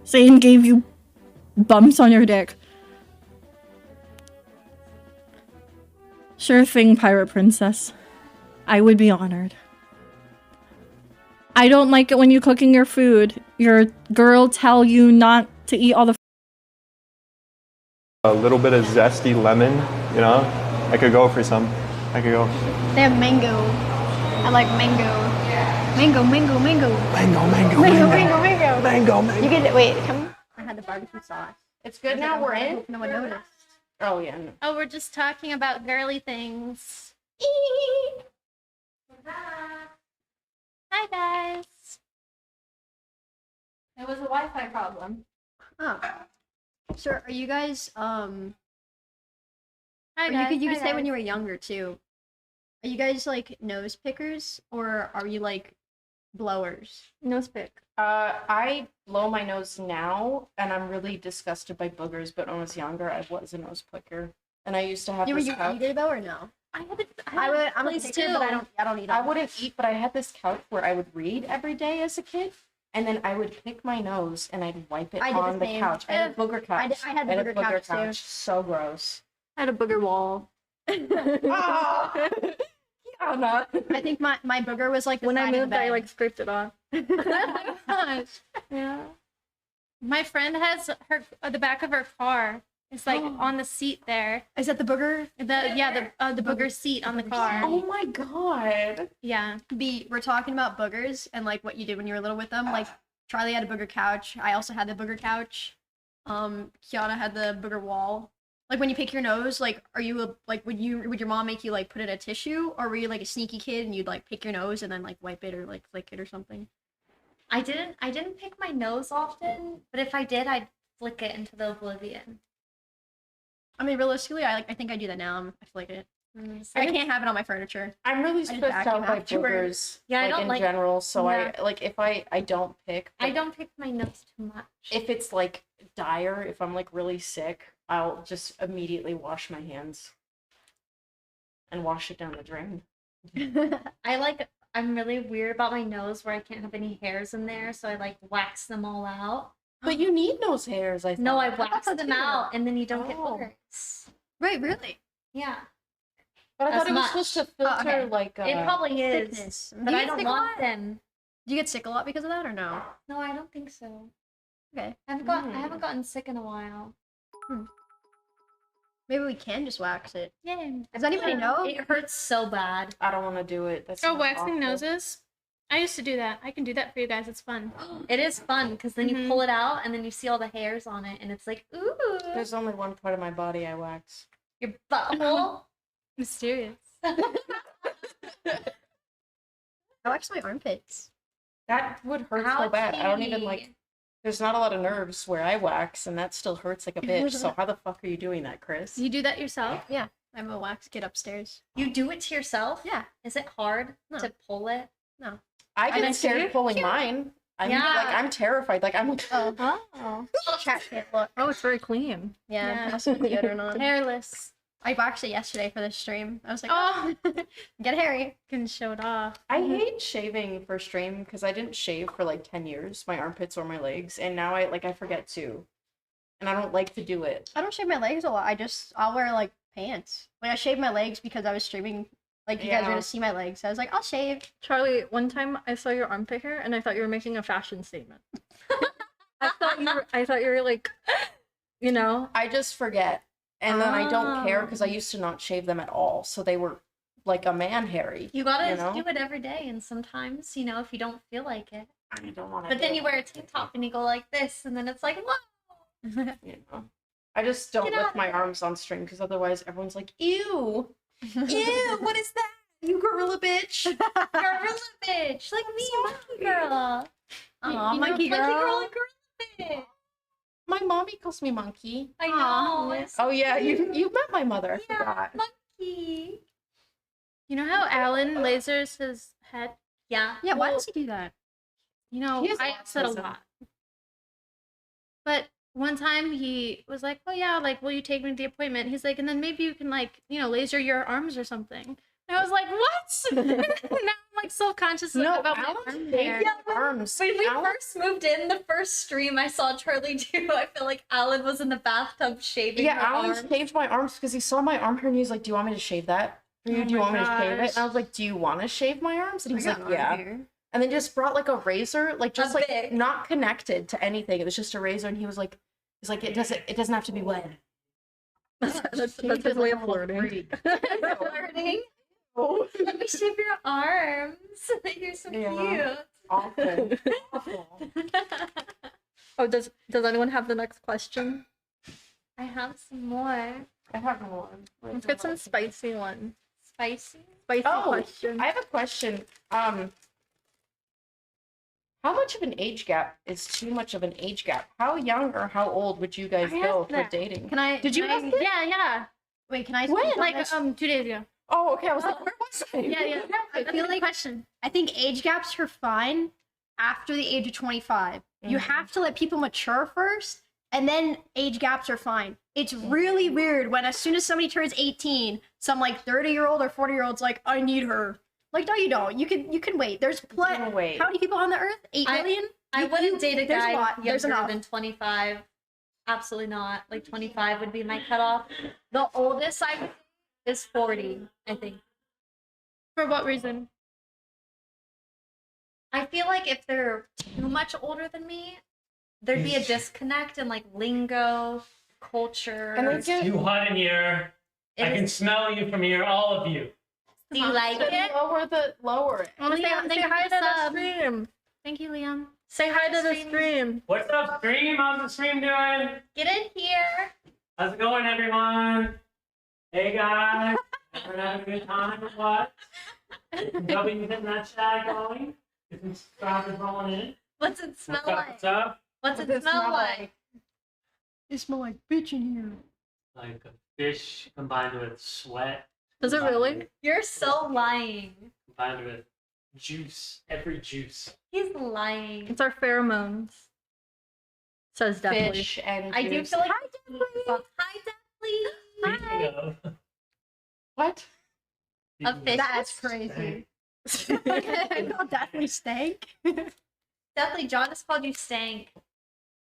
Satan gave you bumps on your dick. Sure thing, Pirate Princess. I would be honored. I don't like it when you cooking your food. Your girl tell you not to eat all the
A little bit of zesty lemon, you know? I could go for some. I could go.
They have mango. I like mango. Mango.
Mango, mango,
Mango,
mango.
mango, mango.
Mango, mango.
You get wait, come. I had the barbecue sauce.
It's good now we're in.
No one noticed.
Oh yeah. No.
Oh, we're just talking about girly things. Hi guys. It was a Wi-Fi problem.
Oh. So are you guys
Hi
or
guys.
you could
Hi,
say when
guys.
you were younger too. Are you guys like nose pickers or are you like blowers?
nose pick.
I blow my nose now, and I'm really disgusted by boogers. But when I was younger, I was a nose picker, and I used to have
You
this
you
couch.
eat it though or no? I'm a
place
picker, but I don't eat.
I
them.
wouldn't eat, but I had this couch where I would read every day as a kid, and then I would pick my nose and I'd wipe it
I did the
on the
same.
couch. I had a booger couch.
I had the booger couch, too.
So gross.
I had a booger wall.
Ah! Kiana.
I think my booger was like the
When I
side of the
moved, I
bed.
like scraped it off.
Gosh.
Yeah.
My friend has her the back of her car. It's like on the seat there.
Is that the booger?
The booger seat on the car.
Oh my god.
Yeah.
We're talking about boogers and like what you did when you were little with them. Like Charlie had a booger couch. I also had the booger couch. Kiana had the booger wall. Like when you pick your nose, like are you would your mom make you like put in a tissue, or were you like a sneaky kid and you'd like pick your nose and then like wipe it or like flick it or something?
I didn't pick my nose often, but if I did, I'd flick it into the oblivion.
I mean, realistically, I think I do that now. I flick it. I can't have it on my furniture.
I'm really
I just
stressed out
vacuum
by
afterwards.
boogers.
Yeah, I
like,
don't
in
like-
general. So
yeah.
I like if I don't pick.
I
but
don't pick my nose too much.
If it's like dire, if I'm like really sick, I'll just immediately wash my hands and wash it down the drain.
I'm really weird about my nose where I can't have any hairs in there, so I like wax them all out.
But you need nose hairs, I thought.
No, I wax them out and then you don't get
Oh.
boogers.
Right, really?
Yeah.
But I
as
thought it was
much.
supposed to filter
okay.
like
It probably is.
Sickness.
But
Do
I
you
don't
get sick a
want
lot?
them.
Do you get sick a lot because of that or no?
No, I don't think so.
Okay.
I haven't gotten sick in a while.
Maybe we can just wax it.
Yeah.
Does anybody know?
It hurts so bad.
I don't want to do it. That's
Oh,
sounds
waxing
awful.
noses. I used to do that. I can do that for you guys. It's fun.
It is fun because then you pull it out and then you see all the hairs on it and it's like, ooh,
There's only one part of my body I wax.
your butthole.
Mysterious.
I wax my armpits.
That would hurt so bad. I don't even like. There's not a lot of nerves where I wax, and that still hurts like a bitch. So how the fuck are you doing that, Chris?
You do that yourself?
Yeah, I have a wax kit upstairs.
You do it to yourself?
Yeah.
Is it hard
No.
to pull it?
No.
I get
didn't
scared
see.
pulling mine. I'm
Yeah.
like I'm terrified. Like I'm like
Oh. Chat kit look.
Oh, it's very clean.
Yeah,
Yeah.
that's with deodorant on.
Hairless.
I waxed it yesterday for this stream. I was like,
Oh,
get hairy.
can show it off.
I hate shaving for stream because I didn't shave for like 10 years, my armpits or my legs, and now I forget to, and I don't like to do it.
I don't shave my legs a lot. I'll wear like pants. Like I shaved my legs because I was streaming. Like you guys were
Yeah.
gonna see my legs. So I was like, I'll shave.
Charlie, one time I saw your armpit hair and I thought you were making a fashion statement. I thought you were like, you know.
I just forget, and then I don't care because I used to not shave them at all, so they were like a man hairy.
You gotta
You know?
do it every day, and sometimes, if you don't feel like it.
I don't want to.
But then you wear a tank top and you go like this, and then it's like, whoa!
You know, I just don't
Get out
lift
of
my
there.
arms on string because otherwise everyone's like, ew, ew, what is that? You gorilla bitch.
Gorilla bitch! Like me, monkey girl!
Aw, monkey girl.
Monkey girl and gorilla bitch!
My mommy calls me monkey.
I know! It's
Oh yeah, you met my mother. I forgot.
monkey!
You know how Alan lasers his head?
Yeah.
Yeah, why does he do that?
You know,
He has
I asked that a
autism.
lot. But one time he was like, "Oh yeah, like, will you take me to the appointment?" He's like, "And then maybe you can laser your arms or something." And I was like, "What?" And now I'm like self-conscious
No,
about my
Alan
arm
shaved
hair.
his arms arms.
When we
Alan-
first moved in, the first stream I saw Charlie do, I feel like Alan was in the bathtub shaving
Yeah,
her
Alan
arms.
shaved my arms because he saw my arm hair and he was like, "Do you want me to shave that for you?
Oh
Do you
my
want me to shave it?"
gosh.
And I was like, "Do you want to shave my arms?" And he was
I got
like,
arm
"Yeah."
hair.
And then just brought like a razor, like just like
bit.
not connected to anything. It was just a razor, and he's like, it doesn't have to be wet.
That's his way of flirting.
Flirting. Let me shave your arms. You're so
Yeah. Awful. Awful.
cute.
Oh, does anyone have the next question?
I have some more.
I have one.
Let's get some spicy one.
Spicy.
Spicy
Oh,
question.
I have a question. How much of an age gap is too much of an age gap? How young or how old would you guys
I
go
asked
for
that.
dating?
Can I?
Did you
can I-
ask it?
Yeah.
Wait, can I?
When?
speak on
Like
this?
2 days ago.
Oh, okay. I was like, where was I?
Yeah.
I feel like
question.
I think age gaps are fine after the age of 25. You have to let people mature first, and then age gaps are fine. It's really weird when as soon as somebody turns 18, some like 30-year-old or 40-year-old's like, I need her. Like, no, you don't. You can wait. There's plenty.
can wait.
How many people on the earth? 8
I-
million?
I wouldn't date a
there's
guy
a lot. There's
younger
enough.
than 25. Absolutely not. Like 25 would be my cutoff. The oldest I would date is 40, I think.
For what reason?
I feel like if they're too much older than me, there'd be a disconnect in like lingo, culture.
And
It's too hot in here. I can smell you from here, all of you.
Do you like it?
Lower it.
I want to say
Liam,
thank
say
you
hi
for
to
the
the
sub.
stream.
Thank you, Liam.
Say hi to the stream.
What's up, stream? How's the stream doing?
Get in here.
How's it going, everyone? Hey, guys. We're having a good time or what? Nobody getting that chat going? Get some subscribers rolling in.
What's it smell
What's up?
like?
What's up?
What's it smell like?
It smell like bitch in here.
Like a fish combined with sweat.
Does it really?
You're so lying.
Combined with juice. Every juice.
He's lying.
It's our pheromones. Says Deathly.
Fish and
I do
juice.
feel like hi, Deathly.
Speaking of.
What?
A
speaking
fish.
That's crazy. I call definitely stank.
Deathly, John just called you stank.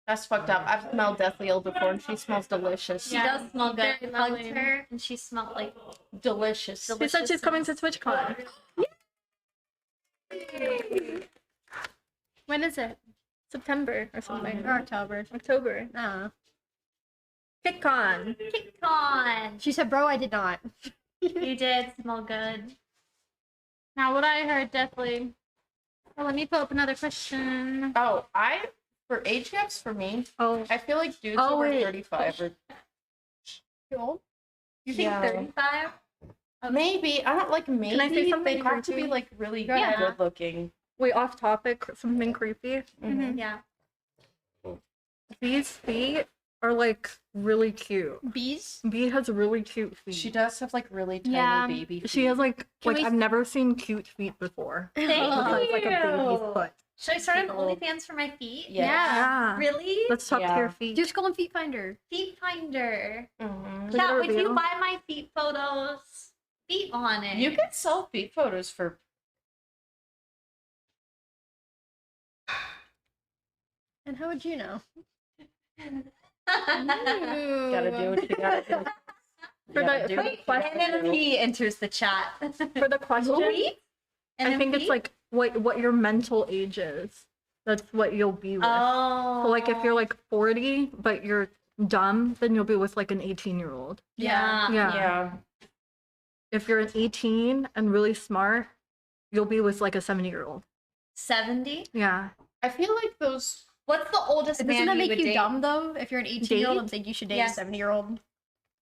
That's fucked up. I've smelled Deathly Ill before, and she smells delicious.
She does smell good.
Very
Hugged
lovely.
her, and she smelled like
Delicious.
She said she's coming to TwitchCon.
When is it?
September or something.
Or October.
October. TwitchCon.
TikTok.
She said, bro, I did not.
You did smell good.
Now, what I heard, definitely. Well, let me pull up another question.
Oh, for age gaps for me,
Oh.
I feel like dudes
Oh,
over
wait.
35 are
Cool.
You think
Yeah.
35?
maybe. I don't like maybe.
I say something
They'd have to
creepy?
be like really
Yeah.
good looking.
Wait, off topic, something creepy.
Mhm.
Yeah.
Bee's feet are like really cute.
Bees?
Bee has really cute feet.
She does have like really tiny
Yeah.
baby.
She has like
Can we-
I've never seen cute feet before.
Thank
It's like a baby's
you.
foot.
Should I start an OnlyFans for my feet?
Yeah.
Yeah.
Really?
Let's top
Yeah.
tier feet.
Just go on Feet Finder.
Feet Finder.
Mhm.
Yeah,
it
would you
reveal?
buy my feet photos? Feet on it.
You can sell feet photos for.
And how would you know?
Gotta do what you gotta do.
For
Gotta
the,
do
for
what
the
you
question,
gotta do.
NMP enters the chat.
for the question,
Feet?
I think it's
NMP?
like what your mental age is. That's what you'll be with.
Oh.
So like if you're like 40 but you're dumb, then you'll be with like an 18-year-old.
Yeah.
Yeah.
Yeah.
If you're an 18 and really smart, you'll be with like a 70-year-old.
70?
Yeah.
I feel like those.
What's the oldest man
Doesn't that
you
make
would
you
date?
dumb though? If you're an 18-year-old
Date?
and think you should date
Yes.
a 70-year-old?
Do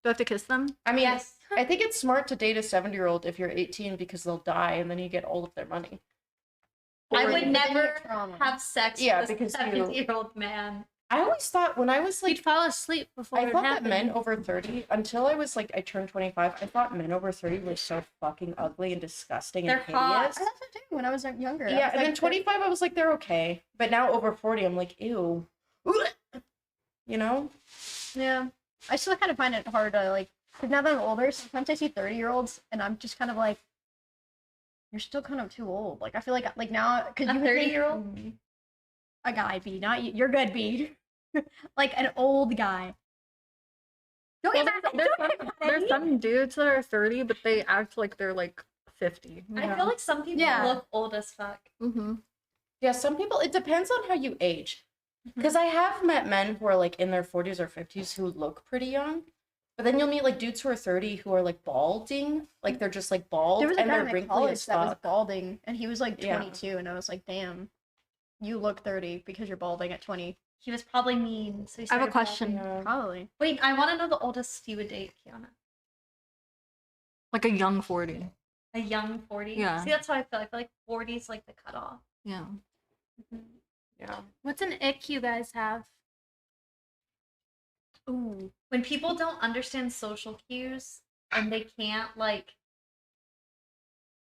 I have to kiss them?
I mean,
Yes.
I think it's smart to date a 70-year-old if you're 18 because they'll die and then you get all of their money.
I
Or
would
you
never
get trauma.
have sex
Yeah,
with a
because you-
70-year-old man.
I always thought when I was
You'd
like,
fall asleep before
I
it
thought that
happened.
men over 30, until I was like, I turned 25, I thought men over 30 were so fucking ugly and disgusting
They're
and hideous.
hot.
I thought so too when I was younger. I
Yeah,
was
and then
like,
25, I was like, they're okay. But now over 40, I'm like, ew. You know?
Yeah. I still kind of find it hard to like, because now that I'm older, sometimes I see 30-year-olds and I'm just kind of like, you're still kind of too old. Like, I feel like now, because
A
you would think-
30-year-old?
a guy, B, not you. You're good, B. Like an old guy. Don't get mad.
There's some dudes that are 30, but they act like they're like 50.
I feel like some people look old as fuck.
Mm-hmm.
Yeah, some people, it depends on how you age. Because I have met men who are like in their 40s or 50s who look pretty young. But then you'll meet like dudes who are 30 who are like balding. Like they're just like bald
There was a
and
guy
they're
in
wrinkly
college
as
that was
fuck.
balding, and he was like 22, and I was like, damn, you look 30 because you're balding at 20.
He was probably mean. So he
I have a
started
question.
balding.
Probably.
Wait, I want to know the oldest you would date, Kiana.
Like a young 40.
A young 40?
Yeah.
See, that's how I feel. I feel like 40 is like the cutoff.
Yeah.
Yeah.
What's an ick you guys have?
Ooh. When people don't understand social cues and they can't, like...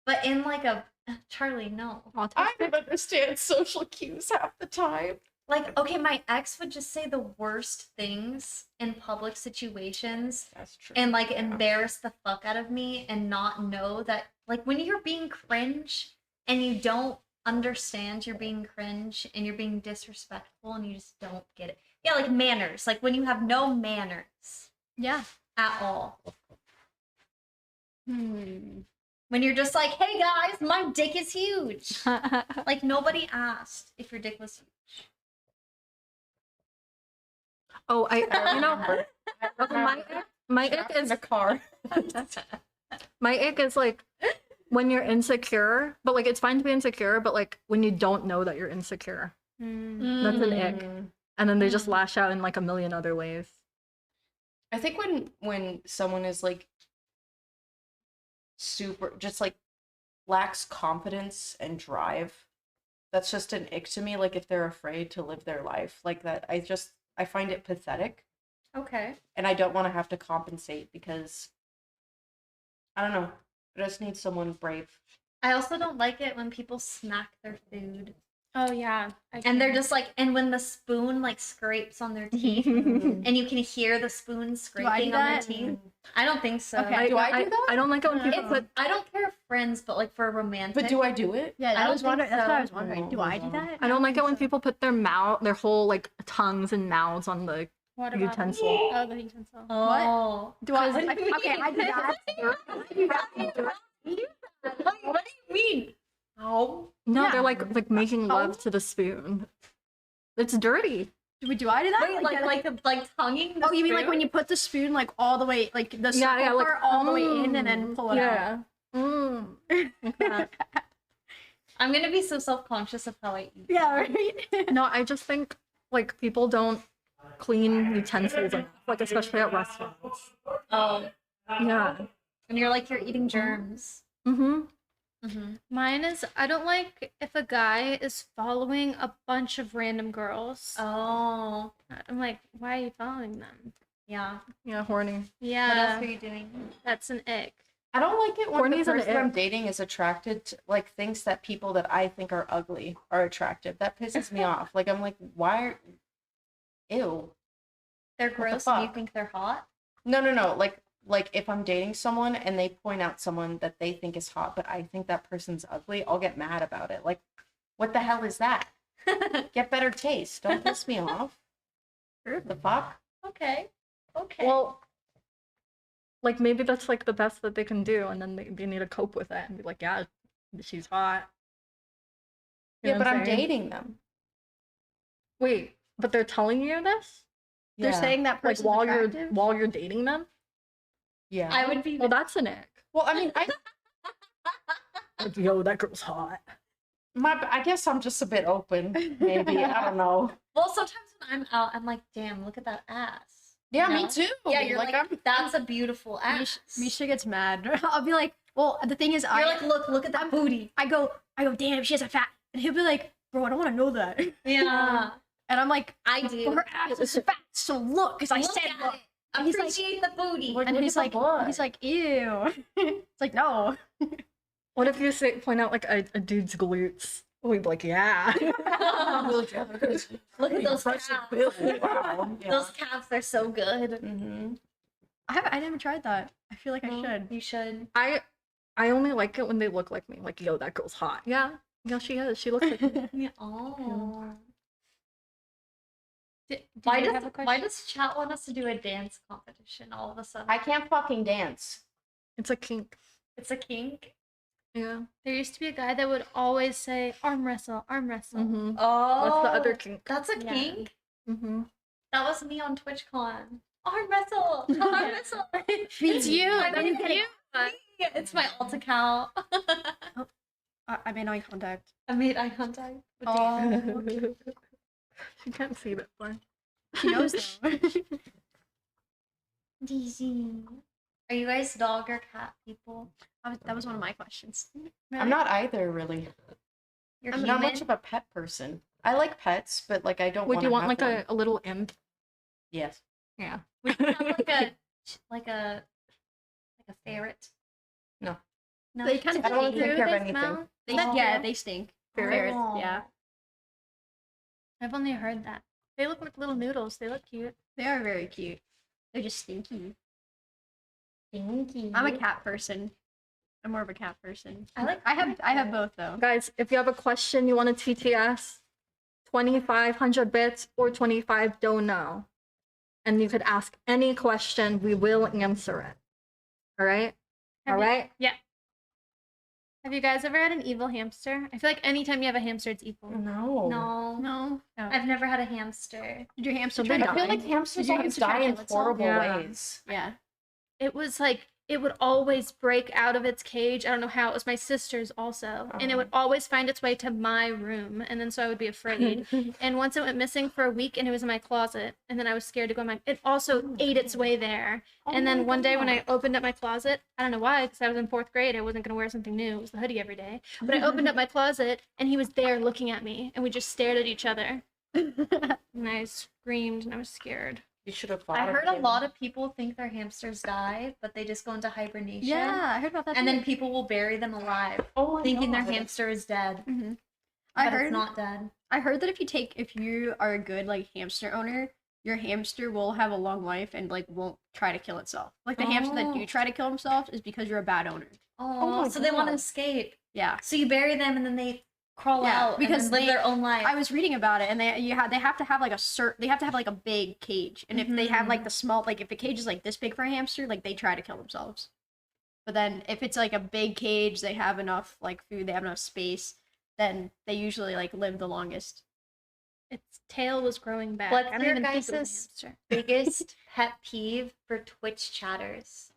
But in, like, a... Charlie, no.
I don't understand social cues half the time.
Like, okay, my ex would just say the worst things in public situations.
That's true.
And, like, embarrass the fuck out of me and not know that, like, when you're being cringe and you don't understand you're being cringe and you're being disrespectful and you just don't get it. Yeah, like manners. Like, when you have no manners.
Yeah.
At all. When you're just like, hey guys, my dick is huge. Like, nobody asked if your dick was huge.
Oh, you know, my ick is
a car.
My ick is like when you're insecure, but like it's fine to be insecure, but like when you don't know that you're insecure, that's an ick. And then they just lash out in like a million other ways.
I think when someone is like super, just like lacks confidence and drive, that's just an ick to me. Like if they're afraid to live their life like that, I find it pathetic.
Okay.
And I don't want to have to compensate because I don't know. I just need someone brave.
I also don't like it when people smack their food.
Oh yeah.
And they're just like, and when the spoon like scrapes on their teeth and you can hear the spoon scraping on their teeth. I don't think so.
Okay.
Do I do that?
I don't like it when people put.
I don't care if friends, but like for a romantic.
But do I do it?
Yeah,
I
I was
don't think
wondering. That's what I was
so.
wondering. Do I do that?
I don't like it when people put their whole like tongues and mouths on the
What about
utensil.
Oh, the utensil.
Oh.
Do I? Okay, I do that.
What do you mean? Oh.
No,
Yeah.
they're like making love to the spoon. It's dirty.
Do I do that?
Wait, like tonguing the
Oh, you mean like
spoon?
when you put the spoon like all the way, like the circle
like,
part all the way in and then pull it out?
Yeah.
I'm gonna be so self-conscious of how I eat.
Yeah, right.
No, I just think like people don't clean utensils enough, like especially at restaurants.
Oh.
Yeah.
And you're like, you're eating germs.
Mm-hmm.
Mine is I don't like if a guy is following a bunch of random girls.
Oh.
I'm like, why are you following them?
Yeah.
Yeah, horny.
What
Yeah,
else are you doing?
that's an ick.
I don't like it when the
Horny's an
person I'm
ick.
dating is attracted to, like, thinks that people that I think are ugly are attractive. That pisses me off. Like, I'm like, why are... Ew.
They're
the
gross and you
fuck?
think they're hot?
No. Like, if I'm dating someone and they point out someone that they think is hot, but I think that person's ugly, I'll get mad about it. Like, what the hell is that? Get better taste. Don't piss me off. The fuck?
Okay. Okay.
Well, like maybe that's like the best that they can do, and then they need to cope with it and be like, yeah, she's hot. You
Yeah,
know
but
what
I'm
saying?
dating them.
Wait, but they're telling you this?
They're saying that
Like
person's
while
attractive?
you're dating them?
Yeah.
I would be
Well, that's an ick.
Well, I mean,
Like, yo, that girl's hot.
I guess I'm just a bit open. Maybe I don't know.
Well, sometimes when I'm out, I'm like, damn, look at that ass.
Yeah,
You
me
know?
too.
Yeah, you're like,
I'm
that's a beautiful ass.
Misha gets mad. I'll be like, well, the thing is,
You're like, look at that booty.
I go, damn, she has a fat, and he'll be like, bro, I don't want to know that.
Yeah.
And I'm like,
I do.
well, her ass is fat, so look, because I
Look
said
at
look.
it.
And he's like,
Appreciate the booty.
Like,
and
look
he's
at the butt.
like, ew. It's like, no.
What if you point out like a dude's glutes? We'd be like, yeah.
Look at those calves.
Wow. Yeah.
Those calves are so good.
Mm-hmm.
I never tried that. I feel like I should.
You should.
I only like it when they look like me. Like, yo, that girl's hot. Yeah, she is. She looks like me.
Oh. Why
you
does
have a question?
why does chat want us to do a dance competition all of a sudden?
I can't fucking dance.
It's a kink.
It's a kink.
Yeah.
There used to be a guy that would always say arm wrestle, arm wrestle.
Mm-hmm.
Oh,
What's the other kink?
That's a
Yeah.
kink.
Mm-hmm.
That was me on TwitchCon. Arm wrestle. Arm wrestle.
It's you. That's you.
It's my alt account.
I made eye contact.
I made eye contact. with
Oh,
She can't see that far.
she knows though.
DZ. Are you guys dog or cat people?
That was one of my questions.
I'm not either, really.
You're
I'm
human?
not much of a pet person. I like pets, but like I don't
Would
want
you
to
want
have
like
one.
a little imp?
Yes.
Yeah.
Would you have like a ferret?
No.
No.
They kind
I don't want to take
Do
care of
they
anything.
smell?
They,
Oh.
yeah, they stink. Ferrets, yeah.
I've only heard that. They look like little noodles. They look cute.
They are very cute. They're just stinky.
Stinky.
I'm a cat person. I'm more of a cat person.
I
have both though.
Guys, if you have a question you want to TTS, 2,500 bits or 25 don't know. And you could ask any question, we will answer it. All right?
Have
All
you-
right?
Yeah. Have you guys ever had an evil hamster? I feel like anytime you have a hamster, it's evil.
No.
No.
No.
I've never had a hamster.
Did your hamster
So
try
they
to
I feel
die?
like hamsters
Did your
always
hamster try
die
to
in
kill itself?
horrible
Yeah.
ways.
Yeah.
It was like it would always break out of its cage. I don't know how. It was my sister's also, and it would always find its way to my room, and then so I would be afraid. And once it went missing for a week, and it was in my closet, and then I was scared to go in my. It also ate its way there, and then one day when I opened up my closet, I don't know why, because I was in 4th grade, I wasn't gonna wear something new. It was the hoodie every day, but I opened up my closet, and he was there looking at me, and we just stared at each other, and I screamed, and I was scared.
You should have thought
I
of
heard a
him.
lot of people think their hamsters die, but they just go into hibernation.
Yeah, I heard about that.
And
too.
then people will bury them alive,
Oh my
thinking their
God.
hamster is dead.
Mhm.
But it's not dead.
I heard that if you are a good like hamster owner, your hamster will have a long life and like won't try to kill itself. Like the hamster that do try to kill himself is because you're a bad owner.
Oh,
my
so they want to
God.
escape.
Yeah.
So you bury them and then they crawl
Yeah,
out
because
and then live their own life.
I was reading about it, and they have to have like they have to have like a big cage, and if they have like the small, like if the cage is like this big for a hamster, like they try to kill themselves. But then if it's like a big cage, they have enough like food, they have enough space, then they usually like live the longest.
Its tail was growing back.
What's
I don't
your
even think it was a
guys'
hamster.
biggest pet peeve for Twitch chatters?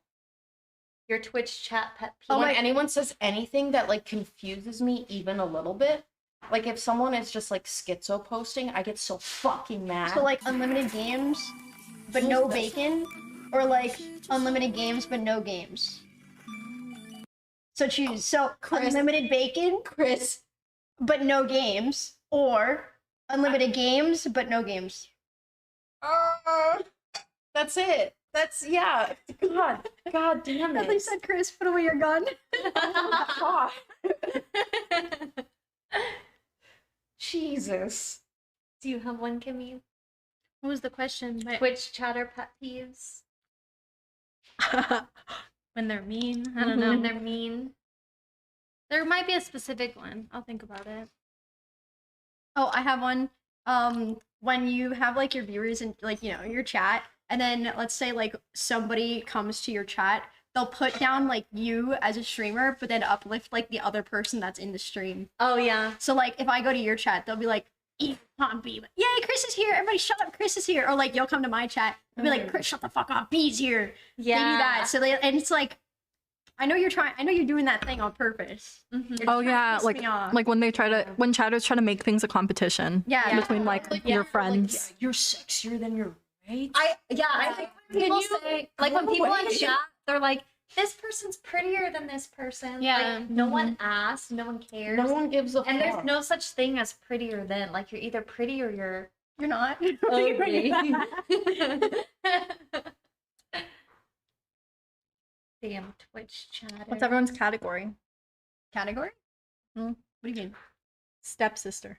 Your Twitch chat pet peeve.
When anyone says anything that like confuses me even a little bit, like if someone is just like schizo posting, I get so fucking mad.
So like unlimited games, but no bacon, or like unlimited games but no games. So choose. So unlimited bacon,
Chris,
but no games, or unlimited games but no games.
that's it. That's yeah. God damn
At
it.
least said, Chris, put away your gun.
God. Jesus.
Do you have one, Kimmy?
What was the question?
Twitch chatter pet peeves?
When they're mean? I don't know.
When they're mean?
There might be a specific one. I'll think about it.
Oh, I have one. When you have like your viewers and like your chat, and then let's say like somebody comes to your chat, they'll put down like you as a streamer, but then uplift like the other person that's in the stream.
Oh yeah.
So like if I go to your chat, they'll be like, "Yay, Chris is here! Everybody shut up! Chris is here!" Or like you'll come to my chat, they'll be like, "Chris, shut the fuck up! B's here!"
Yeah.
They do that. So and it's like, I know you're doing that thing on purpose. You're just
Oh
trying to
yeah,
piss
like
me off.
when chatters try to make things a competition.
Yeah.
Between like your friends.
You're sexier than your right.
I think when people say like when people in chat, they're like, this person's prettier than this person.
Yeah.
Like, no one asks, no one cares.
No one gives a
And there's
fuck.
no such thing as prettier than. Like you're either pretty or you're
You're not.
ugly. Damn Twitch chatter.
What's everyone's category?
Category?
Hmm?
What do you mean?
Stepsister.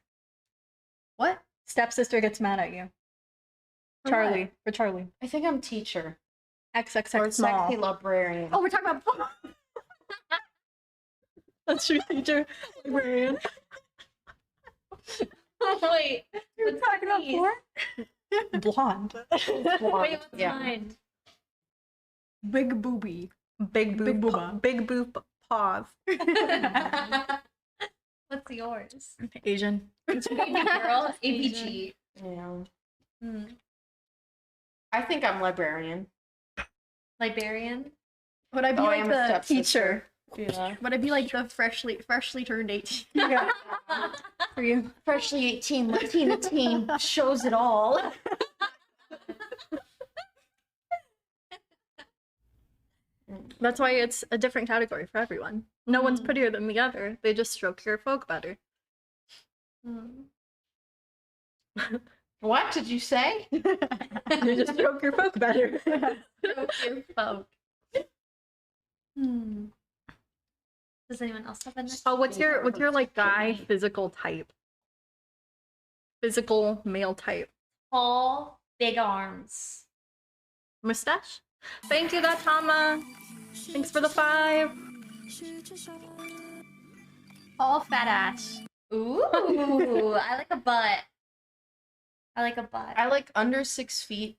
What?
Stepsister gets mad at you.
For
Charlie.
what?
For Charlie.
I think I'm teacher. Or
XXX small.
sexy librarian.
Oh, we're talking about.
That's your teacher. Librarian.
Wait,
We're talking about porn.
Blonde.
Blonde.
Wait, what's
Yeah.
mine?
Big booby.
Big boob.
booba.
Big boob paws.
What's yours?
Asian.
Baby girl, ABG.
Yeah.
Hmm.
I think I'm librarian.
Librarian.
Would I be
Oh, I
like
am a
the
stepsister.
teacher?
Yeah.
Would I be like the freshly turned 18?
Yeah. For you.
Freshly 18, Latina teen shows it all.
That's why it's a different category for everyone. No one's prettier than the other. They just stroke your folk better.
Hmm.
What did you say?
They just stroke your folk better.
Your folk. Hmm. Does anyone else have a next?
Oh, what's your like guy physical type? Physical male type.
Tall, big arms.
Mustache? Thank you, Gatama. Thanks for the 5.
All fat ass.
Ooh, I like a butt. I like a butt.
I like under 6 feet.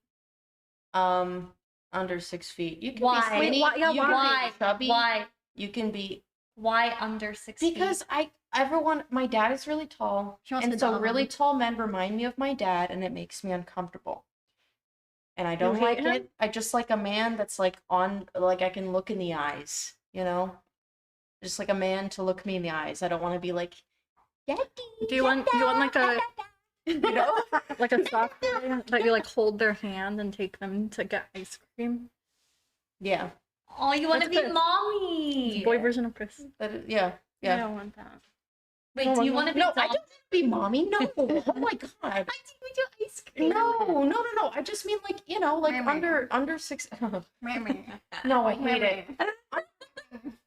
Under 6 feet. You can
Why?
be skinny.
Wait, yeah,
you can
why?
be chubby.
Why?
You can be
Why under 6 feet?
because my dad is really tall,
She wants
and
to
so
dom
really
him.
tall men remind me of my dad, and it makes me uncomfortable. And I don't
hate
like
him?
it. I just like a man that's like like I can look in the eyes, you know? Just like a man to look me in the eyes. I don't want to be like, Daddy.
Do you want like a
You know?
like a soft boy that you like hold their hand and take them to get ice cream?
Yeah.
Oh, you want to
That's
be
good.
mommy?
Boy version of Chris.
Yeah.
I
Yeah.
don't want that.
Wait, do you want to be
No, I
dom-
don't want to be mommy. No. Oh my god.
I think we do ice cream.
No. I just mean like, you know, like under 6 No, I hate it.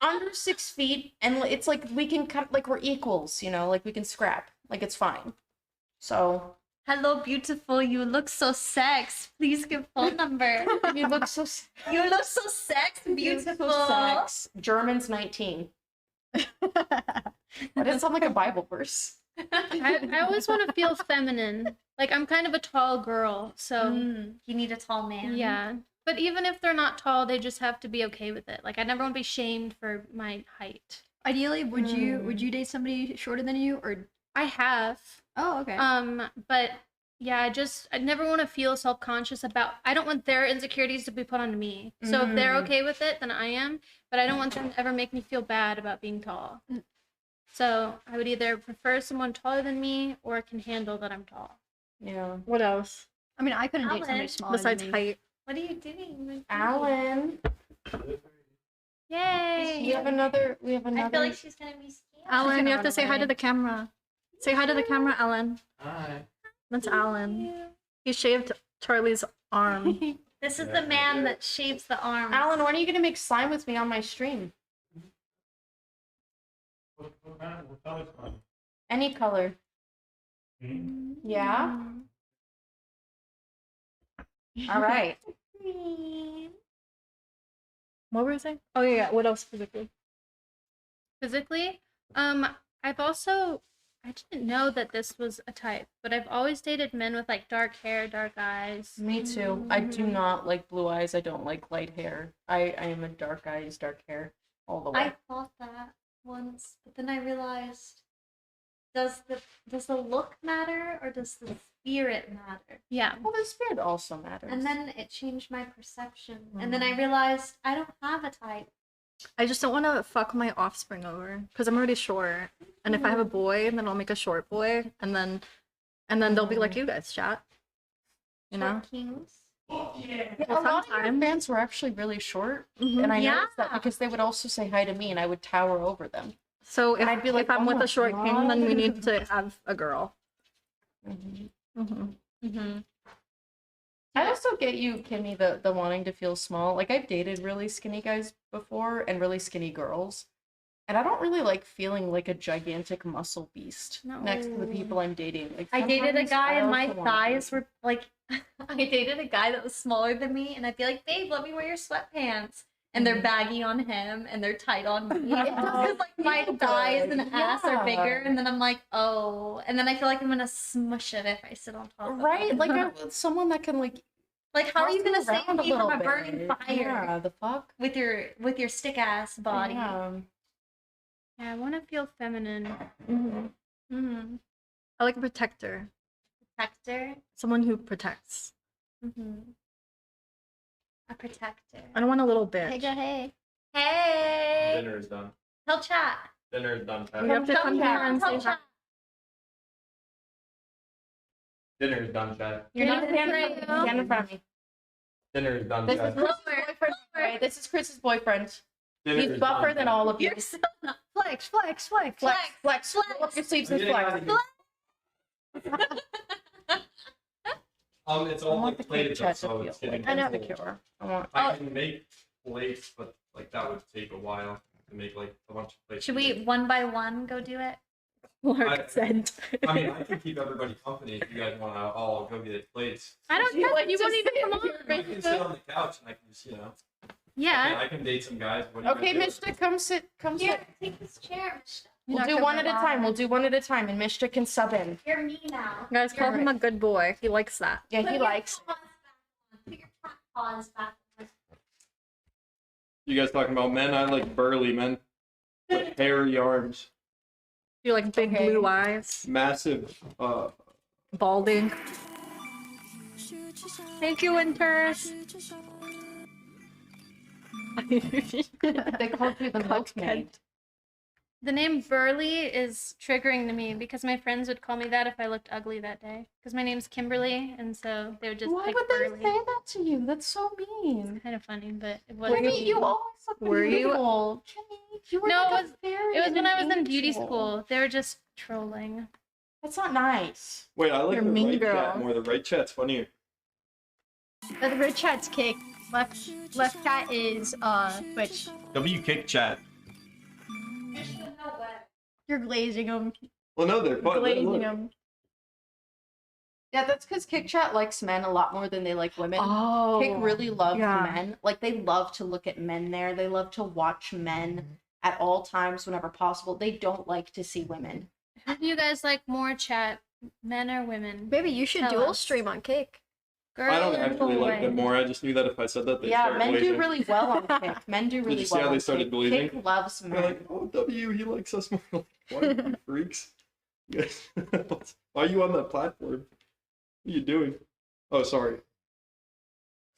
Under 6 feet, and it's like we can cut like we're equals, you know, like we can scrap. Like it's fine. So
Hello, beautiful. You look so sex. Please give phone number.
you look so
You look so sex, beautiful.
sex. German's 19. That doesn't sound like a Bible verse.
I always want to feel feminine. Like I'm kind of a tall girl, so
You need a tall man.
yeah. But even if they're not tall, they just have to be okay with it. Like I never want to be shamed for my height.
Ideally, would you date somebody shorter than you, or
I have.
oh, okay.
But yeah, I never want to feel self-conscious about. I don't want their insecurities to be put onto me. So if they're okay with it, then I am. But I don't want them to ever make me feel bad about being tall. So I would either prefer someone taller than me or can handle that I'm tall.
Yeah.
What else
I mean, I couldn't date
Alan,
somebody smaller
besides
than me.
height?
What are you doing?
Alan.
Yay!
We have another
I feel like she's gonna be scared.
Alan, you have to say hi to the camera. Say hi to the camera, Alan.
Hi.
That's Alan. He shaved Charlie's arm.
This is the man that shaves the arms.
Alan, when are you gonna make slime with me on my stream?
What color's fun?
Any color.
Green?
Yeah? Alright.
What were you saying? Oh yeah, what else physically?
Physically, I didn't know that this was a type, but I've always dated men with like dark hair, dark eyes.
Me too. I do not like blue eyes. I don't like light hair. I am a dark eyes, dark hair all the way.
I thought that once, but then I realized, does the look matter or does the spirit matter?
Yeah.
Well, the spirit also matters.
And then it changed my perception. And then I realized I don't have a type.
I just don't want to fuck my offspring over because I'm already short. And if I have a boy, then I'll make a short boy, and then they'll be like you guys, chat. You know?
Short kings.
Yeah,
Well,
a lot of your
sometimes.
fans were actually really short,
Mhm.
and I
Yeah.
noticed that because they would also say hi to me, and I would tower over them.
So if,
And I'd be like,
if I'm
"Oh
with
my
a short king, then we
God."
need to have a girl.
I also get you, Kimmy, the wanting to feel small. Like I've dated really skinny guys before and really skinny girls, and I don't really like feeling like a gigantic muscle beast next to the people I'm dating. Like
I dated a
sometimes
guy
I
and my
also wanna
thighs
be-
were like, I dated a guy that was smaller than me, and I'd be like, babe, let me wear your sweatpants. and they're baggy on him and they're tight on me. Because like my thighs and ass are bigger, and then I'm like, oh, and then I feel like I'm gonna smush it if I sit on top of it.
Right? Like someone that can like
how are you gonna save
around a
me from
little
a burning
bit.
fire?
Yeah, the fuck?
With your stick ass body.
Yeah.
Yeah, I want to feel feminine.
I like a protector.
Protector.
Someone who protects.
A protector.
I don't want a little bitch.
Hey, go hey.
Hey.
Dinner is done.
Tell chat.
Dinner is done, chat.
You have to come here and say hi.
Dinner is done, chat.
You're not stand in front of me.
Dinner is done,
This
chat.
is Chris's boyfriend. Right? This is Chris's boyfriend.
Dinner
He's
is
buffer
done,
than
chat.
all of you.
You're so not
Flex, flex, flex.
Flex. Roll up your sleeves and flex.
It's all like
the
plated
cake
up, so
chat
it's
to feel
getting
like
I know.
insecure. I want.
I can make plates, but like that would take a while to make like a bunch of plates.
Should we one by one go do it?
Lark said.
I mean, I can keep everybody company if you guys want to all go get plates.
I don't care. You won't even come
I can sit
on.
on the couch and I can just,
Yeah.
I can date some guys. What do you
Okay,
guys do?
Mishta, come sit. Come sit.
Take this chair, Mishta.
We'll do one at a time. We'll do one at a time, and Mishta can sub in.
You're me now.
Guys, call him a good boy. He likes that.
Yeah,
Put
he
your
likes.
paws back on. Put your paws back on.
You guys talking about men? I like burly men with hairy arms,
You like big blue eyes,
massive.
balding. Thank you, Winters.
They called you the milkmaid.
The name Burley is triggering to me because my friends would call me that if I looked ugly that day. Because my name's Kimberly, and so they would just
Why
pick
would they
Burley.
say that to you? That's so mean.
Kind of funny, but it
Were
wasn't.
you always look
Were you?
beautiful. Jimmy, you were
No,
like
it was-
a fairy
It was
and
when
an
I was in beauty
angel.
school. They were just trolling.
That's not nice.
Wait, I like
You're
the
mean
right
girl.
chat more. The right chat's funnier.
The red chat's kick. Left cat is Twitch.
W kick chat.
You're glazing them.
Well, no, they're fun.
Glazing them.
Yeah, that's because Kick Chat likes men a lot more than they like women.
Oh,
Kick really loves
yeah.
men. Like, they love to look at men there. They love to watch men at all times whenever possible. They don't like to see women.
Who do you guys like more, chat? Men or women?
Maybe you should
Tell
dual
us.
stream on Kick.
Girl
I don't
or
actually like
boy?
them more. I just knew that if I said that, they'd
Yeah,
start
men
glazing.
do really well on Kick. Men do really
you see
well
how they
on
started
Kick.
glazing?
Kick loves
They're
men.
like, oh, W, he likes us more. Like, what are you freaks? You guys- Why are you on that platform? What are you doing? Oh, sorry.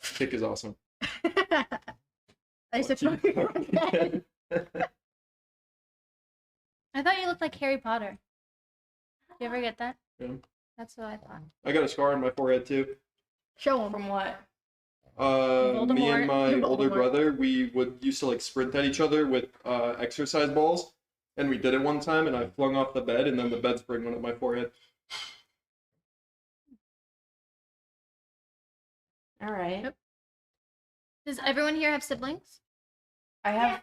Kick is awesome.
I said,
I thought you looked like Harry Potter. Did you ever get that?
Yeah.
That's what I thought.
I got a scar on my forehead too.
show him.
From what?
Me
Voldemort.
and my older
Voldemort.
brother, we used to like sprint at each other with exercise balls, and we did it one time, and I flung off the bed, and then the bed spring went up my forehead.
All right.
Does everyone here have siblings?
I have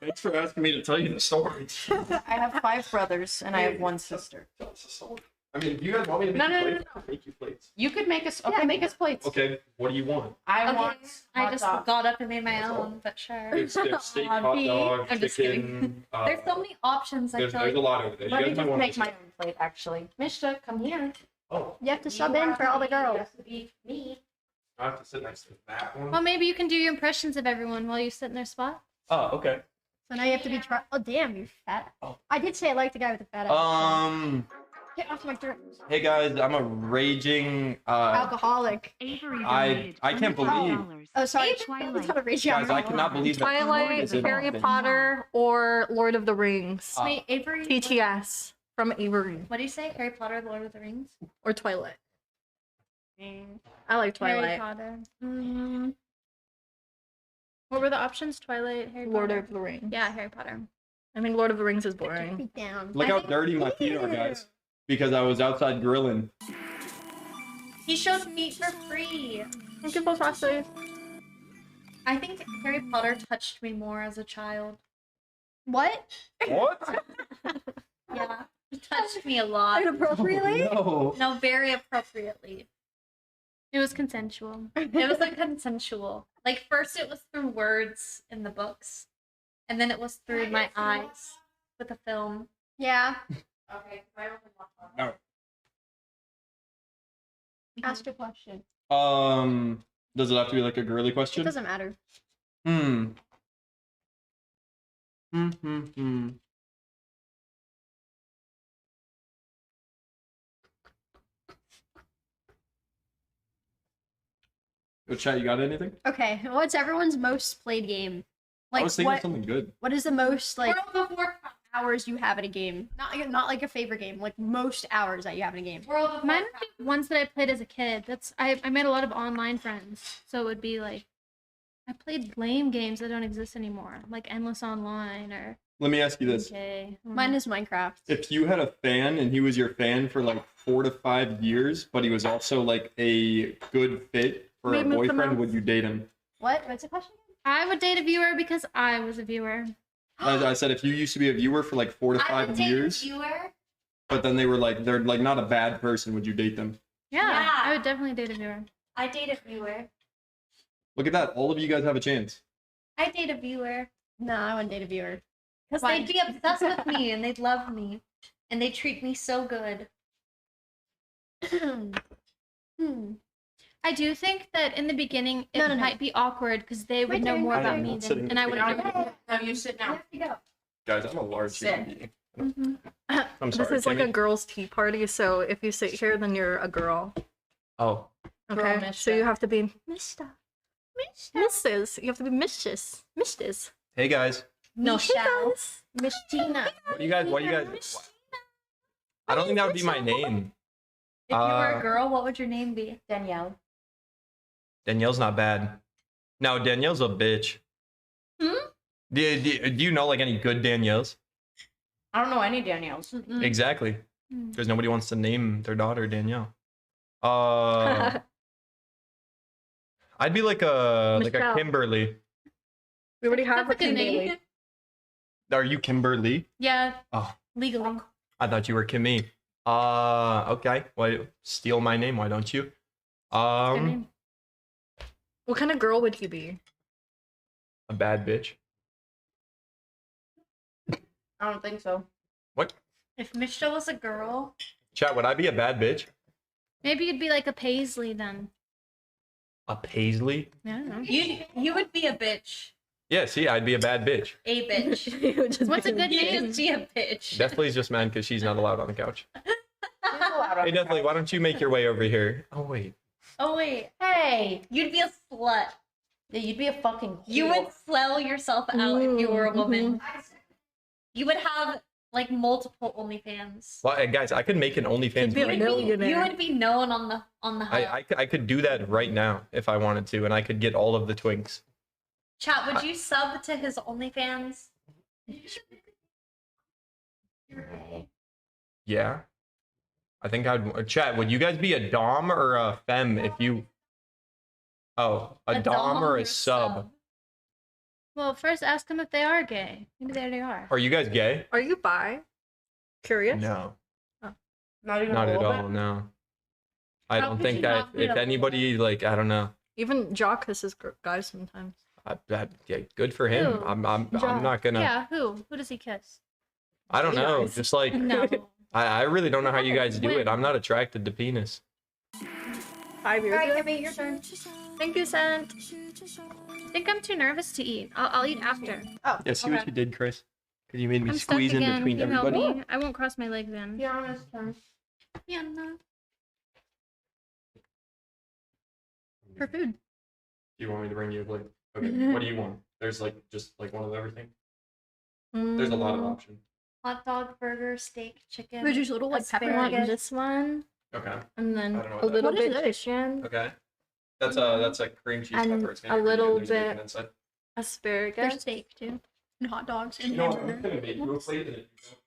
Thanks for asking me to tell you the story.
I have 5 brothers and I have 1 sister.
Tell us the story. I mean, if you guys want me to make
No,
you
no, no,
plates, I'll make you plates.
You could make us make us plates.
Okay, what do you want?
I
Okay,
want
I
hot
just
dog.
got up and made my
That's all.
own, but sure.
There's steak,
Aw,
hot
Pete.
dog,
I'm just
chicken.
There's so many options. I
There's
feel
a
like
lot over there.
Let me
You guys might
just
want
make
to
my own plate actually. Mishta, come here.
Oh,
You have to sub in for all the girls.
Has to be me.
I have to sit next to that one.
Well, maybe you can do your impressions of everyone while you sit in their spot.
Oh, okay.
So now you have to be Oh damn, you fat.
Oh.
I did say I like the guy with the fat ass. Get off my dirt.
Hey guys, I'm a raging.
Alcoholic.
Avery
I
donated
can't believe.
$25.
Oh, sorry.
Twilight.
That's not a rage
Guys, I
alcoholic.
cannot believe that.
Twilight,
is in
Harry
office.
Potter, or Lord of the Rings.
wait, Avery.
TTS from Avery
What do you say? Harry Potter, Lord of the Rings.
or Twilight. I like
Harry
Twilight.
Potter. What were the options? Twilight, Harry
Lord
Potter.
of the Rings.
Yeah, Harry Potter.
I mean, Lord of the Rings is
Put your
boring.
feet down.
Look how dirty my feet are, guys. Because I was outside grilling.
He showed feet for free.
Thank you for Ashley.
I think Harry Potter touched me more as a child.
What?
What?
Yeah, he touched me a lot.
Inappropriately?
No.
No, very appropriately.
It was consensual.
It was like consensual. Like first it was through words in the books, and then it was through my eyes with a film.
Yeah.
Okay,
No.
Ask a question.
Does it have to be like a girly
It
question?
doesn't matter.
Hmm. Yo, chat, you got anything?
Okay, what's everyone's most played game?
I
Like
was thinking of
what?
something good.
What is the most like
World of Warcraft.
hours you have in a game? Not like a favorite game. Like most hours that you have in a game.
World of
Mine
Warcraft.
would be ones that I played as a kid. I made a lot of online friends, so it would be like I played lame games that don't exist anymore, like Endless Online or.
Let me ask you this.
Okay.
Mine is Minecraft.
If you had a fan and he was your fan for like 4 to 5 years, but he was also like a good fit for a
Name of the
boyfriend,
mouse.
would you date him?
What's the question?
I would date a viewer because I was a viewer.
I said if you used to be a viewer for like 4 to
I
5
would date a
years,
viewer.
but then they're like not a bad person, would you date them?
Yeah,
Yeah.
I would definitely date a viewer.
I date a viewer.
Look at that. All of you guys have a chance.
I date a viewer.
No, I wouldn't date a viewer.
Because
Why?
they'd be obsessed with me and they'd love me. And they treat me so good.
I do think that in the beginning it
No.
might be awkward because they would
My
know
turn,
more
my
about
turn.
me
Sitting
and I would.
between
No, you sit down.
Guys, I'm a large
Sit.
human being.
Mhm.
I'm
This
sorry.
is like
Timmy.
a girls' tea party, so if you sit here, then you're a girl.
Oh.
Okay,
Girl,
so you have to be
Mister.
Mrs. You have to be Mrs. Mrs.
Hey guys.
No shall.
Miss Tina.
What do you guys? I don't think that would be my name.
If you were a girl, what would your name be?
Danielle.
Danielle's not bad. No, Danielle's a bitch.
Hmm?
Do you know like any good Danielles?
I don't know any Danielles.
Mm-mm.
Exactly. Because nobody wants to name their daughter Danielle. I'd be like a
Michelle.
Kimberly.
We already have
That's a good name.
Kimberly.
Are you Kimberly?
Yeah.
Oh.
Legally.
I thought you were Kimmy. Okay. Why steal my name? Why don't you?
Good name.
What kind of girl would you be?
A bad bitch.
I don't think so.
What?
If Misha was a girl,
Chat, would I be a bad bitch?
Maybe you'd be like a Paisley then.
A Paisley?
I don't know.
you would be a bitch.
Yeah, see, I'd be a bad bitch.
A bitch.
You would just
What's
be
a good
You'd
name?
just be a bitch.
Definitely's just mad because she's not allowed on the couch. Hey, Definitely, why don't you make your way over here? Oh, wait.
Oh wait,
Hey,
you'd be a slut.
yeah, you'd be a fucking.
You would sell yourself out if you were a woman. You would have like multiple OnlyFans.
Well, and guys, I could make an OnlyFans
You'd be a
right
millionaire.
You would be known on the hub.
I could do that right now if I wanted to, and I could get all of the twinks.
Chat, would you sub to his OnlyFans?
Yeah. I think I'd... Chat, would you guys be a dom or a femme if you... Oh, a dom or a sub?
Well, first ask them if they are gay. Maybe they already are.
Are you guys gay?
Are you bi? Curious?
No.
Not even
Not
a
at
little
all, no. I
How
don't
could
think
you
that
not be
if
a
anybody, like, I don't know.
Even Jock kisses guys sometimes.
Yeah, good for him.
Who?
I'm
John.
not gonna...
Yeah, who? Who does he kiss?
I don't know.
Guys.
Just like...
No.
I really don't know how you guys do it. I'm not attracted to penis.
5 years
Alright,
ago?
Kimmy, your turn.
Thank you, Sant.
I think I'm too nervous to eat. I'll eat after.
Oh.
Yeah, see what you did, Chris? Because you made me
I'm stuck
squeeze in
again.
between
You help
everybody.
me. I won't cross my legs in.
Tiana's turn.
Yeah, no.
For food.
Do you want me to bring you like? Okay, what do you want? There's like just like one of everything. There's a lot of options.
Hot dog, burger, steak, chicken.
Would you little like
I want
pepperoni?
this one,
Okay.
and then
I don't know
a
what that
little
is. What is
bit
this?
chicken,
Okay. That's a cream cheese
And
pepper. It's
a
gonna be
little
there's bacon
bit-
inside.
There's
asparagus.
steak too, and hot dogs and
You know what? I'm
hamburger.
gonna make you a plate, and if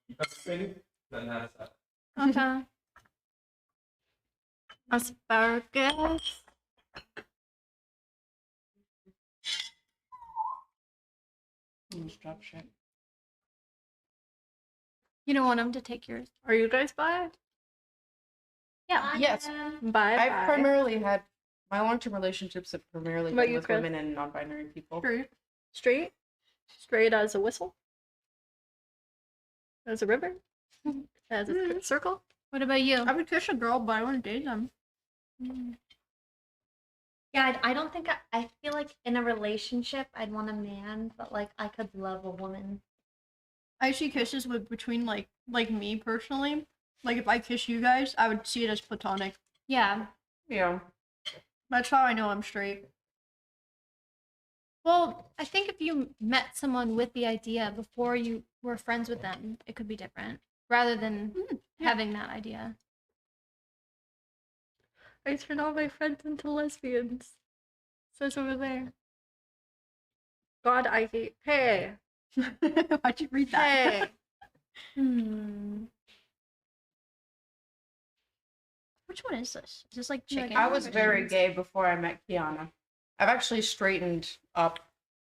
you don't keep everything, then that's that.
Okay.
Asparagus.
Stop shit.
You don't want him to take yours.
Are you guys bi?
Yeah.
Yes.
Bi.
I've primarily had My long-term relationships have primarily
What
been
you,
with
Chris?
women and non-binary people.
Straight? Straight as a whistle? As a river? As a circle?
What about you?
I would kiss a girl, but I wouldn't date them.
Yeah, I don't think I feel like in a relationship I'd want a man, but like I could love a woman.
I see kisses with between like me personally. Like if I kiss you guys, I would see it as platonic.
Yeah.
Yeah.
That's how I know I'm straight.
Well, I think if you met someone with the idea before you were friends with them, it could be different rather than having that idea.
I turn all my friends into lesbians. Says over there. God, I hate. Hey.
Why'd you read that?
Hey.
Which one is this? Is this like chicken?
I was very gay before I met Kiana. I've actually straightened up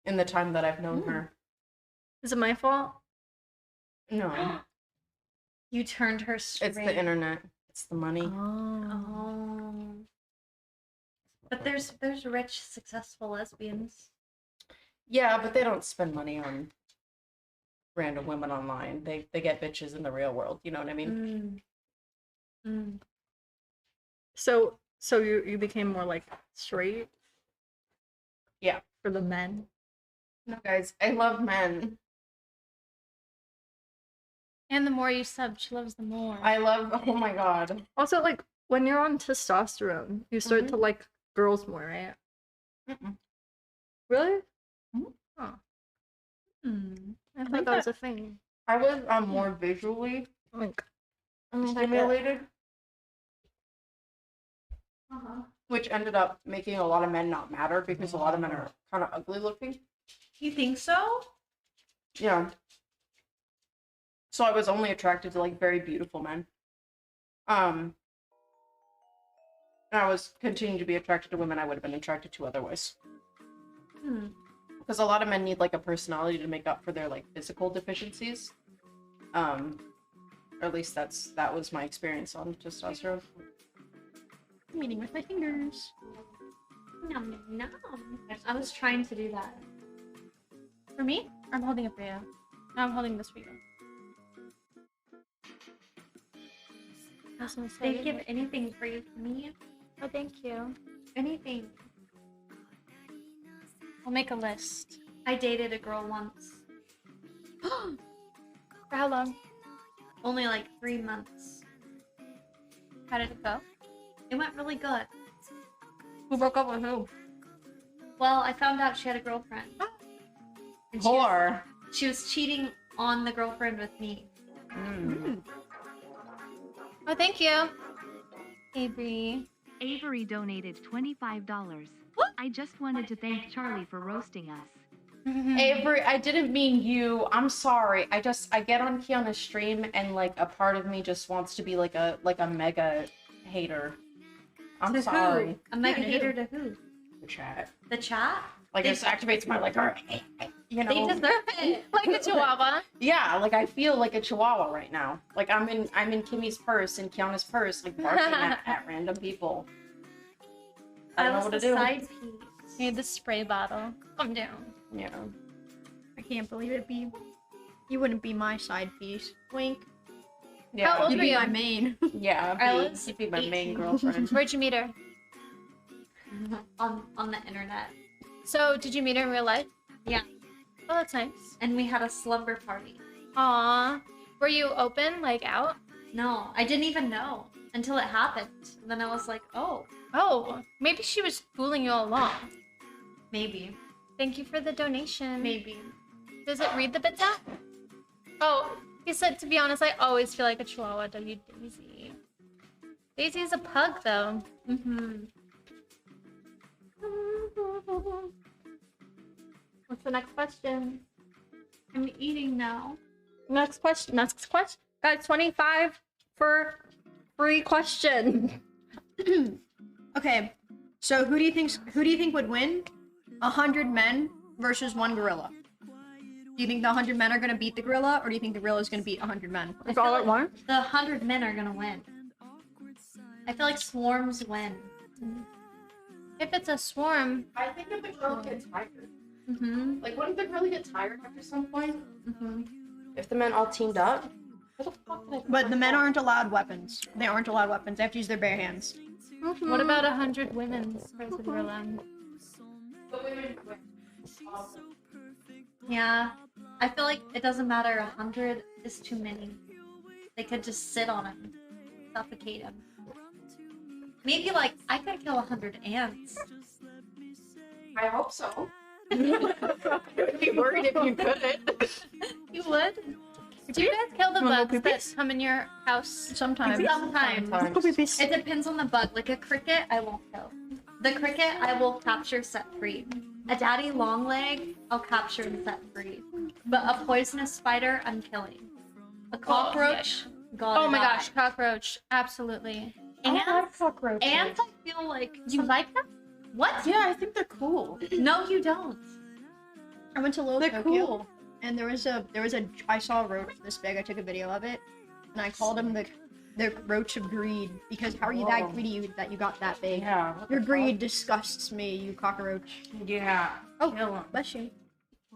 in the time that I've known her.
Is it my fault?
No.
You turned her straight.
It's the internet. It's the money.
Oh. But there's rich, successful lesbians.
Yeah, but they don't spend money on random women online. They get bitches in the real world. You know what I mean?
So you became more like straight?
Yeah.
For the men?
No, guys, I love men.
And the more you sub, she loves the more.
I love. Oh my god.
Also, like when you're on testosterone, you start to like girls more, right? Really? Oh. I thought that was a thing.
I was more visually
Like,
stimulated, which ended up making a lot of men not matter because a lot of men are kind of ugly looking.
You think so?
Yeah. So I was only attracted to like very beautiful men. And I was continuing to be attracted to women I would have been attracted to otherwise. Because a lot of men need like a personality to make up for their like physical deficiencies. Or at least that was my experience on testosterone.
I'm eating with my fingers.
Nom, nom. I was trying to do that.
For me? I'm holding it for you. No, I'm holding this for you.
They'd give anything for you from me.
Oh, thank you.
Anything.
I'll make a list.
I dated a girl once.
For how long?
Only like 3 months.
How did it go?
It went really good.
Who broke up with who?
Well, I found out she had a girlfriend. And she was cheating on the girlfriend with me.
Oh, thank you. Avery.
Avery donated $25. I just wanted to thank Charlie for roasting us.
Avery, I didn't mean you. I'm sorry. I get on Kiana's stream and like a part of me just wants to be like a mega hater. I'm sorry.
Who? A mega hater to who?
The chat.
The chat?
Like it just activates my like, you know.
They deserve it.
Like a chihuahua.
Yeah, like I feel like a chihuahua right now. Like I'm in Kimmy's purse and Kiana's purse, like barking at random people. I don't know what to do.
Side piece.
Need the spray bottle. Calm down.
Yeah.
I can't believe it. You wouldn't be my side piece. Wink.
Yeah.
How old
You'd
were
be
you?
my main.
Yeah, you'd be my main girlfriend.
Where'd you meet her?
On the internet.
So, did you meet her in real life?
Yeah.
Oh, that's nice.
And we had a slumber party.
Aw. Were you open, like out?
No, I didn't even know until it happened. And then I was like, oh.
Oh, maybe she was fooling you all along.
Maybe.
Thank you for the donation.
Maybe.
Does it read the bits out? Oh, he said, to be honest, I always feel like a chihuahua. W Daisy. Daisy is a pug, though.
What's the next question?
I'm eating now.
Next question. Guys, 25 for free question.
Okay, so who do you think would win? 100 men versus 1 gorilla. Do you think the 100 men are gonna beat the gorilla, or do you think the gorilla is gonna beat 100 men?
It's all at once?
The 100 men are gonna win. I feel like swarms win.
If it's a swarm.
I think if the girl gets tired.
Mm-hmm.
Like, wouldn't the girl get tired after some point?
Mm-hmm.
If the men all teamed up? Where the fuck did I
But the men aren't allowed weapons. They aren't allowed weapons. They have to use their bare hands.
What about 100 women? We're allowed.
Yeah. I feel like it doesn't matter. 100 is too many. They could just sit on him, suffocate him. Maybe like I could kill 100 ants.
I hope so. I'd be worried if you couldn't.
You would?
Do you guys kill the
Wanna
bugs
go
that come in your house?
Sometimes.
Sometimes. It depends on the bug. Like a cricket, I won't kill. The cricket, I will capture set free. A daddy longleg, I'll capture and set free. But a poisonous spider, I'm killing. A cockroach, gotta
Oh my
die.
gosh, cockroach. Absolutely.
Ants,
cockroaches.
ants, I feel like
You like them?
what?
Yeah, I think they're cool.
No, you don't.
I went to Little
They're
Tokyo,
cool.
and there was a I saw a roach this big. I took a video of it, and I called him the roach of greed, because how are you that
Whoa.
greedy that you got that big?
Yeah. what
Your
the
greed disgusts me, you cockroach.
fuck? Yeah.
Oh,
Kill 'em.
bless you.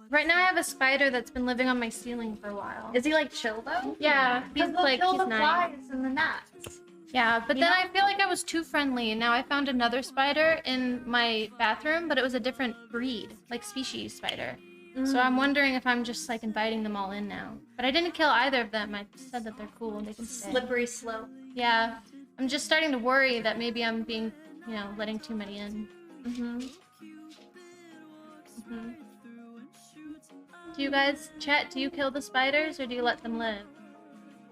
Right now I have a spider that's been living on my ceiling for a while.
Is he like chill though?
Yeah, he's
Because they'll
like,
kill
he's
the
nice.
flies and the gnats.
Yeah, but
You
then
know?
I feel like I was too friendly, and now I found another spider in my bathroom, but it was a different breed, like species spider. So I'm wondering if I'm just like inviting them all in now. But I didn't kill either of them. I said that they're cool and they can stay.
Slippery slope.
Yeah, I'm just starting to worry that maybe I'm being, letting too many in.
Mm-hmm. Mm-hmm.
Do you guys, Chet, do you kill the spiders or do you let them live?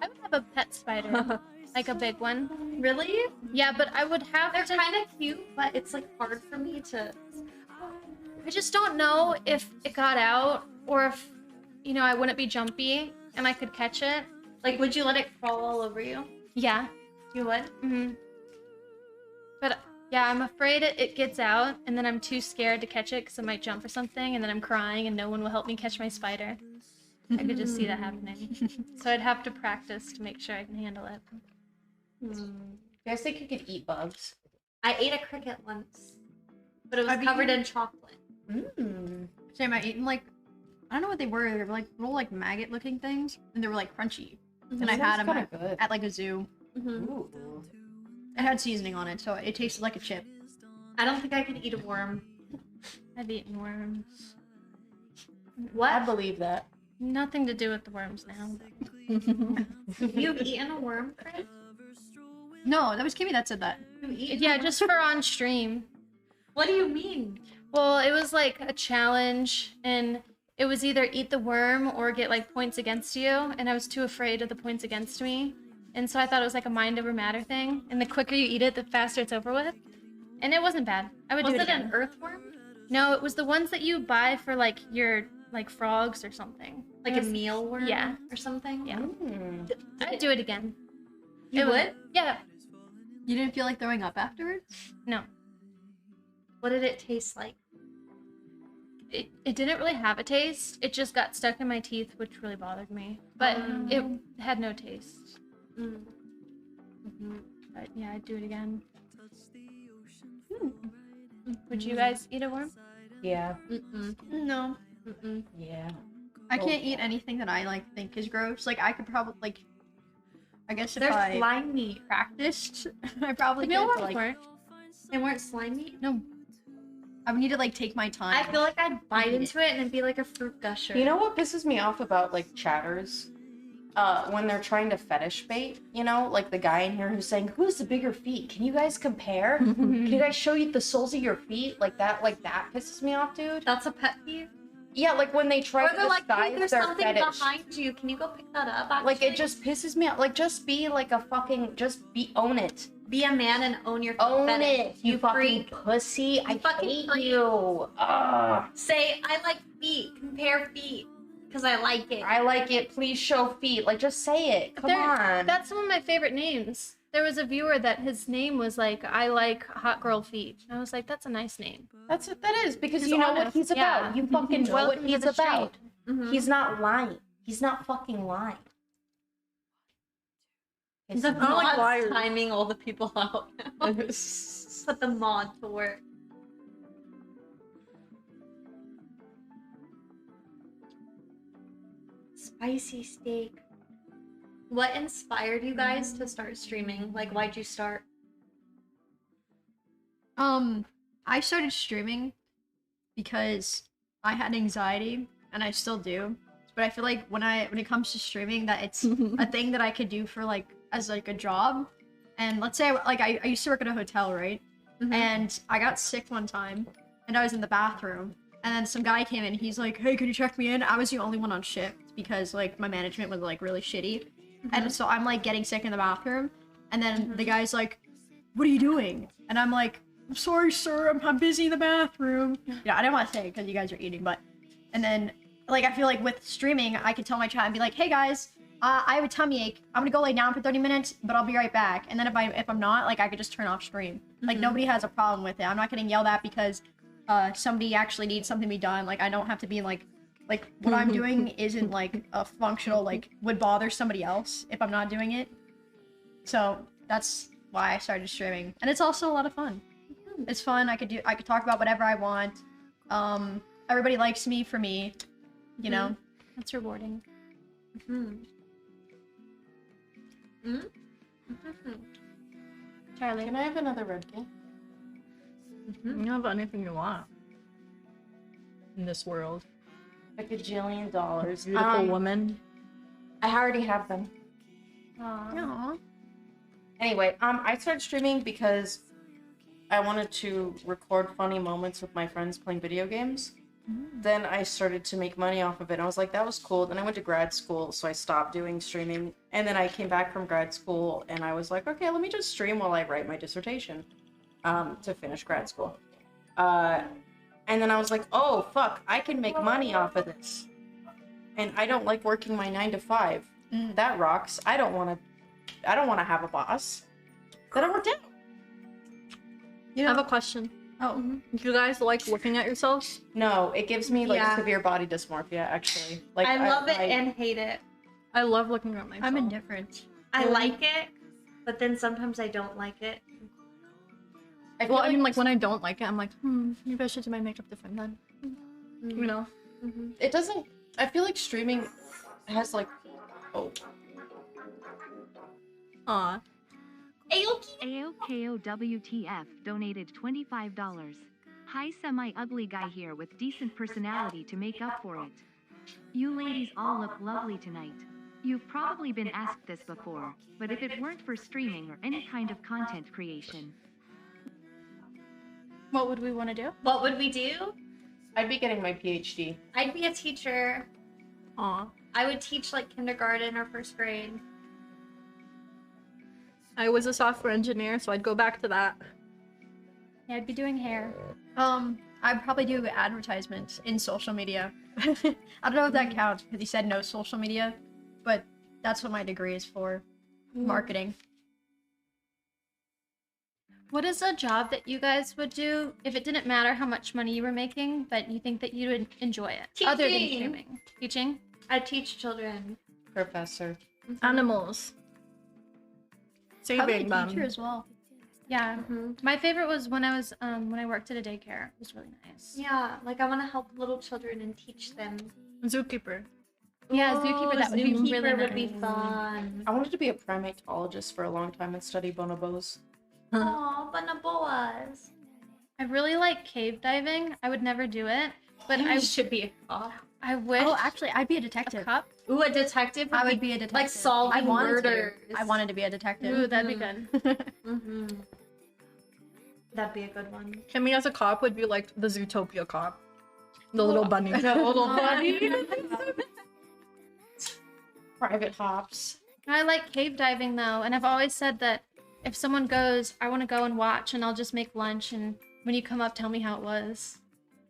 I would have a pet spider, like a big one.
Really?
Yeah, but I would have
They're
to...
kind of cute, but it's like hard for me to.
I just don't know if it got out or if, I wouldn't be jumpy and I could catch it.
Like, would you let it crawl all over you?
Yeah.
You would?
Mm-hmm. But yeah, I'm afraid it gets out and then I'm too scared to catch it because it might jump or something and then I'm crying and no one will help me catch my spider. I could just see that happening. So I'd have to practice to make sure I can handle it.
You guys think you could eat bugs?
I ate a cricket once, but it was
I've
covered
eaten-
in chocolate.
Same, I eaten like, I don't know what they were. They were like little like maggot looking things, and they were like crunchy. And I had them
Good.
at like a zoo.
Mm-hmm.
Ooh.
It had seasoning on it, so it tasted like a chip.
I don't think I could eat a worm.
I've eaten worms.
What?
I believe that.
Nothing to do with the worms now.
You've eaten a worm, Chris?
No, that was Kimmy that said that.
You've eaten
Yeah,
a worm?
just for on stream.
What do you mean?
Well, it was like a challenge, and it was either eat the worm or get like points against you, and I was too afraid of the points against me. And so I thought it was like a mind over matter thing, and the quicker you eat it, the faster it's over with. And it wasn't bad. I would
Was
do it
it
again.
an earthworm?
No, it was the ones that you buy for like your like frogs or something.
Like
It
a
was-
mealworm?
Yeah.
Or something?
Yeah.
Mm.
I'd do it again.
You
It was-
would?
Yeah.
You didn't feel like throwing up afterwards?
No.
What did it taste like?
It didn't really have a taste. It just got stuck in my teeth, which really bothered me. But it had no taste.
Mm.
But yeah, I'd do it again. Would you guys eat a worm?
Yeah.
Mm-mm.
No.
Mm-mm.
Yeah.
I can't eat anything that I like think is gross. Like I could probably like, I guess if
They're
I
slimy.
practiced, I probably
The
could.
mealworms
But, like,
weren't.
They weren't slimy?
No.
I would need to like take my time.
I feel like I'd bite
Eat it.
into it and it'd be like a fruit gusher.
You know what pisses me off about like chatters? When they're trying to fetish bait, like the guy in here who's saying, "Who has the bigger feet? Can you guys compare? Can you guys show you the soles of your feet?" Like that pisses me off, dude.
That's a pet peeve?
Yeah, like when they try
Or
to
they're like, hey,
disguise
there's
their
something
fetish.
behind you. Can you go pick that up, actually?
Like it just pisses me off. Like just be like a fucking, own it.
Be a man and own your
Own
fetish.
it, you fucking
freak.
pussy. I
fucking
hate
freak.
you. Ugh.
Say, I like feet. Compare feet. Because I like it.
I like it. Please show feet. Like just say it. Come on.
That's some of my favorite names. There was a viewer that his name was like, I like hot girl feet. And I was like, that's a nice name.
That's what that is, because
He's
you know what
honest,
he's about.
yeah.
You fucking know
Welcome
what
to
he's
the
about.
shade.
Mhm.
He's not lying. He's not fucking lying. It's
The
I don't like
mod's
liars.
timing all the people out now. Put the mod to work. Spicy steak. What inspired you guys to start streaming? Like, why'd you start?
I started streaming because I had anxiety, and I still do. But I feel like when it comes to streaming, that it's a thing that I could do for like as like a job. And let's say I used to work at a hotel, right? And I got sick one time, and I was in the bathroom, and then some guy came in. He's like, "Hey, could you check me in?" I was the only one on shift because like my management was like really shitty, and so I'm like getting sick in the bathroom, and then the guy's like, "What are you doing?" And I'm like, "I'm sorry, sir. I'm busy in the bathroom." Yeah, I didn't want to say it because you guys are eating, but and then like I feel like with streaming, I could tell my chat and be like, "Hey guys, I have a tummy ache. I'm gonna go lay down for 30 minutes, but I'll be right back." And then if I'm not, like I could just turn off stream. Like nobody has a problem with it. I'm not getting yelled at because somebody actually needs something to be done. Like I don't have to be like what I'm doing isn't like a functional like would bother somebody else if I'm not doing it. So that's why I started streaming, and it's also a lot of fun. It's fun. I could talk about whatever I want. Everybody likes me for me, you know.
That's rewarding.
Charlie, can I have another red key?
You can have anything you want in this world.
A gajillion dollars.
Beautiful woman.
I already have them.
Aww.
Anyway, I started streaming because I wanted to record funny moments with my friends playing video games. Then I started to make money off of it. I was like, that was cool. Then I went to grad school, so I stopped doing streaming. And then I came back from grad school, and I was like, okay, let me just stream while I write my dissertation to finish grad school. And then I was like, oh, fuck, I can make money off of this. And I don't like working my 9 to 5. That rocks. I don't want to have a boss. Then I worked out.
I have a question.
Oh,
do you guys like looking at yourselves?
No, it gives me like
Yeah.
severe body dysmorphia. Actually, like
I love it and hate it.
I love looking at myself.
I'm indifferent.
I like it, but then sometimes I don't like it.
Well, I mean, like when I don't like it, I'm like, maybe I should do my makeup different then. You know?
It doesn't. I feel like streaming has like, oh,
Aw.
AOKOWTF donated $25. Hi, semi-ugly guy here with decent personality to make up for it. You ladies all look lovely tonight. You've probably been asked this before, but if it weren't for streaming or any kind of content creation,
What would we want to do?
What would we do?
I'd be getting my PhD.
I'd be a teacher.
Aw.
I would teach like kindergarten or first grade.
I was a software engineer, so I'd go back to that.
Yeah, I'd be doing hair.
I'd probably do advertisements in social media. I don't know if that counts because you said no social media, but that's what my degree is for. Marketing.
What is a job that you guys would do if it didn't matter how much money you were making, but you think that you would enjoy it? Other than
Teaching.
streaming. Teaching?
I teach children.
Professor.
Animals.
Probably
Saving
a
them.
teacher as well.
Yeah. My favorite was when I was when I worked at a daycare. It was really nice.
Yeah, like I want to help little children and teach them.
Zookeeper.
Yeah, zookeeper, that would be
Zookeeper
really
would be
nice.
fun.
I wanted to be a primatologist for a long time and study bonobos.
Aw, bonoboas.
I really like cave diving. I would never do it, but I
should be a cop.
I wish.
Oh, actually, I'd be a
a
detective.
cup.
Ooh, a detective.
I would be a detective.
Like solving
I wanted
murders.
To. I wanted to be a detective.
Ooh, that'd be good.
That'd be a good one.
Kimmy as a cop would be like the Zootopia cop. The little bunny. The little bunny.
Private hops.
I like cave diving though, and I've always said that if someone goes, I want to go and watch, and I'll just make lunch, and when you come up, tell me how it was.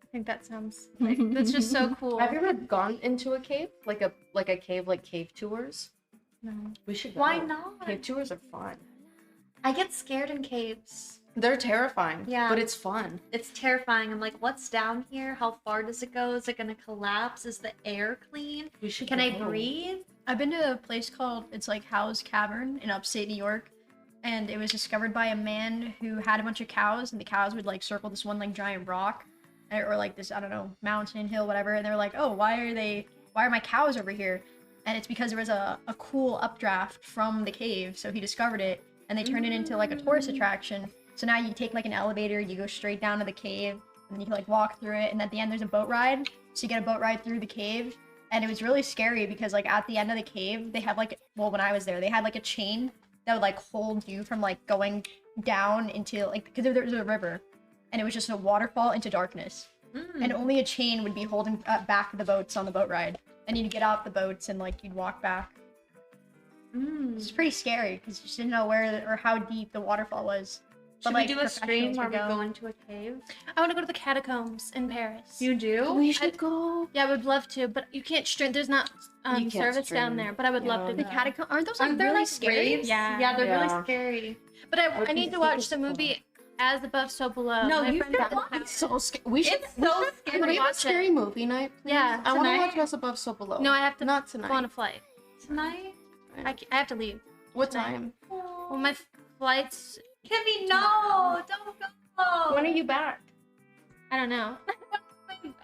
I think that sounds like that's just so cool.
Have you ever gone into a cave? Like a cave, like cave tours?
No.
We should go.
Why not?
Cave tours are fun.
I get scared in caves.
They're terrifying.
Yeah.
But it's fun.
It's terrifying. I'm like, what's down here? How far does it go? Is it gonna collapse? Is the air clean?
We should
Can I
go.
breathe?
I've been to a place called, it's like Howe's Cavern in upstate New York, and it was discovered by a man who had a bunch of cows, and the cows would like circle this one like giant rock, or like this, I don't know, mountain, hill, whatever, and they were like, oh, why are my cows over here? and it's because there was a cool updraft from the cave, so he discovered it, and they turned it into like a tourist attraction. So now you take like an elevator, you go straight down to the cave, and then you can like walk through it, and at the end there's a boat ride. So you get a boat ride through the cave, and it was really scary because like at the end of the cave, they had like, well, when I was there, they had like a chain that would like hold you from like going down into like, because there was a river, and it was just a waterfall into darkness. And only a chain would be holding back the boats on the boat ride. And you'd get off the boats and like you'd walk back. It's pretty scary because you just didn't know where or how deep the waterfall was.
Should
But,
we do a stream where we go into a cave?
I want to go to the catacombs in Paris.
You do?
We should go.
Yeah, I would love to, but you can't stream. There's not
You can't
service down
stream.
there, but I would love to
The
go.
catacombs, aren't those like
Aren't there
really
like
scary?
graves?
Yeah.
Yeah, they're
Yeah.
really scary.
But I need to watch the movie As Above, So Below.
No,
My
you
friend
should
got
watch
it.
It's so scary. We should.
It's so
Can
scary.
we have a
watch it.
scary movie night? Please?
Yeah,
I want to
tonight?
watch Us Above, So Below.
No, I have to
Not
go
tonight.
on a flight.
Tonight?
I have to leave.
What time?
Well, my flight's.
Kimmy, no! Don't go!
When are you back?
I don't know.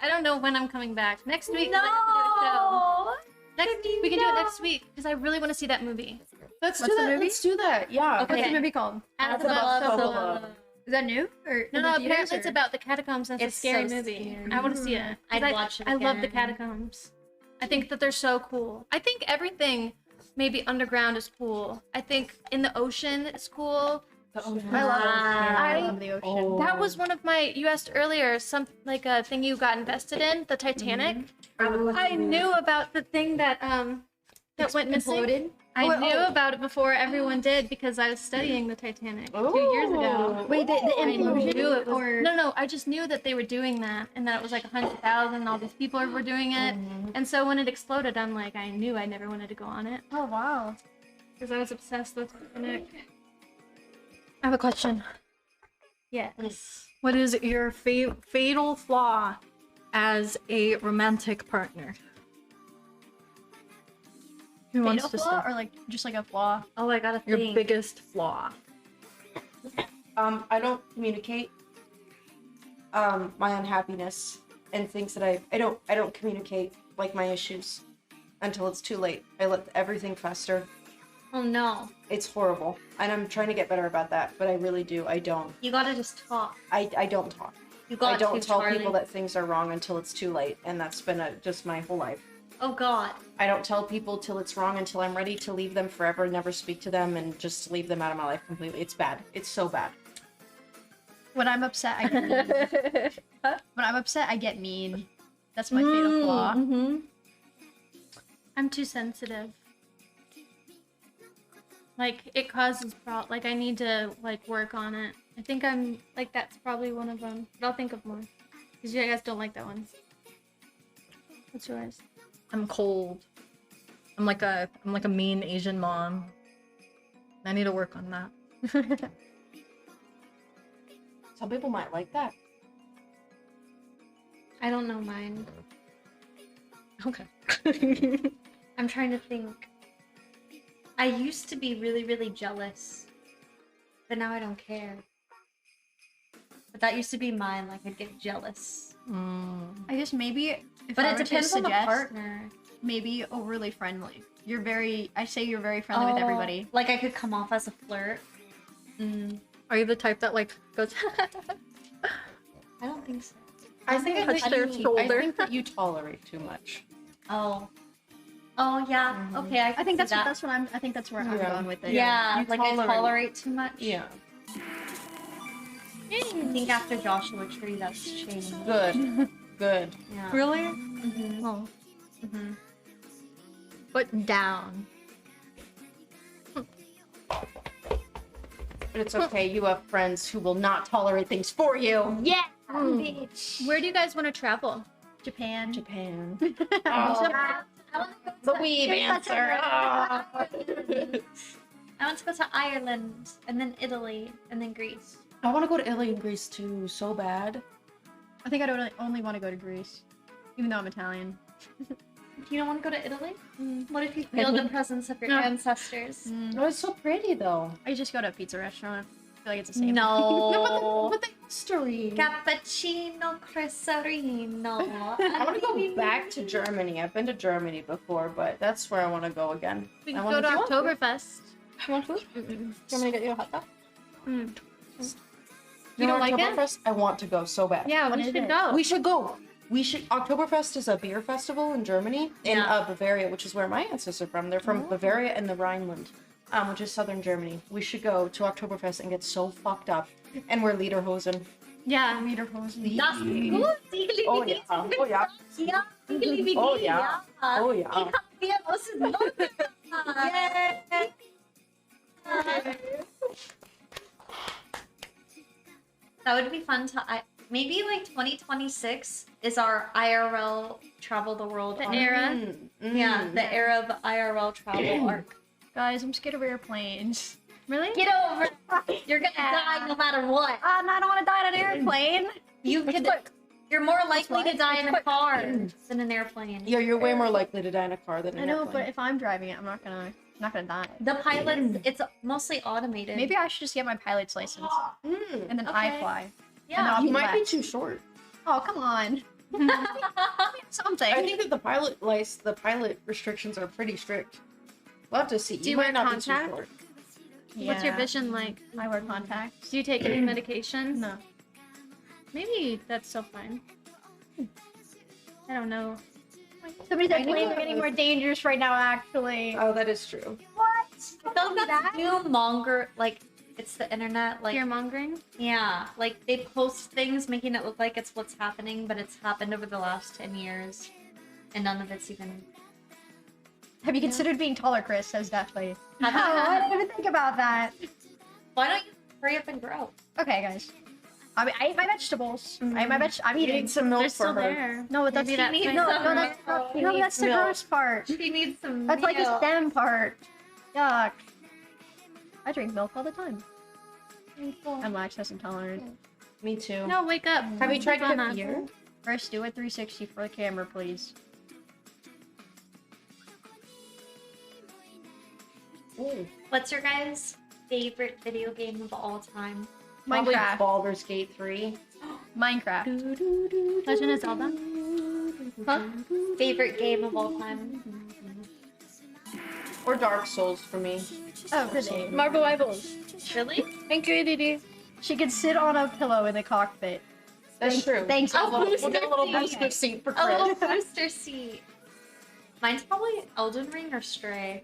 I don't know when I'm coming back. Next week. 'cause I have to do a show.
No!
We can do it next week because I really want to see that movie.
Let's
What's
do
the
that.
movie?
Let's do that. Yeah.
Okay.
What's the movie called?
As
Above,
Above,
So
So
Below.
Below.
Is that new? Or
No,
in
no.
the theaters,
Apparently it's
or-
about the catacombs. And it's a
It's
scary
so
movie.
scary.
I want to see it. 'Cause
I'd watch it
I love the
again.
catacombs. I think that they're so cool. I think everything, maybe underground, is cool. I think in the ocean is cool.
I love it.
Wow.
I love the ocean.
That was one of my. You asked earlier, some like a thing you got invested in, the Titanic. I knew about the thing that went missing.
Imploded?
I knew about it before everyone did because I was studying the Titanic 2 years ago.
Wait, the
I
implosion?
knew it was,
or...
no, I just knew that they were doing that and that it was like 100,000 and all these people were doing it. And so when it exploded, I'm like, I knew I never wanted to go on it
Oh, wow.
because I was obsessed with Titanic.
I have a question.
Yes.
What is your fatal flaw as a romantic partner? Who wants
Fatal
to
flaw
start?
or like just like a flaw?
Oh, I gotta
Your
think.
biggest flaw.
I don't communicate. My unhappiness and things that I don't communicate like my issues until it's too late. I let everything fester.
Oh no.
It's horrible, and I'm trying to get better about that. But I really do. I don't.
You gotta just talk.
I don't talk.
You got
I don't
to,
tell
Charlie.
people that things are wrong until it's too late, and that's been just my whole life.
Oh god.
I don't tell people till it's wrong until I'm ready to leave them forever, never speak to them, and just leave them out of my life completely. It's bad. It's so bad.
When I'm upset, I get mean. When I'm upset, I get mean. That's my fatal flaw.
I'm too sensitive. Like it causes like I need to like work on it. I think I'm like that's probably one of them. But I'll think of more. Because you guys don't like that one. What's yours?
I'm cold. I'm like a mean Asian mom. I need to work on that.
Some people might like that.
I don't know mine.
Okay.
I'm trying to think. I used to be really, really jealous. But now I don't care. But that used to be mine, like I'd get jealous.
I guess maybe if
But
I
it
were to
depends on the
suggest,
partner.
maybe overly friendly. I say you're very friendly with everybody.
Like I could come off as a flirt.
Are you the type that like goes
I don't think so.
I think
touch their
I
shoulder?
think that you tolerate too much.
Oh. Oh yeah. Okay, I
I think
can
that's
see that.
that's what I'm. I think that's where I'm
Yeah.
going with it.
Yeah,
You
like I
tolerate.
tolerate too much.
Yeah.
I think after Joshua Tree, that's changed.
Good. Good.
Yeah.
really?
Mm-hmm.
Oh.
Mm-hmm.
But down.
But it's okay. You have friends who will not tolerate things for you.
Yeah, bitch.
Where do you guys want to travel?
Japan.
Japan.
I want to
The
go to
weeb answer.
I want to go to Ireland and then Italy and then Greece.
I want to go to Italy and Greece too, so bad.
I think I only want to go to Greece, even though I'm Italian.
You don't want to go to Italy? What if you feel the presence of your
No.
ancestors?
Oh, it's so pretty though.
I just go to a pizza restaurant. I feel like it's the same.
No.
But they
Cappuccino Crisarino.
I want to go back to Germany. I've been to Germany before, but that's where I want to go again.
We can go to Oktoberfest.
You want food? Do you want me to get you a hot dog?
You don't like it?
Oktoberfest? I want to go so bad.
Yeah, we should go.
We should go. We should. Oktoberfest is a beer festival in Germany, in Bavaria, which is where my ancestors are from. They're from Bavaria and the Rhineland, which is southern Germany. We should go to Oktoberfest and get so fucked up and wear lederhosen.
Yeah.
Lederhosen.
Das gut.
Oh yeah. Oh yeah.
Ja,
Oh yeah. Oh yeah.
Wir aus London. Yay. That would be fun to maybe like 2026 is our IRL travel the world arc.
Era.
Yeah, the era of IRL travel arc.
Guys, I'm scared of airplanes.
Really?
Get over it. You're gonna die no matter what.
I don't want to die on an airplane.
You're more likely to die in a car than an airplane.
Yeah, you're way more likely to die in a car than
I
an
know,
airplane.
but if I'm driving it, I'm not gonna die.
The pilots, it's mostly automated.
Maybe I should just get my pilot's license and then I fly.
Yeah,
and I'll
you
be
might be
left.
too short.
Oh, come on. Something.
I think that the pilot restrictions are pretty strict. We'll have to see.
Do you wear
might not
contact?
be too short.
What's your vision like?
I wear contacts.
Do you take any medication?
No.
Maybe that's still fine. I don't know.
Somebody said planes are getting more dangerous right now, actually.
Oh, that is true.
What?
I feel like that's new monger, like, it's the internet, like...
Fear mongering?
Yeah, like, they post things making it look like it's what's happening, but it's happened over the last 10 years. And none of it's even...
Have you considered being taller, Chris? Says Deathly.
Have you-
I didn't even think about that.
Why don't you hurry up and grow?
Okay, guys. I eat my vegetables. I eat my I'm
You
eating.
need some milk
They're
for
still
her.
there.
No, that's
Maybe that
needs
thing-
some
no, that's the
milk.
gross part.
She needs some
That's like the
milk.
stem part. Yuck. I drink milk all the time. I'm lactose intolerant.
Me too.
No, wake up.
Have you tried
Hold on.
beer?
First, do a 360 for the camera, please.
Ooh.
What's your guys' favorite video game of all time?
Probably
Minecraft.
Baldur's Gate 3.
Minecraft.
Legend of Zelda?
Huh? Favorite game of all time?
Or Dark Souls for me.
Oh, really?
Marble Rivals.
Really?
Thank you, Didi.
She could sit on a pillow in the cockpit.
That's true.
Thanks.
Oh,
We'll get a little
booster
booster seat for
A
Chris.
little booster seat. Mine's probably Elden Ring or Stray.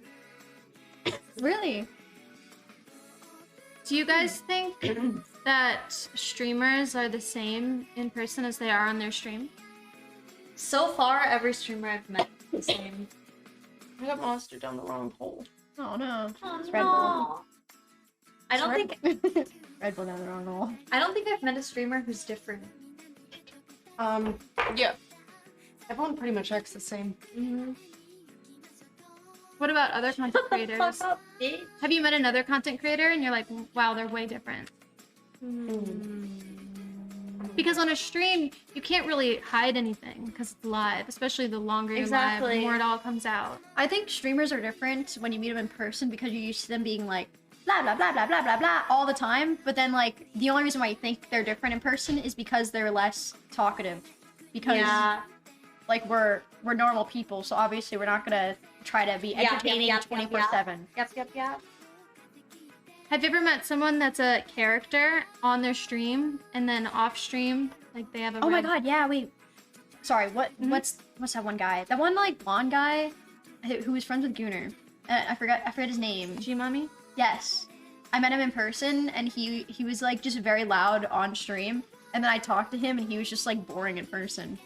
Really?
Do you guys think that streamers are the same in person as they are on their stream?
So far, every streamer I've met is the same.
I got monster down the wrong hole.
Oh no.
Oh,
It's Red Bull.
I don't think
Red Bull down the wrong hole.
I don't think I've met a streamer who's different.
Yeah. Everyone pretty much acts the same.
What about other content creators?
Fuck up, bitch.
Have you met another content creator and you're like, wow, they're way different? Because on a stream, you can't really hide anything because it's live, especially the longer you're live, the more it all comes out.
I think streamers are different when you meet them in person because you're used to them being like blah blah blah blah blah blah blah all the time. But then like the only reason why you think they're different in person is because they're less talkative. Because like we're normal people, so obviously we're not gonna try to be entertaining 24/7.
Yep.
Have you ever met someone that's a character on their stream and then off stream, like they have a
Oh my
red-
god, yeah, wait. Sorry, what's that one guy? That one like blonde guy who was friends with Gunnar. I forgot his name.
G-Mommy?
Yes. I met him in person and he was like just very loud on stream. And then I talked to him and he was just like boring in person.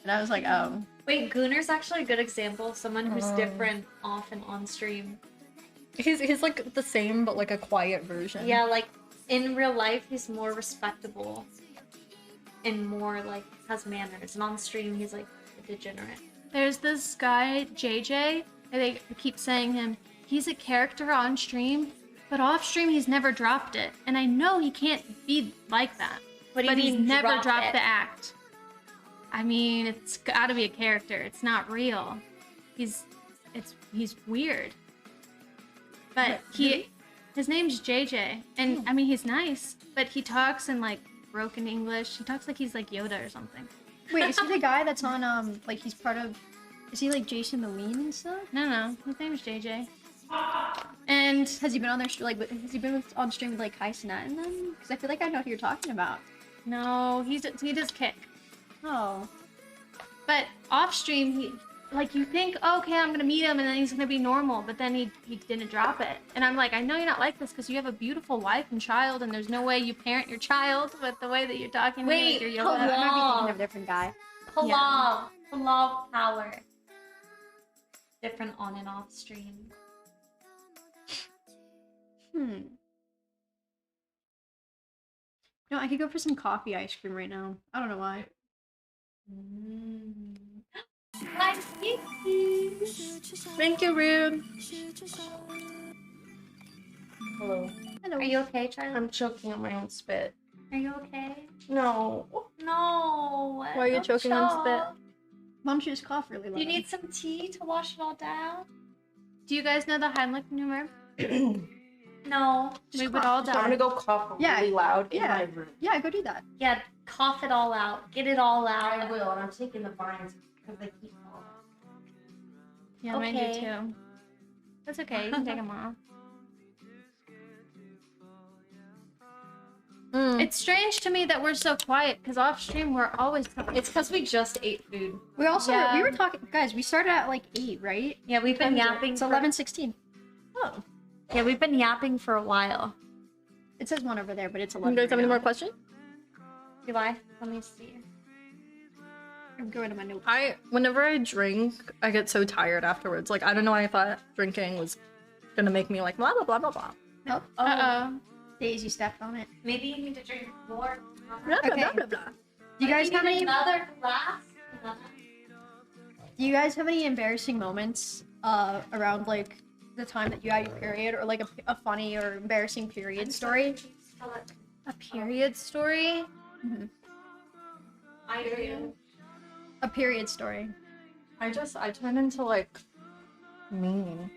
And I was like, oh.
Wait, Gunnar's actually a good example of someone who's different off and on stream.
He's like the same, but like a quiet version.
Yeah, like in real life, he's more respectable and more like has manners. And on stream, he's like a degenerate.
There's this guy, JJ, and they keep saying him, he's a character on stream, but off stream he's never dropped it. And I know he can't be like that.
What do you
but he's
mean,
never
drop
dropped
it?
the act. I mean, it's gotta be a character. It's not real. He's weird. But his name's JJ, and I mean he's nice, but he talks in like broken English. He talks like he's like Yoda or something.
Wait, is he the guy that's on like he's part of? Is he like Jason the Lean and stuff?
No, his name is JJ. And
has he been on there? Like, has he been on stream with like Kai Cenat and them? Because I feel like I know who you're talking about.
No, he does kick.
Oh,
but off stream, he like you think, oh, okay, I'm gonna meet him and then he's gonna be normal, but then he didn't drop it. And I'm like, I know you're not like this because you have a beautiful wife and child, and there's no way you parent your child with the way that you're talking to me like you're Yoda.
I might be thinking of a different guy.
Halal power. Different on and off stream.
No, I could go for some coffee ice cream right now. I don't know why.
Thank you, Rude.
Hello.
Are you okay, Charlie?
I'm choking on my own spit.
Are you okay?
No.
No.
Why are you choking on spit?
Mom, she just coughed really loud.
Do you need some tea to wash it all down?
Do you guys know the Heimlich maneuver?
No.
We would all die.
I'm gonna go cough really loud in my room.
Yeah, go do that.
Yeah, cough it all out. Get it all out.
I will, and I'm taking the vines because they keep falling.
Yeah, mine do too. That's okay. You can take them off. It's strange to me that we're so quiet because off stream we're always talking.
It's because we just ate food.
We also we were talking, guys. We started at like 8, right?
Yeah, we've been yapping.
It's 11:16. Oh.
Yeah, we've been yapping for a while.
It says 1 over there, but it's 11.
You guys have any more questions?
Do I? Let me see.
I'm going to my notes.
Whenever I drink, I get so tired afterwards. Like, I don't know why I thought drinking was gonna make me like blah blah blah blah blah.
Nope. Daisy stepped on it.
Maybe you need to drink more.
Blah blah blah blah blah.
Do you guys have any?
Another glass?
Do you guys have any embarrassing moments around like the time that you had your period, or like a funny or embarrassing period story?
A period story?
Mm-hmm.
I do.
A period story.
I turn into like mean.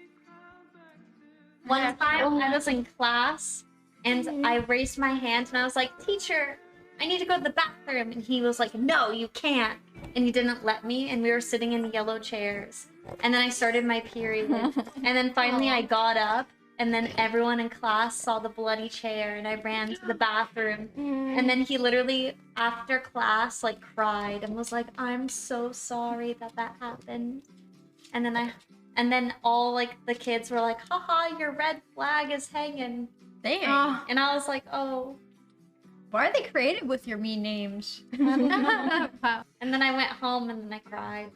One time I was in class and I raised my hand and I was like, "Teacher, I need to go to the bathroom." And he was like, "No, you can't." And he didn't let me, and we were sitting in yellow chairs. And then I started my period. And then finally I got up, and then everyone in class saw the bloody chair, and I ran to the bathroom. And then he literally, after class, like cried and was like, "I'm so sorry that happened." And then all like the kids were like, "Haha, your red flag is hanging."
Dang.
And I was like, "Oh."
Why are they created with your mean names?
And then I went home and then I cried.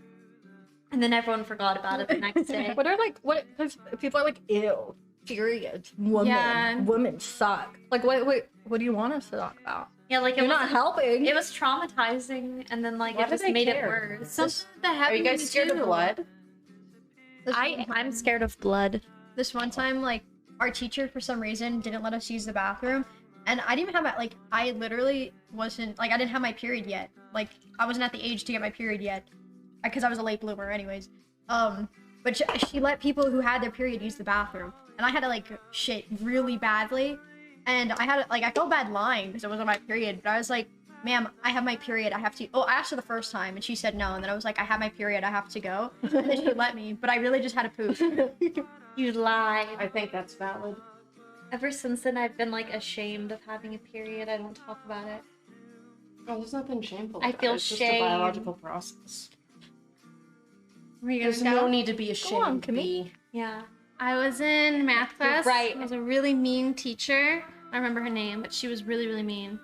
And then everyone forgot about it the next day.
Because people are like, ew, period, women suck. Like, what do you want us to talk about?
Yeah, like
you're not helping.
It was traumatizing, and then like it just made it worse.
Are you guys scared of blood?
I'm scared of blood.
This one time, like, our teacher for some reason didn't let us use the bathroom. And I didn't even have I literally wasn't, I didn't have my period yet. Like, I wasn't at the age to get my period yet. Because I was a late bloomer anyways. But she let people who had their period use the bathroom. And I had to, shit really badly. And I had, I felt bad lying because it wasn't my period. But I was like, "Ma'am, I have my period, I have to..." Oh, I asked her the first time, and she said no. And then I was like, "I have my period, I have to go." And then she let me. But I really just had to poop.
You lied.
I think that's valid.
Ever since then, I've been ashamed of having a period. I don't talk about it.
Oh, there's nothing shameful.
I feel
it's
shame.
just a biological process.
There's
no need to be ashamed.
Go on, Camille.
Yeah.
I was in math class.
right.
It was a really mean teacher. I don't remember her name, but she was really, really mean.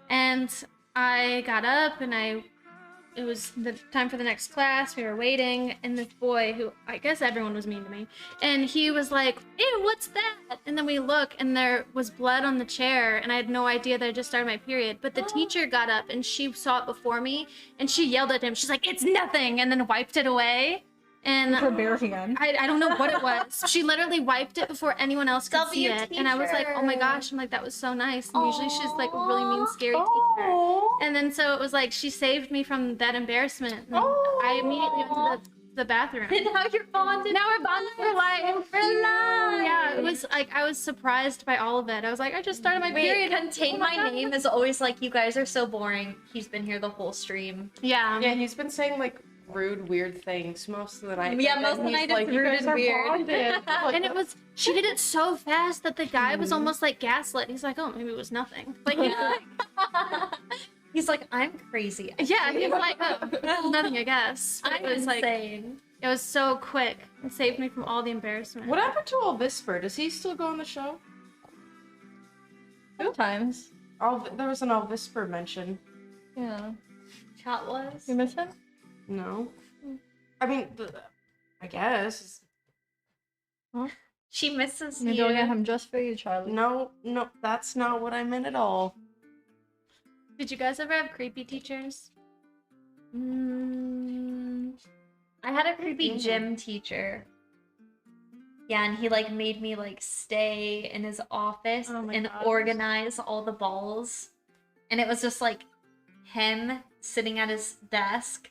And I got up and it was the time for the next class. We were waiting, and this boy, who I guess everyone was mean to me, and he was like, "Ew, what's that?" And then we look, and there was blood on the chair, and I had no idea that I just started my period. But the teacher got up, and she saw it before me, and she yelled at him. She's like, "It's nothing," and then wiped it away. And
her bare hand.
I don't know what it was. She literally wiped it before anyone else could see it. And I was like, "Oh my gosh," I'm like, "That was so nice." And usually she's like a really mean, scary teacher. And then so it was like she saved me from that embarrassment. And I immediately went to the the bathroom.
And now you're bonded.
Now we're bonded for life.
For life.
Yeah, it was like I was surprised by all of it. I was like, I just started my period.
Contain
Oh
my
God.
name is always like, you guys are so boring. He's been here the whole stream.
Yeah.
Yeah, he's been saying like rude, weird things most of the night.
Yeah,
and
most of the
he's
night
like,
it's
"You
rude
guys
and
are
weird."
bonded." Like,
And it was, she did it so fast that the guy was almost like gaslit. He's like, oh, maybe it was nothing. Like,
He's like, I'm crazy.
yeah, he's like, oh, it was nothing, I guess. But
I'm
it was like,
insane.
it was so quick. It saved me from all the embarrassment.
What happened to All Whisper? Does he still go on the show?
Sometimes.
There was an All Whisper mention.
Yeah.
Chat was.
You miss him?
No. I mean, I guess.
She misses
You're
you.
doing him just for you, Charlie.
No, that's not what I meant at all.
Did you guys ever have creepy teachers?
I had a creepy gym teacher. Yeah, and he like made me like stay in his office
Oh my
and
gosh.
organize all the balls. And it was just like him sitting at his desk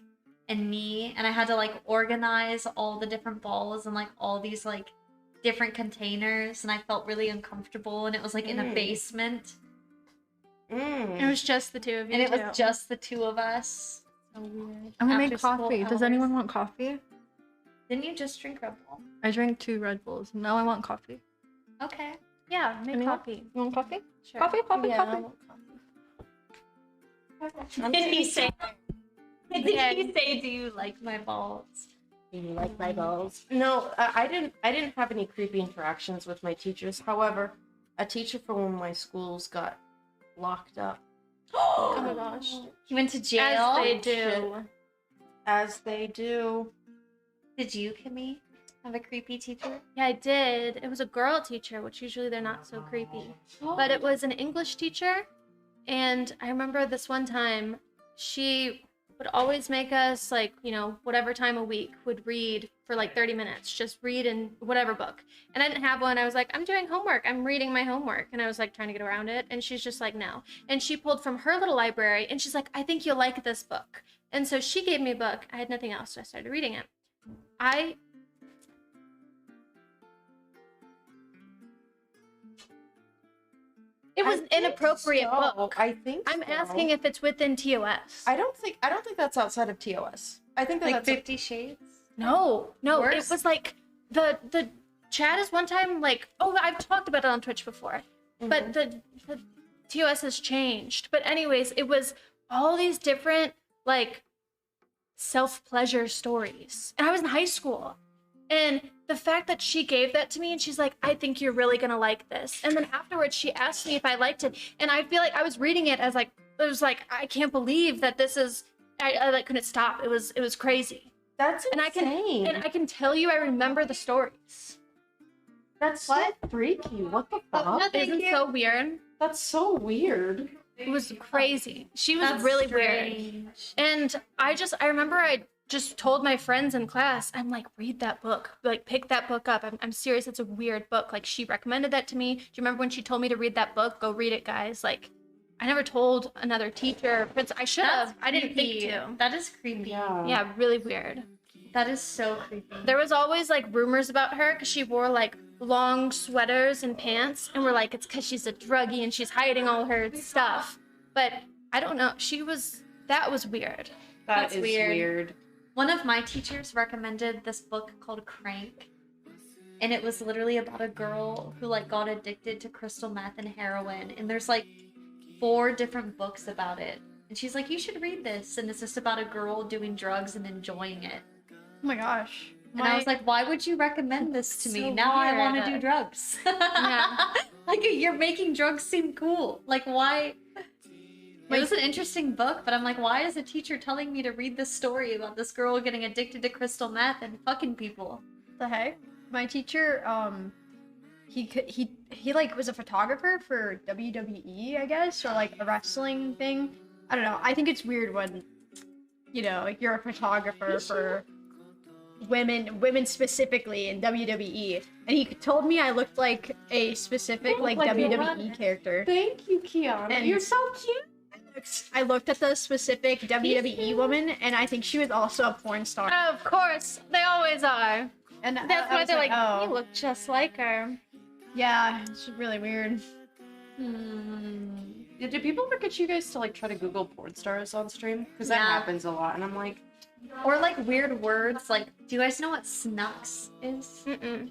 and me, and I had to like organize all the different balls and like all these like different containers, and I felt really uncomfortable, and it was like in a basement.
It was just the two of you.
And it was
too.
just the two of us. So weird.
I'm gonna
After
make
school
coffee. Does
hours.
anyone want coffee?
Didn't you just drink Red Bull?
I drank 2 Red Bulls. Now I want coffee.
Okay.
Yeah, make
Anyone?
coffee.
You want coffee?
Sure.
Coffee, coffee,
Yeah, I
coffee.
want
Did he say? Did he say, "Do you like my balls?"
Do you like my balls? No, I didn't have any creepy interactions with my teachers. However, a teacher from one of my schools got locked up.
Oh my gosh.
He went to jail.
As they do.
Shit. As they do.
Did you, Kimmy, have a creepy teacher?
Yeah, I did. It was a girl teacher, which usually they're not so creepy. But it was an English teacher. And I remember this one time, she would always make us, like, you know, whatever time a week, would read for like 30 minutes. Just read in whatever book. And I didn't have one. I was like, I'm doing homework. I'm reading my homework. And I was like trying to get around it. And she's just like, no. And she pulled from her little library and she's like, I think you'll like this book. And so she gave me a book. I had nothing else, so I started reading it. It was an inappropriate book.
I think
I'm
so.
asking if it's within TOS.
I don't think that's outside of TOS. I think that
Like
that's
50 Shades?
No,
Worse?
it was like the chat is one time like, oh, I've talked about it on Twitch before, but the TOS has changed. But anyways, it was all these different like self-pleasure stories, and I was in high school, and the fact that she gave that to me and she's like, I think you're really gonna like this, and then afterwards she asked me if I liked it, and I feel like I was reading it as like, it was like, I can't believe that this is, I like couldn't stop. It was crazy.
That's insane.
And I can tell you, I remember the stories.
That's so freaky. What the fuck?
Isn't it so weird?
That's so weird.
It was crazy. She was
That's
really
strange.
weird. And I remember I just told my friends in class, I'm like, read that book. Like, pick that book up. I'm serious. It's a weird book. Like, she recommended that to me. Do you remember when she told me to read that book? Go read it, guys. Like, I never told another teacher. I should have. I didn't think to.
That is creepy.
Yeah, really weird.
That is so creepy.
There was always like rumors about her because she wore like long sweaters and pants, and we're like, it's because she's a druggie and she's hiding all her stuff. But I don't know. That was weird.
That's
weird.
weird.
One of my teachers recommended this book called Crank, and it was literally about a girl who like got addicted to crystal meth and heroin, and there's like 4 different books about it, and she's like, you should read this, and it's just about a girl doing drugs and enjoying it.
Oh my gosh.
And I was like, why would you recommend this to me?
So
Now I want to
weird.
do drugs.
Yeah.
Like, you're making drugs seem cool. Like, why? It was an interesting book, but I'm like, why is a teacher telling me to read this story about this girl getting addicted to crystal meth and fucking people?
The heck? My teacher, he like was a photographer for WWE, I guess, or like a wrestling thing. I don't know. I think it's weird when, you know, like you're a photographer for women specifically in WWE, and he told me I looked like a specific like WWE character.
Thank you, Kiana.
And
You're so cute.
I looked at the specific WWE woman, and I think she was also a porn star.
Oh, of course, they always are.
And
That's
I
why
was
they're like,
oh.
you look just like her.
Yeah, it's really weird.
Yeah, do people ever get you guys to like try to Google porn stars on stream? Because that happens a lot, and I'm like,
Or like weird words. Like, do you guys know what snux is?
Mm-mm.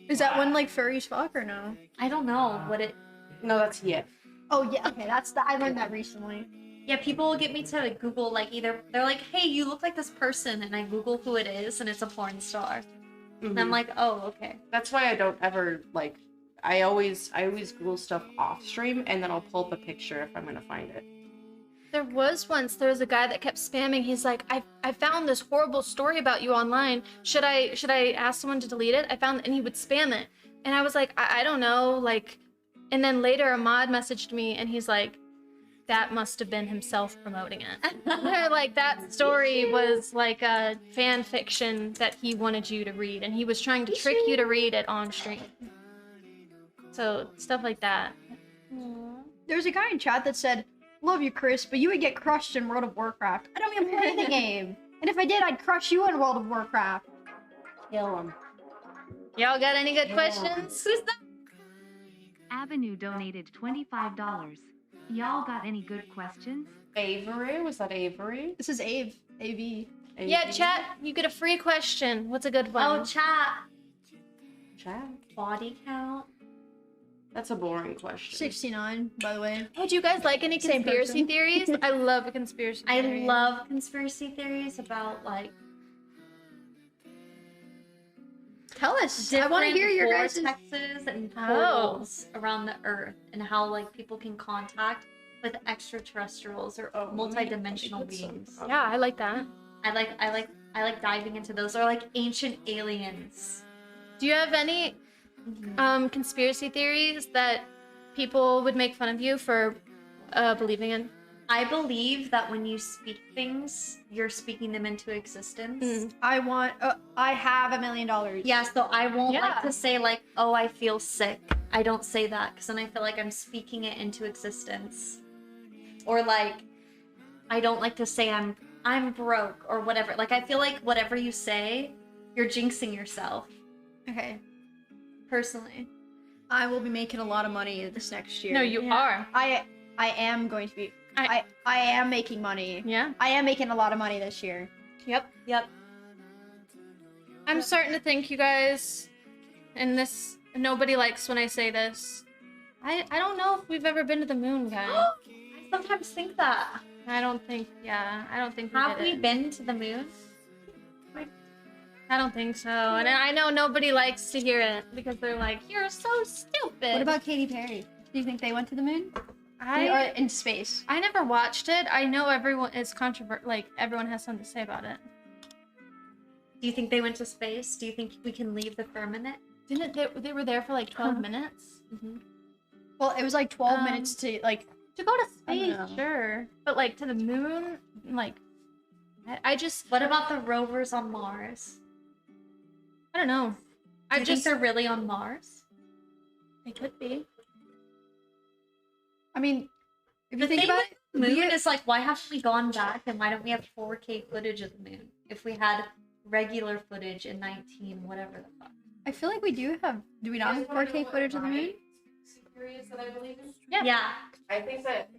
Is that when like furries fuck or no?
I don't know what it.
no, that's yeah.
Oh yeah, okay, I learned that recently.
Yeah, people will get me to Google like either they're like, "Hey, you look like this person," and I Google who it is, and it's a porn star. And I'm like, "Oh, okay."
That's why I don't ever like. I always Google stuff off stream, and then I'll pull up a picture if I'm gonna find it.
There was a guy that kept spamming. He's like, I found this horrible story about you online. Should I ask someone to delete it? I found, and he would spam it. And I was like, I don't know, like, and then later a mod messaged me and he's like, that must have been himself promoting it. They're like, that story was like a fan fiction that he wanted you to read, and he was trying to trick you to read it on stream. So stuff like that.
There's a guy in chat that said, "Love you, Chris, but you would get crushed in World of Warcraft. I don't even play the game. And if I did, I'd crush you in World of Warcraft."
Kill him.
Y'all got any good questions? Who's that?
Avenue donated $25. Y'all got any good questions?
Avery, was that Avery?
This is Ave. AV.
Yeah, chat, you get a free question. What's a good one?
Oh, chat.
Chat.
Body count.
That's a boring question.
69, by the way.
Oh, do you guys like any
Same
conspiracy
person.
theories? I love a conspiracy
I
theory.
love conspiracy theories about like
Tell us. I want to hear your guys'
vortexes and portals around the Earth, and how like people can contact with extraterrestrials or multi-dimensional beings.
Yeah, I like that.
I like diving into those, or like ancient aliens.
Do you have any conspiracy theories that people would make fun of you for believing in?
I believe that when you speak things, you're speaking them into existence.
I have $1 million.
Yeah, so I won't
Yeah.
like to say like, oh, I feel sick. I don't say that because then I feel like I'm speaking it into existence. Or like, I don't like to say I'm broke or whatever. Like, I feel like whatever you say, you're jinxing yourself.
Okay.
Personally.
I will be making a lot of money this next year.
No, you are.
I am going to be. I am making money.
Yeah.
I am making a lot of money this year.
Yep. I'm starting to think, you guys, and this, nobody likes when I say this. I don't know if we've ever been to the moon, guys.
I sometimes think that.
I don't think
Have we been to the moon?
I don't think so. And I know nobody likes to hear it because they're like, you're so stupid.
What about Katy Perry? Do you think they went to the moon? Or in space?
I never watched it. I know everyone is like everyone has something to say about it.
Do you think they went to space? Do you think we can leave the firmament?
Didn't they were there for like 12 minutes?
Mm-hmm.
Well, it was like 12 minutes to like
to go to
I don't
space,
know.
sure, but like to the moon, like I just.
What about the rovers on Mars?
I don't know.
Do you think they're really on Mars?
They could be.
I mean, if
The
you think
thing
about
with
it,
the moon is like, why haven't we gone back and why don't we have 4K footage of the moon? If we had regular footage in 19, whatever the fuck.
I feel like we do have. Do we not have 4K footage of the moon?
Theories that I believe in?
Yeah.
I think that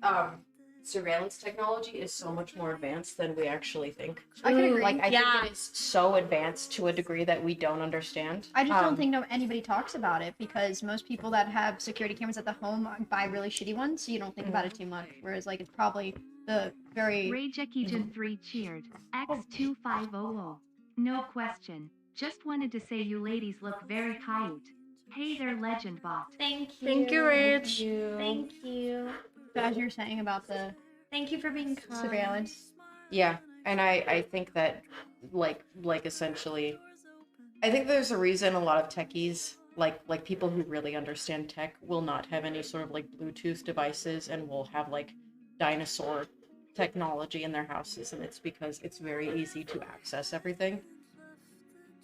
surveillance technology is so much more advanced than we actually think.
I could agree.
Like, I
Yeah.
think it is so advanced to a degree that we don't understand.
I just don't think anybody talks about it because most people that have security cameras at the home buy really shitty ones, so you don't think about it too much. Whereas, like, it's probably the very.
Rage Ekijin 3 cheered. X2500. No question. Just wanted to say you ladies look very cute. Hey there, legend bot.
Thank you.
Thank you, Rach.
Thank you.
As you're saying about the
Thank you for being kind.
surveillance.
Yeah, and I think that, like essentially, I think there's a reason a lot of techies, like people who really understand tech, will not have any sort of like Bluetooth devices and will have like dinosaur technology in their houses, and it's because it's very easy to access everything.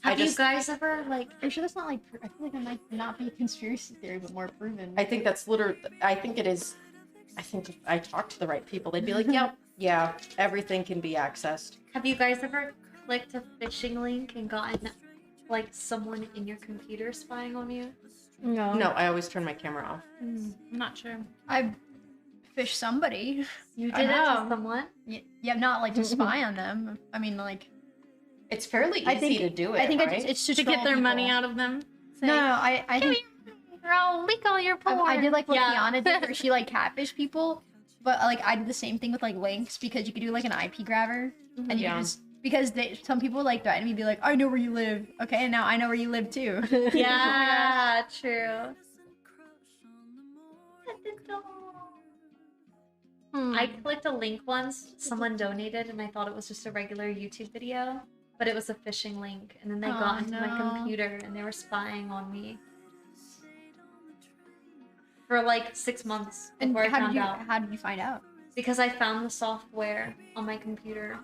Have you guys ever like?
Are you sure that's not like? I feel like it might not be a conspiracy theory, but more proven.
I think that's literally. I think it is. I think if I talked to the right people, they'd be like, "Yep, yeah, everything can be accessed."
Have you guys ever clicked a phishing link and gotten like someone in your computer spying on you?
No.
No, I always turn my camera off.
I'm not sure.
I fished somebody.
You
I
did it to
know.
someone?
Yeah, not like to spy on them. I mean, like,
It's fairly
I
easy
think
to do it.
I think
right?
it's to
To get
troll
their
people.
money out of them.
No, I think
Or I'll leak all your porn.
I did like what
Yeah.
Kiana did, where she like catfish people. But like I did the same thing with like links because you could do like an IP grabber, and you
Yeah.
could just because some people like threaten me, be like, I know where you live. Okay, and now I know where you live too.
Yeah, true. I clicked a link once, someone donated, and I thought it was just a regular YouTube video, but it was a phishing link, and then they got into my
no.
computer and they were spying on me for like 6 months
And
before I
how
found
did you
out.
how did you find out?
Because I found the software on my computer,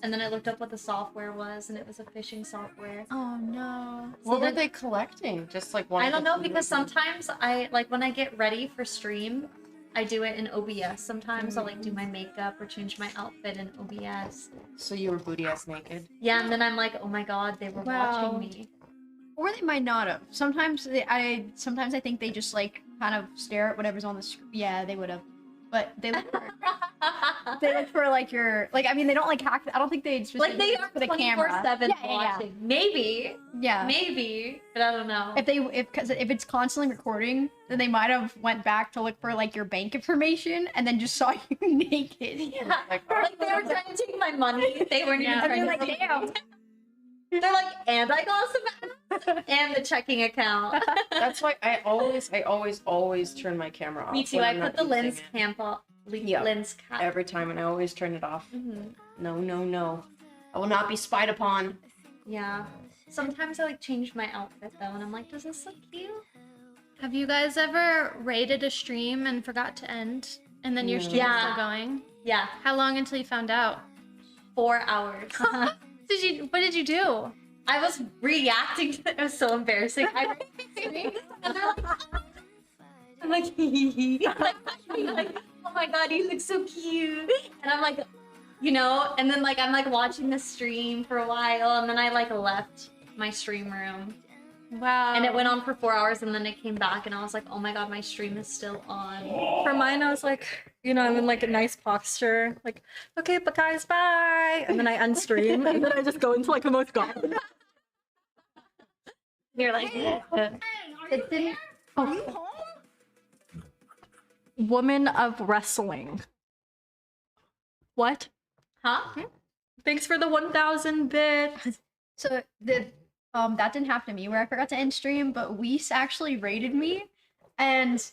and then I looked up what the software was, and it was a phishing software.
Oh no.
What were they collecting? Just like one.
I don't know, because sometimes I like when I get ready for stream, I do it in OBS. Sometimes I'll like do my makeup or change my outfit in OBS.
So you were booty ass naked.
Yeah, and then I'm like, oh my god, they were
Wow.
watching me.
Or they might not have. Sometimes sometimes I think they just like kind of stare at whatever's on the screen. Yeah, they would have. But they look for like your like. I mean, they don't like hack. I don't think they
Like they are
for the camera.
24/7
Yeah, yeah.
watching. Maybe,
Yeah.
maybe, but I don't know.
If it's constantly recording, then they might have went back to look for like your bank information and then just saw you naked.
Yeah,
Like,
like they were trying to take my money. They weren't even
And
trying
they're
to
like, damn.
They're like, and I got some ads and the checking account.
that's why I always turn my camera off.
Me too.
when
I
I'm
put
not
the
using
lens
it.
cam off.
Yeah.
Lens cap.
Every time, and I always turn it off.
Mhm.
No, no, no. I will not be spied upon.
Yeah. Sometimes I like change my outfit though, and I'm like, does this look cute?
Have you guys ever raided a stream and forgot to end? And then your stream is
Yeah.
still going?
Yeah.
How long until you found out?
4 hours.
What did you do?
I was reacting to it. It was so embarrassing. I and they're like, I'm like, like, oh my god, you look so cute. And I'm like, you know, and then like I'm like watching the stream for a while, and then I like left my stream room.
Wow.
And it went on for 4 hours, and then it came back, and I was like, oh my god, my stream is still on.
For mine, I was like, you know, I'm in like a nice posture, like, okay, but guys, bye. And then I unstream, and then I just go into like the most god.
You're like,
It didn't.
Woman of wrestling. What?
huh?
Thanks for the 1,000 bits.
So that didn't happen to me where I forgot to end stream, but Weiss actually raided me, and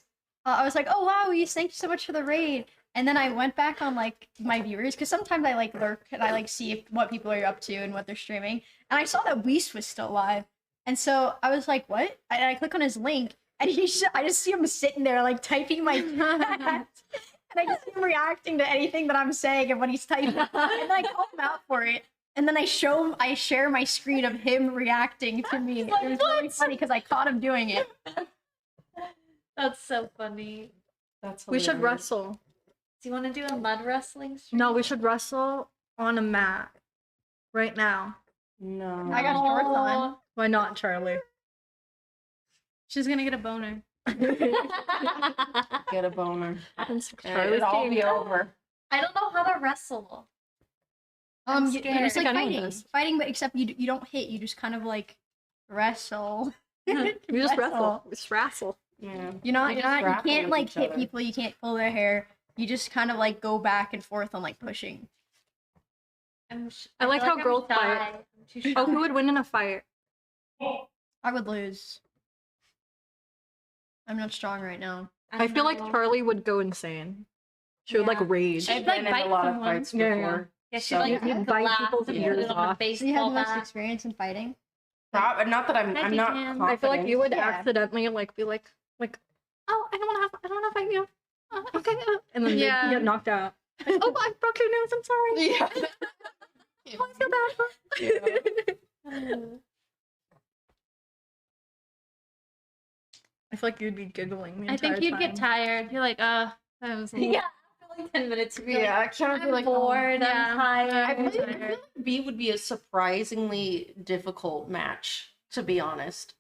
I was like, oh wow, Weiss, thank you so much for the raid. And then I went back on like my viewers because sometimes I like lurk and I like see what people are up to and what they're streaming, and I saw that Weiss was still live, and so I was like, what? And I click on his link, and I just see him sitting there like typing my chat. And I just see him reacting to anything that I'm saying and what he's typing. And then I call him out for it. And then I share my screen of him reacting to me. It was really funny because I caught him doing it.
That's so funny.
That's
We should
hilarious.
wrestle.
Do you want to do a mud wrestling stream?
No, we should wrestle on a mat right now.
No.
I got shorts on.
Why not, Charlie?
She's gonna get a boner.
Get a boner.
It's
And
Charlie's
it'll all
game.
be over.
I don't know how to wrestle. I'm
You're
scared.
just like
I know
fighting.
this.
Fighting, but except you don't hit, you just kind of like wrestle.
You just wrestle. Just wrestle.
Yeah.
You can't
Grappling
like
with each
hit
other.
people, you can't pull their hair. You just kind of like go back and forth on like pushing.
I like
feel
how
I'm
girls
shy.
fight.
I'm too shy.
Oh, who would win in a fight?
I would lose. I'm not strong right now.
I feel like
know.
Charlie would go insane. She would like
Yeah.
rage.
I've
like
been in
bite
a lot of
someone.
fights
Yeah,
before.
yeah.
Yeah, she
so-
like
You'd
the
bite
glass
people's
and
ears
put it on
off.
the
Do you have
baseball
the most
bat.
experience in fighting?
Not that I'm not
Heavy
confident.
I feel like you would
Yeah.
accidentally like be like, oh, I don't want to fight you. Okay, and then
Yeah.
you get knocked out. Oh, I broke your nose. I'm sorry.
Yeah.
Oh, I feel bad. I feel like you'd be giggling the
I think
entire
you'd get
time.
tired. You're like,
I was
Yeah, after like 10 minutes, you'd be
Yeah, I
like,
kind of feel
I'm
like
bored,
yeah.
I'm tired.
I
I'm
feel
tired.
like B would be a surprisingly difficult match, to be honest.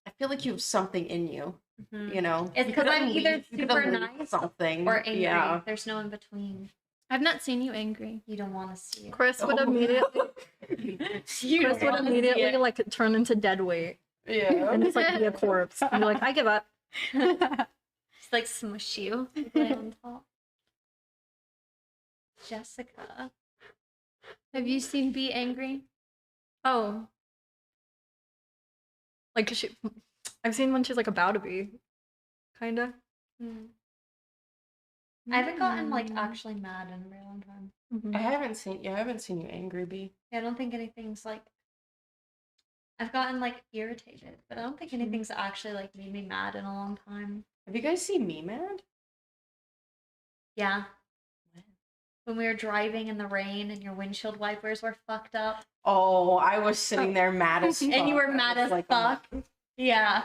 I feel like you have something in you, you know?
It's
You
'cause
could
I'm
unleash-
either
you could
super
unleash
nice
something.
or angry.
Yeah.
There's no in between.
I've not seen you angry.
You don't want to see it.
Chris would
Oh.
immediately Chris would immediately like turn into dead weight
Yeah.
and just like be a corpse. And be like, I give up.
Just like smush you. Lay on top. Jessica.
Have you seen B angry?
Oh. Like I've seen when she's like about to be. Kinda.
I haven't gotten like actually mad in a very long time.
I haven't seen you angry, B.
Yeah, I don't think anything's like. I've gotten like irritated, but I don't think anything's actually like made me mad in a long time.
Have you guys seen me mad?
Yeah. When we were driving in the rain and your windshield wipers were fucked up.
Oh, I was sitting there mad as fuck.
And you were
I
mad
was
as
like,
fuck. Yeah.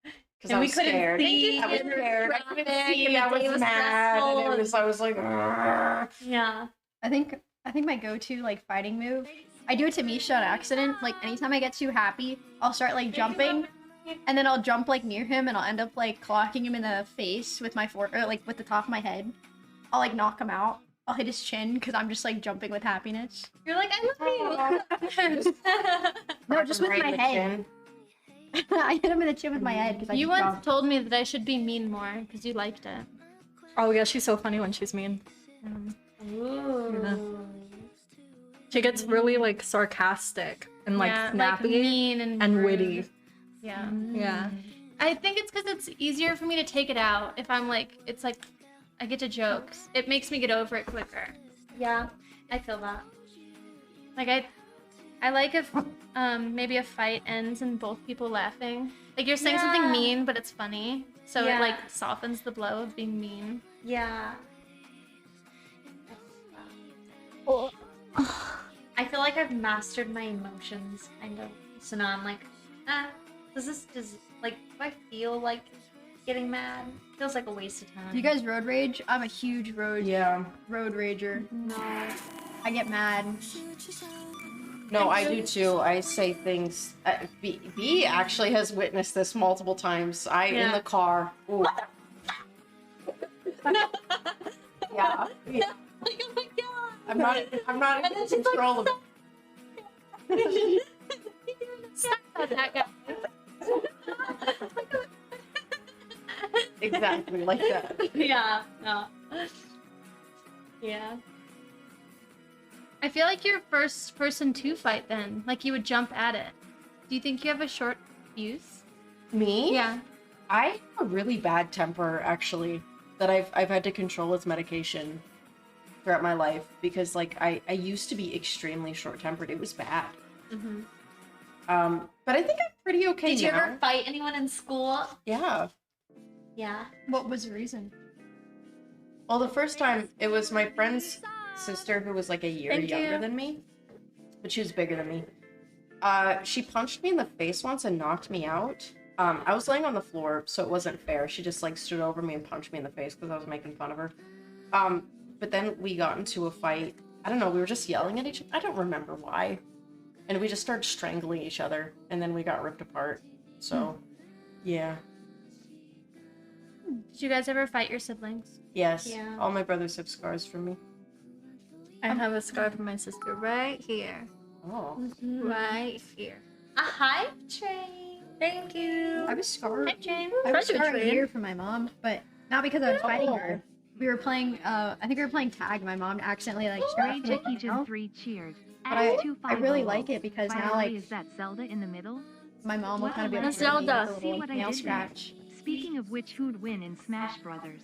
Because
And
I
we
was
couldn't
scared.
see,
I was
and
scared. I
traffic,
couldn't see.
and the
I was
day was
mad. And
stressful,
it was. I was like, "Argh."
Yeah.
I think my go-to like fighting move. I do it to Misha on accident. Like anytime I get too happy, I'll start like jumping, and then I'll jump like near him, and I'll end up like clocking him in the face with my fork, or like with the top of my head. I'll like knock him out. I'll hit his chin because I'm just like jumping with happiness.
You're like, I love you.
No, just with
Right
my
in the
head.
chin.
I hit him in the chin with my head because I
You
just
once
jumped.
told me that I should be mean more because you liked it.
Oh yeah, she's so funny when she's mean.
Ooh.
She gets really like sarcastic and like
Yeah,
snappy
mean and rude.
witty.
Yeah.
Yeah.
I think it's because it's easier for me to take it out if I'm like, it's like, I get to jokes. It makes me get over it quicker.
Yeah, I feel that.
Like I like if maybe a fight ends and both people laughing. Like you're saying something
Yeah.
mean, but it's funny, so
Yeah.
it like softens the blow of being mean.
Yeah. I feel like I've mastered my emotions, kind of. So now I'm like, does like, do I feel like getting mad? Feels like a waste of time.
Do you guys road rage? I'm a huge road rager.
No.
I get mad.
No, I do too. I say things. B actually has witnessed this multiple times. In
Yeah.
the car. Ooh. Yeah.
Like, oh my god.
I'm not in control of it.
Stop that guy.
Exactly like that.
Yeah. No. Yeah.
I feel like you're first person to fight then. Like you would jump at it. Do you think you have a short fuse?
Me?
Yeah.
I have a really bad temper actually that I've had to control with medication throughout my life because like I used to be extremely short-tempered. It was bad.
Mm-hmm.
But I think I'm pretty okay
Did you
now.
ever fight anyone in school?
Yeah.
Yeah.
What was the reason?
Well, the first time it was my friend's sister who was like a year
Thank
younger
you.
than me, but she was bigger than me. She punched me in the face once and knocked me out. I was laying on the floor, so it wasn't fair. She just like stood over me and punched me in the face because I was making fun of her. But then we got into a fight. I don't know, we were just yelling at each other. I don't remember why. And we just started strangling each other, and then we got ripped apart. So, yeah.
Did you guys ever fight your siblings?
Yes.
Yeah.
All my brothers have scars from me.
I have a scar from my sister right here.
Oh.
Right here.
A hype train. Thank you.
I was scarred.
Hype train.
I was
Friendship
scarred a
train.
year from my mom, but not because I was fighting her. We were playing. I think we were playing tag. My mom accidentally like struck me.
Jackie
with my
Jim
nail.
3 cheered.
But
Add
I really
250.
like it because now
Finally,
like
is that Zelda in the middle?
my mom will kind of be able to
Zelda.
hit me with a
See
little
what I
nail
did there?
scratch.
Speaking of which, who'd win in Smash Brothers?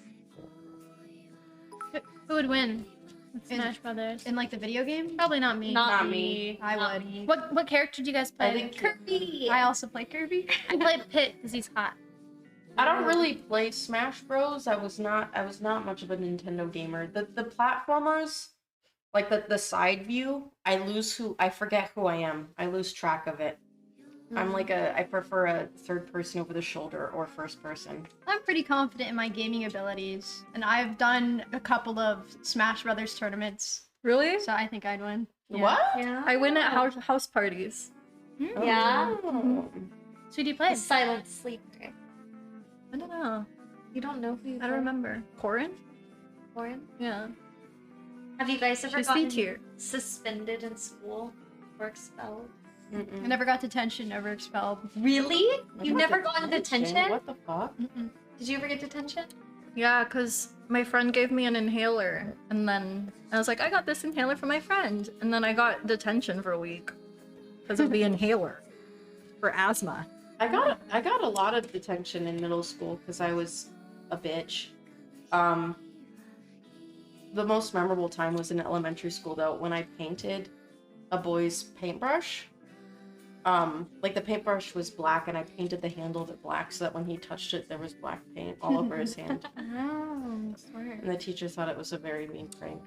Who would win? with Smash Brothers.
In like the video game?
Probably not me.
Not me.
I
Not
would.
me.
What character do you guys play?
I think
Kirby.
I also play Kirby.
I played Pit because he's hot.
I don't really play Smash Bros. I was not much of a Nintendo gamer. The platformers, like the side view, I forget who I am. I lose track of it. I prefer a third person over the shoulder or first person.
I'm pretty confident in my gaming abilities, and I've done a couple of Smash Brothers tournaments,
Really?
so I think I'd win. Yeah.
What?
Yeah.
I win at house parties.
Yeah.
Oh.
So who do you play?
The silent sleeper.
I don't know.
You don't know who you
I don't remember. Corin?
Corin?
Yeah.
Have you guys ever
She's
gotten
C-tier.
suspended in school or expelled?
I never got detention, never expelled.
Really? You've never gotten detention?
What the fuck?
Did you ever get detention?
Yeah, because my friend gave me an inhaler, and then I was like, I got this inhaler from my friend, and then I got detention for a week because of the inhaler for asthma.
I got a lot of detention in middle school because I was a bitch. The most memorable time was in elementary school though, when I painted a boy's paintbrush. Like the paintbrush was black and I painted the handle of it black so that when he touched it there was black paint all over his hand.
Oh, smart.
And the teacher thought it was a very mean prank.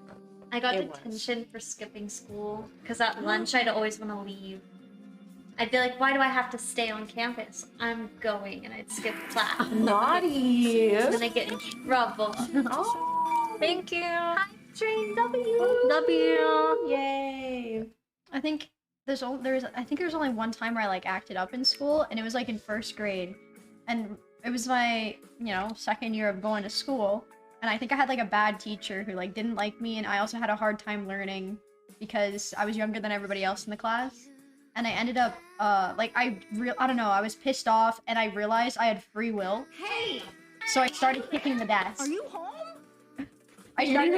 I got
It was.
detention for skipping school because at lunch I'd always want to leave. I'd be like, why do I have to stay on campus? I'm going, and I'd skip class.
Naughty!
And then I get in trouble.
Oh,
Thank you.
Hi, Train W.
W.
yay!
I think there's only one time where I like acted up in school, and it was like in first grade, and it was my second year of going to school, and I think I had like a bad teacher who like didn't like me, and I also had a hard time learning because I was younger than everybody else in the class, and I ended up I don't know, I was pissed off, and I realized I had free will.
Hey!
So I started kicking the desk.
Are you home?
I started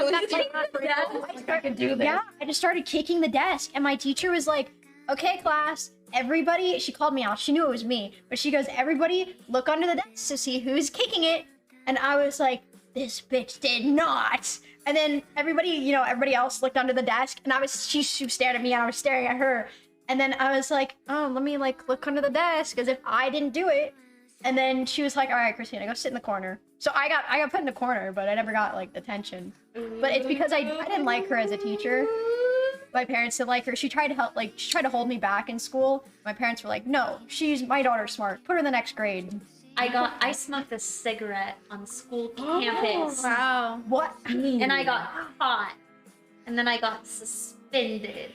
I could do this.
Yeah, I just started kicking the desk, and my teacher was like, "Okay, class, everybody." She called me out. She knew it was me, but she goes, "Everybody, look under the desk to see who's kicking it." And I was like, "This bitch did not." And then everybody else looked under the desk, and she stared at me, and I was staring at her. And then I was like, "Oh, let me like look under the desk as if I didn't do it." And then she was like, "All right, Christina, go sit in the corner." So I got put in the corner, but I never got like detention. But it's because I didn't like her as a teacher. My parents didn't like her. She tried to hold me back in school. My parents were like, "No, my daughter's smart. Put her in the next grade."
I smoked a cigarette on school campus.
Wow.
What?
And I got caught. And then I got suspended.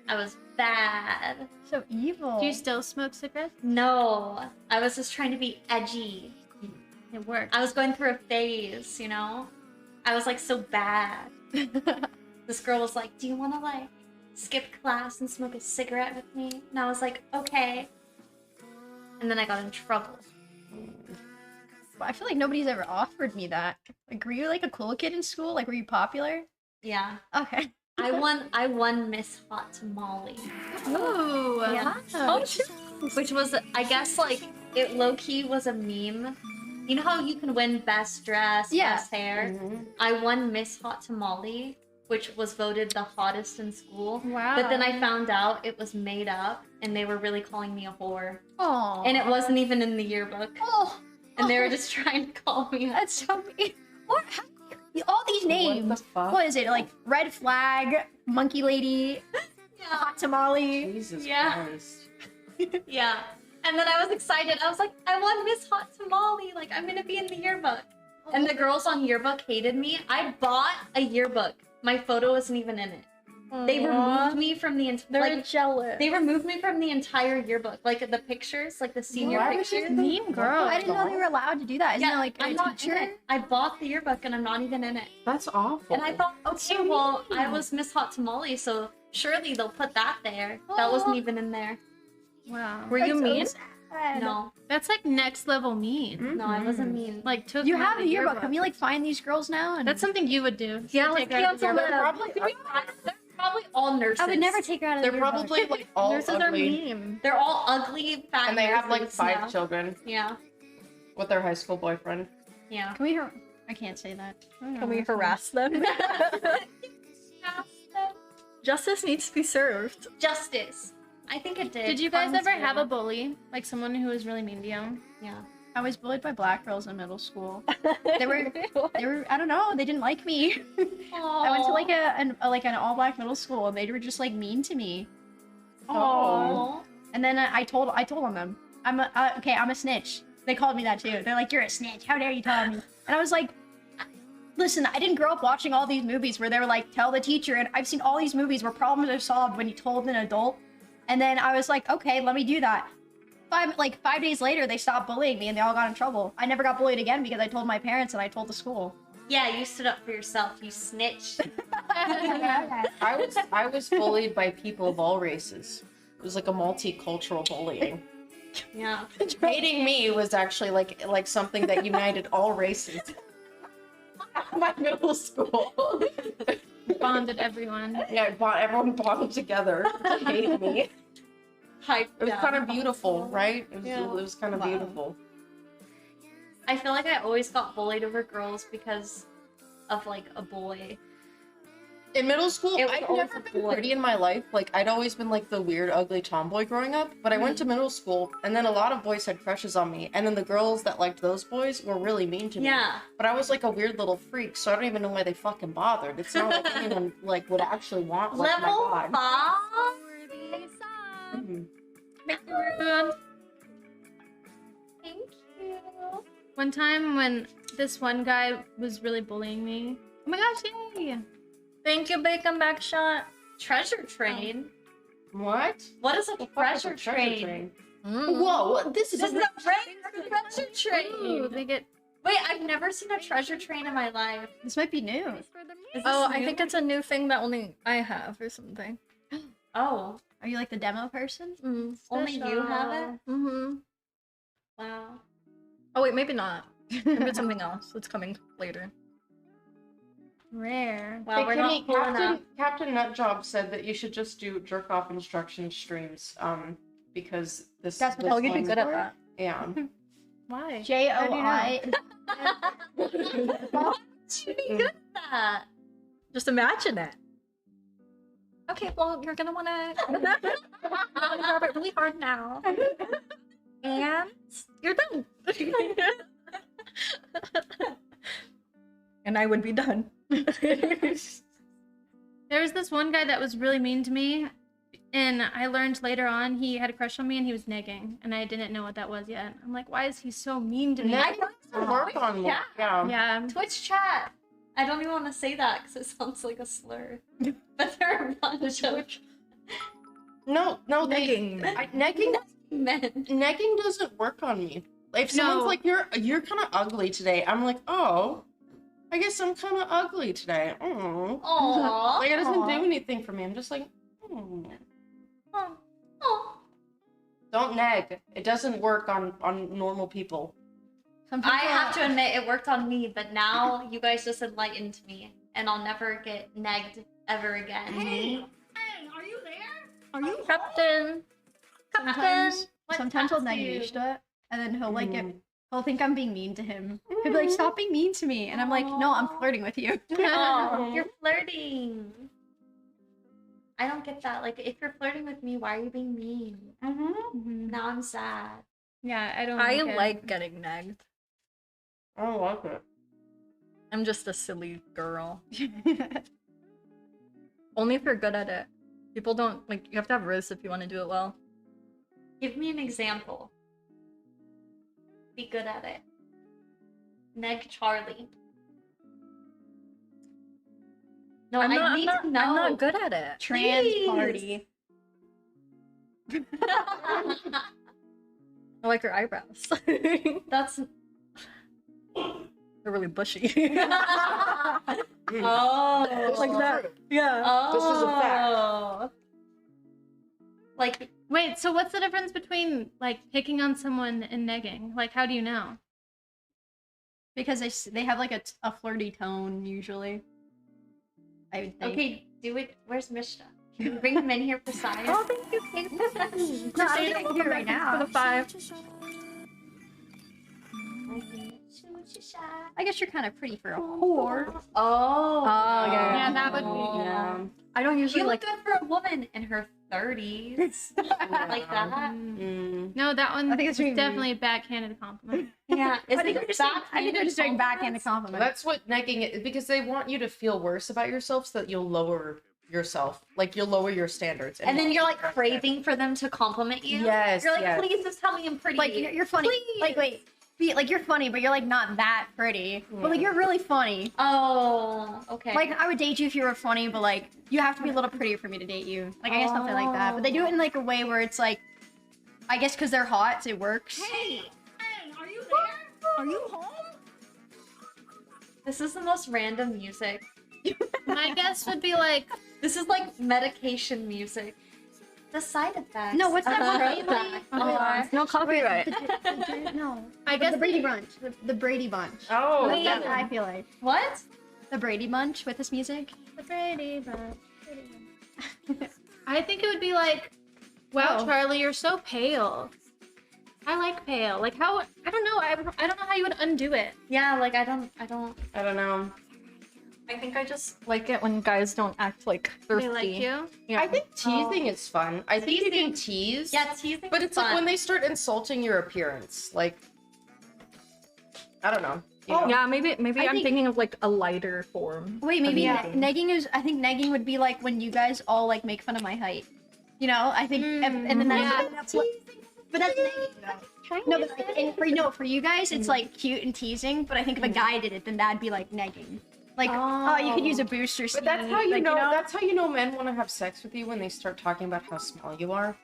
I was bad.
So evil.
Do you still smoke cigarettes?
No, I was just trying to be edgy.
It worked.
I was going through a phase, I was like so bad. This girl was like, "Do you want to like skip class and smoke a cigarette with me?" And I was like, "Okay." And then I got in trouble.
I feel like nobody's ever offered me that. Like, were you like a cool kid in school? Like, were you popular?
Yeah.
Okay.
I won Miss Hot Tamale.
Ooh.
Yeah.
Oh,
Which was, I guess, like, it low-key was a meme. You know how you can win best dress,
Yeah.
best hair? I won Miss Hot Tamale, which was voted the hottest in school.
Wow.
But then I found out it was made up, and they were really calling me a whore.
Oh.
And it wasn't even in the yearbook.
Oh.
And they were just trying to call me a...
That's so mean. What? All these names.
What the fuck?
What is it? Like red flag, monkey lady, hot tamale.
Jesus
Yeah.
Christ.
Yeah. And then I was excited. I was like, I won Miss Hot Tamale. Like, I'm gonna be in the yearbook. And the girls on yearbook hated me. I bought a yearbook. My photo wasn't even in it. They removed me from the
They're jealous.
They removed me from the entire yearbook. Like the pictures, like the senior
Why would
pictures.
you
Mean girl.
I didn't know they were allowed to do that. Isn't
Yeah,
it like
I'm
a
not in
teacher?
it. I bought the yearbook and I'm not even in it.
That's awful.
And I thought, okay, well, I was Miss Hot Tamale, so surely they'll put that there. That wasn't even in there.
Wow.
Were you mean?
No,
That's like next level mean.
no, I wasn't mean.
Like took
You
my
have a yearbook. Can we like find these girls now? And
That's something you would do.
Yeah,
To
let's
take her out of the
cancel
yearbook.
them.
They're probably all nurses.
I would never take her out of
They're
the yearbook.
probably like all
Nurses are
ugly,
mean.
They're all ugly, fat
and they have like
nurses,
5
yeah.
children
Yeah,
with their high school boyfriend.
yeah.
Can we? I can't say that.
Can we harass them? Justice needs to be served.
Justice. I think it did.
Did you guys
Karma's
ever have a
real.
bully? Like someone who was really mean to you?
Yeah.
I was bullied by black girls in middle school. They were. I don't know. They didn't like me. I went to like an all black middle school, and they were just like mean to me.
Aww.
And then I told on them. I'm a snitch. They called me that too. They're like, you're a snitch. How dare you tell me? And I was like, listen, I didn't grow up watching all these movies where they were like, tell the teacher. And I've seen all these movies where problems are solved when you told an adult. And then I was like, okay, let me do that. 5 days later, they stopped bullying me and they all got in trouble. I never got bullied again because I told my parents and I told the school.
Yeah, you stood up for yourself. You snitched.
I was bullied by people of all races. It was like a multicultural bullying.
Yeah.
Hating me was actually like something that united all races. My middle school.
Bonded everyone.
Yeah, everyone bonded together to hate me. It was kind of beautiful, right? It was kind of beautiful.
I feel like I always got bullied over girls because of like a boy.
In middle school,
It was
I'd
always
never
a
been
boy.
pretty in my life. Like, I'd always been like the weird, ugly tomboy growing up. But I went to middle school, and then a lot of boys had crushes on me. And then the girls that liked those boys were really mean to me.
Yeah.
But I was like a weird little freak, so I don't even know why they fucking bothered. It's not like anyone like would actually want like my
Level
god.
5?
Mhm.
Make you rude.
Thank you.
One time when this one guy was really bullying me. Oh my gosh, yay!
Thank you, Bacon Backshot.
Treasure train?
What?
What is a
The fuck is
treasure
a
train?
Whoa, this is
This is
a
a regular treasure train.
Ooh, they get.
Wait, I've never seen a treasure train in my life.
This might be new.
Is this
Oh, I
new?
think it's a new thing that only I have or something.
Oh,
Are you like the demo person?
only you have it?
Mm-hmm.
Wow.
Oh wait, maybe not. Maybe it's something else that's coming later.
Rare.
Wow,
Hey,
we're
Kimmy,
not cool enough.
Captain Nutjob said that you should just do jerk off instruction streams, because this.
That's
this
Oh, you'd be
one-
good at that.
Yeah.
Why?
JOI.
Why would you be good at that?
Just imagine it. Okay, well, you're gonna wanna grab it really hard now. And you're done. And I would be done.
There was this one guy that was really mean to me, and I learned later on he had a crush on me and he was negging, and I didn't know what that was yet. I'm like, why is he so mean to me?
Negging doesn't work on me. Yeah.
Yeah.
Twitch chat. I don't even want to say that because it sounds like a slur. But there are a bunch of
No,
Negging.
Negging
men.
negging doesn't work on me. If someone's
No.
like, you're kind of ugly today, I'm like, oh, I guess I'm kind of ugly today. Oh,
Aww.
like it doesn't do anything for me. I'm just like, oh.
Aw.
Don't neg. It doesn't work on normal people.
I have to admit, it worked on me, but now you guys just enlightened me, and I'll never get negged ever again.
Hey, are you there?
Are you Captain?
Sometimes he'll neg Yushta, and then he'll like he'll think I'm being mean to him. He'll be like, "Stop being mean to me," and I'm like, "No, I'm flirting with you."
Oh, you're flirting. I don't get that. Like, if you're flirting with me, why are you being mean? Now I'm sad.
Yeah, I don't
I
like it.
like getting negged.
I don't like it.
I'm just a silly girl. Only if you're good at it. People don't, like, you have to have riz if you want to do it well.
Give me an example. Be good at it. Neg Charlie. No,
I'm
I need to know.
I'm not good at it.
Trans
Please.
party.
I like her eyebrows.
That's
They're really bushy.
oh,
Like that. Yeah.
Oh,
This is a fact.
Like,
Wait, so what's the difference between like picking on someone and negging? Like, how do you know?
Because they have like a flirty tone usually. I would think.
okay, do it. Where's Mishta? Can you bring him in here for science?
Oh, thank you, Kate.
No, I don't think you're right now.
For the 5.
I guess you're kind of pretty for a whore.
Oh,
yeah.
Yeah, that would be.
Yeah.
I don't
You
usually
look
like.
good for a woman in her 30s. Like that.
Mm.
No, that one
I think it's
was
really
definitely a backhanded compliment.
Yeah,
I think they're just doing backhanded compliments.
That's what negging is, because they want you to feel worse about yourself so that you'll lower yourself. Like you'll lower your standards.
And then you're like
that's
craving for them to compliment you.
Yes,
You're like,
yes.
please just tell me I'm pretty.
Like you're funny.
Please.
Like wait, like you're funny, but you're like not that pretty. But like you're really funny.
Oh, okay.
Like I would date you if you were funny, but like you have to be a little prettier for me to date you. Like I guess something like that. But they do it in like a way where it's like, I guess because they're hot, it works.
Hey, are you there?
Are you home?
This is the most random music.
My guess would be like,
This is like medication music. The side effects.
No, what's that
Oh,
No copyright.
No.
I guess
the Brady Bunch. The Brady Bunch.
Oh,
That's
yeah.
what I feel like.
What?
The Brady Bunch with this music.
the Brady Bunch. I think it would be like, wow,
Oh.
Charlie, you're so pale. I like pale. Like how? I don't know. I don't know how you would undo it.
Yeah, like I don't.
I don't know.
I think I just like it when guys don't act like thirsty.
They like you.
Yeah.
I think teasing is fun. I think you can tease.
Yeah, teasing.
But it's like when they start insulting your appearance. Like, I don't know. You know?
Yeah, maybe
I
I'm
think-
thinking of like a lighter form.
Wait, maybe
of negging.
negging is. I think negging would be like when you guys all like make fun of my height. You know, I think, and then that's what. But that's negging. No, but and for you guys, it's like cute and teasing. But I think if a guy did it, then that'd be like negging. Like, oh, you could use a booster.
But that's how you know. That's how you know men want to have sex with you when they start talking about how small you are.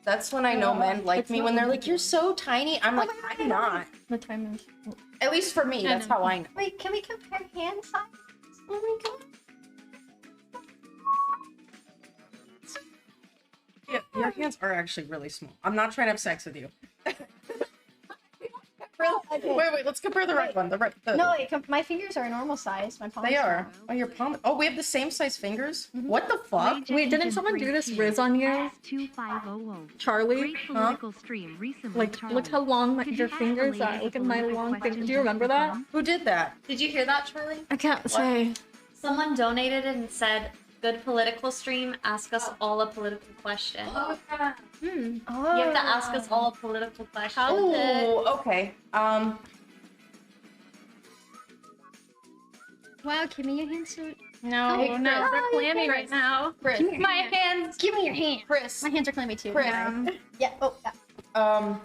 That's when I know men like me when they're like, "You're so tiny." I'm like, "I'm not."
The time is.
At least for me, that's how I know.
Wait, can we compare hand size? Oh my god.
Yeah, your hands are actually really small. I'm not trying to have sex with you. Wait, let's compare the right one.
No, wait, my fingers are normal size. My palms.
They are. Oh, your palm. Oh, we have the same size fingers. What the fuck?
Wait, didn't someone do this riz on you,
2500.
Charlie?
Great political stream recently.
Like,
Charlie.
look how long
Could
your
you
fingers
escalate
are.
the
Look at my
political
long fingers.
question
Do you remember
to
that?
Who did that?
Did you hear that, Charlie?
I can't say.
Someone donated and said, "Good political stream. Ask us all a political question."
Oh.
You have to ask us all a political question.
Oh, okay.
Wow, give me your hand suit.
No,
Hey,
no,
Chris.
they're clammy right now.
Chris.
My hands.
Give me your hand.
Chris.
My hands are clammy too.
Chris.
Yeah. Oh. Yeah.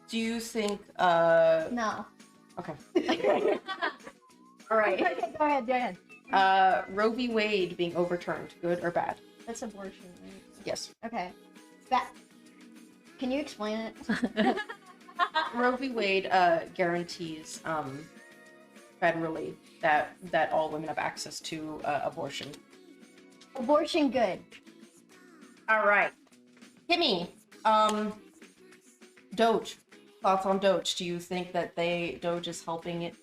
Do you think?
No.
Okay.
All right. Go ahead.
Roe v. Wade being overturned, good or bad?
That's abortion, right?
Yes.
Okay. That. Can you explain it?
Roe v. Wade guarantees federally that all women have access to abortion.
Abortion good.
All right. Kimmy, Doge. Thoughts on Doge? Do you think that Doge is helping it?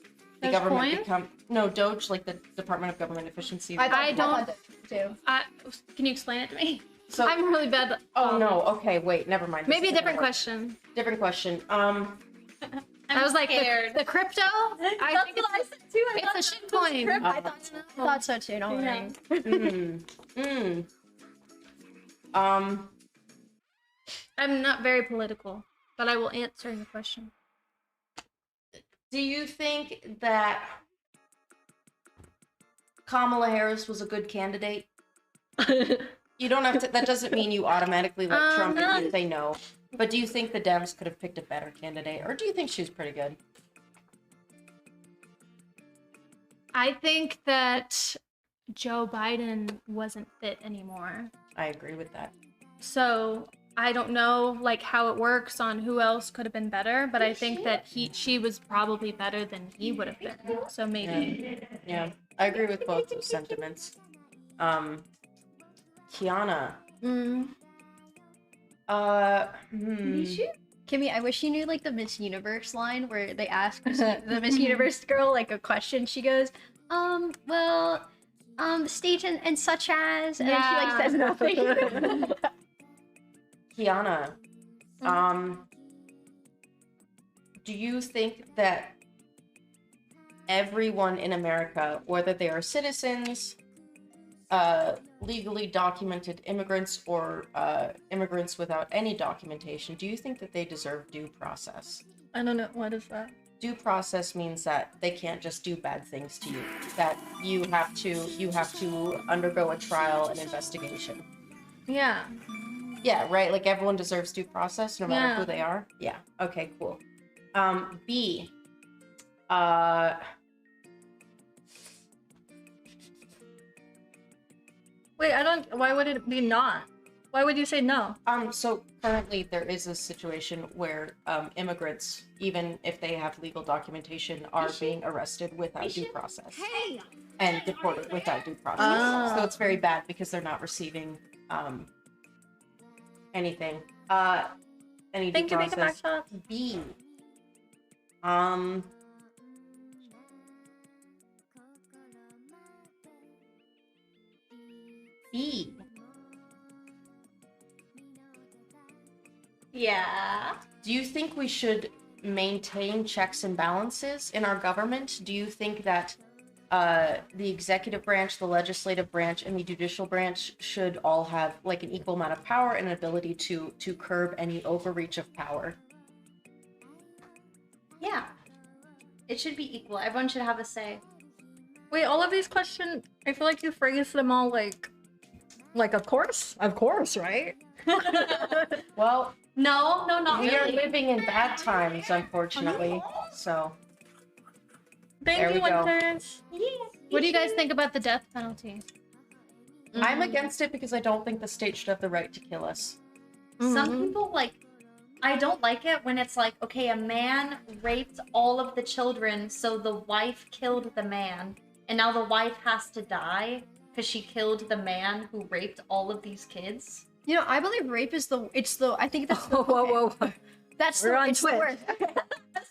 The government
Dogecoin?
become Doge, like the Department of Government Efficiency.
I don't-
thought that too.
Can you explain it to me?
So,
I'm really bad.
oh no. Okay, wait. Never mind. This
Maybe a
isn't
different
gonna work.
question.
Different question.
I was like, the crypto? I think
I said too.
it's a shit coin.
I thought so too. Don't worry.
I'm not very political, but I will answer your question.
Do you think that Kamala Harris was a good candidate? You don't have to. That doesn't mean you automatically like Trump if you say no. But do you think the Dems could have picked a better candidate, or do you think she was pretty good?
I think that Joe Biden wasn't fit anymore.
I agree with that.
So I don't know like how it works on who else could have been better, but I think that she was probably better than he would have been. So maybe.
Yeah, I agree with both those sentiments. Kiana.
Kimmy, I wish you knew like the Miss Universe line where they ask the Miss Universe girl like a question. She goes, well, stage and such as, and then she like says nothing.
Kiana. Do you think that everyone in America, whether they are citizens, legally documented immigrants, or immigrants without any documentation, do you think that they deserve due process?
I don't know. What is that?
due process means that they can't just do bad things to you. That you have to undergo a trial and investigation.
Yeah.
Yeah, right. Like everyone deserves due process, no matter
Yeah.
who they are. Yeah. Okay. Cool. B.
Wait, I don't. Why would it be not? Why would you say no?
So currently there is a situation where immigrants, even if they have legal documentation, are being arrested without due process and deported without due process. So it's very bad because they're not receiving anything. Any due
Thank you, Make a Back
process.
Shot.
B. B.
Yeah.
Do you think we should maintain checks and balances in our government? Do you think that the executive branch, the legislative branch, and the judicial branch should all have like an equal amount of power and an ability to curb any overreach of power?
Yeah. It should be equal. Everyone should have a say.
Wait, all of these questions, I feel like you phrased them all like of course, right?
Well,
no, not
we are
really.
living in bad times, unfortunately. So
Thank
there
you,
we go.
Winters.
What do you guys think about the death penalty?
I'm against it because I don't think the state should have the right to kill us.
Some people I don't like it when it's like, okay, a man raped all of the children, so the wife killed the man, and now the wife has to die because she killed the man who raped all of these kids.
You know, I believe rape is I think that's the,
Whoa.
that's
We're
the,
on
it's the
Twitch.
worst.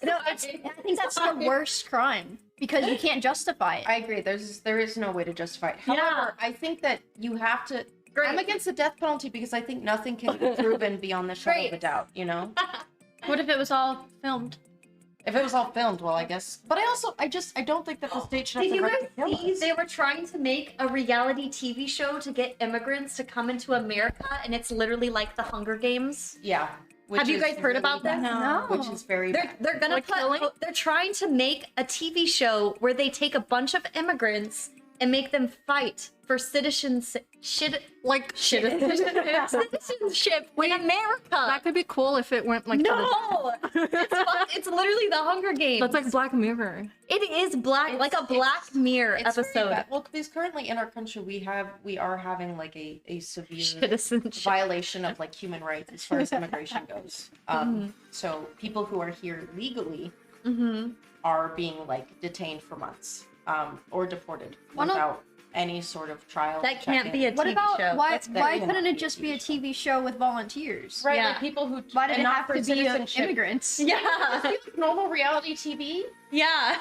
No, I think that's the worst crime because you can't justify it.
I agree. There is no way to justify it. However, I think that you have to. I'm against the death penalty because I think nothing can be proven beyond the shadow of a doubt. You know.
What if it was all filmed?
If it was all filmed, well, I guess. But I don't think that the state should have
Did
the
you
right
guys
to kill
see
us.
they were trying to make a reality TV show to get immigrants to come into America, and it's literally like the Hunger Games?
Yeah.
Have you guys heard about this?
No.
Which is very bad.
They're gonna
killing?
they're trying to make a TV show where they take a bunch of immigrants and make them fight for citizenship in America.
That could be cool if it went like
No, it's literally the Hunger Games.
That's like Black Mirror.
It is like a Black Mirror
It's very
episode.
bad. Well, because currently in our country we are having like a severe
Citizenship.
violation of like human rights as far as immigration goes. So people who are here legally are being like detained for months, or deported without any sort of trial.
That can't be a
What
TV
about
show.
why couldn't it just be a TV show with volunteers?
Right,
Yeah.
like people who
Why did
and
it
not
have
for
to be
citizenship.
immigrants?
Yeah,
Like normal reality TV,
yeah.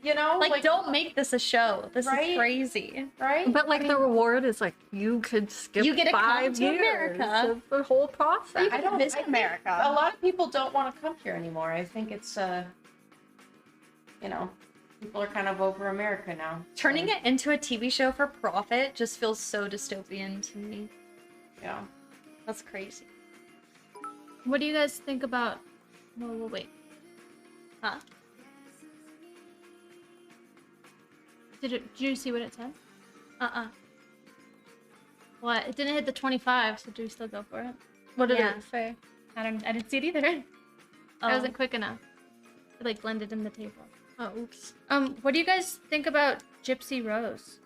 you know,
Like, don't make this a show. This
Right?
is crazy.
right?
But like the reward is like you could skip
You get to come
5
to
years
America.
of the whole process.
I don't visit America.
A lot of people don't want to come here anymore. I think it's you know, people are kind of over America now.
Turning it into a TV show for profit just feels so dystopian to me.
Yeah.
That's crazy.
What do you guys think about? Wait.
Huh?
Did you see what it said? What? It didn't hit the 25, so do we still go for it?
What did
Yeah.
it say?
I didn't see it either.
Oh.
I wasn't quick enough. It like blended in the table.
Oh, oops.
What do you guys think about Gypsy Rose?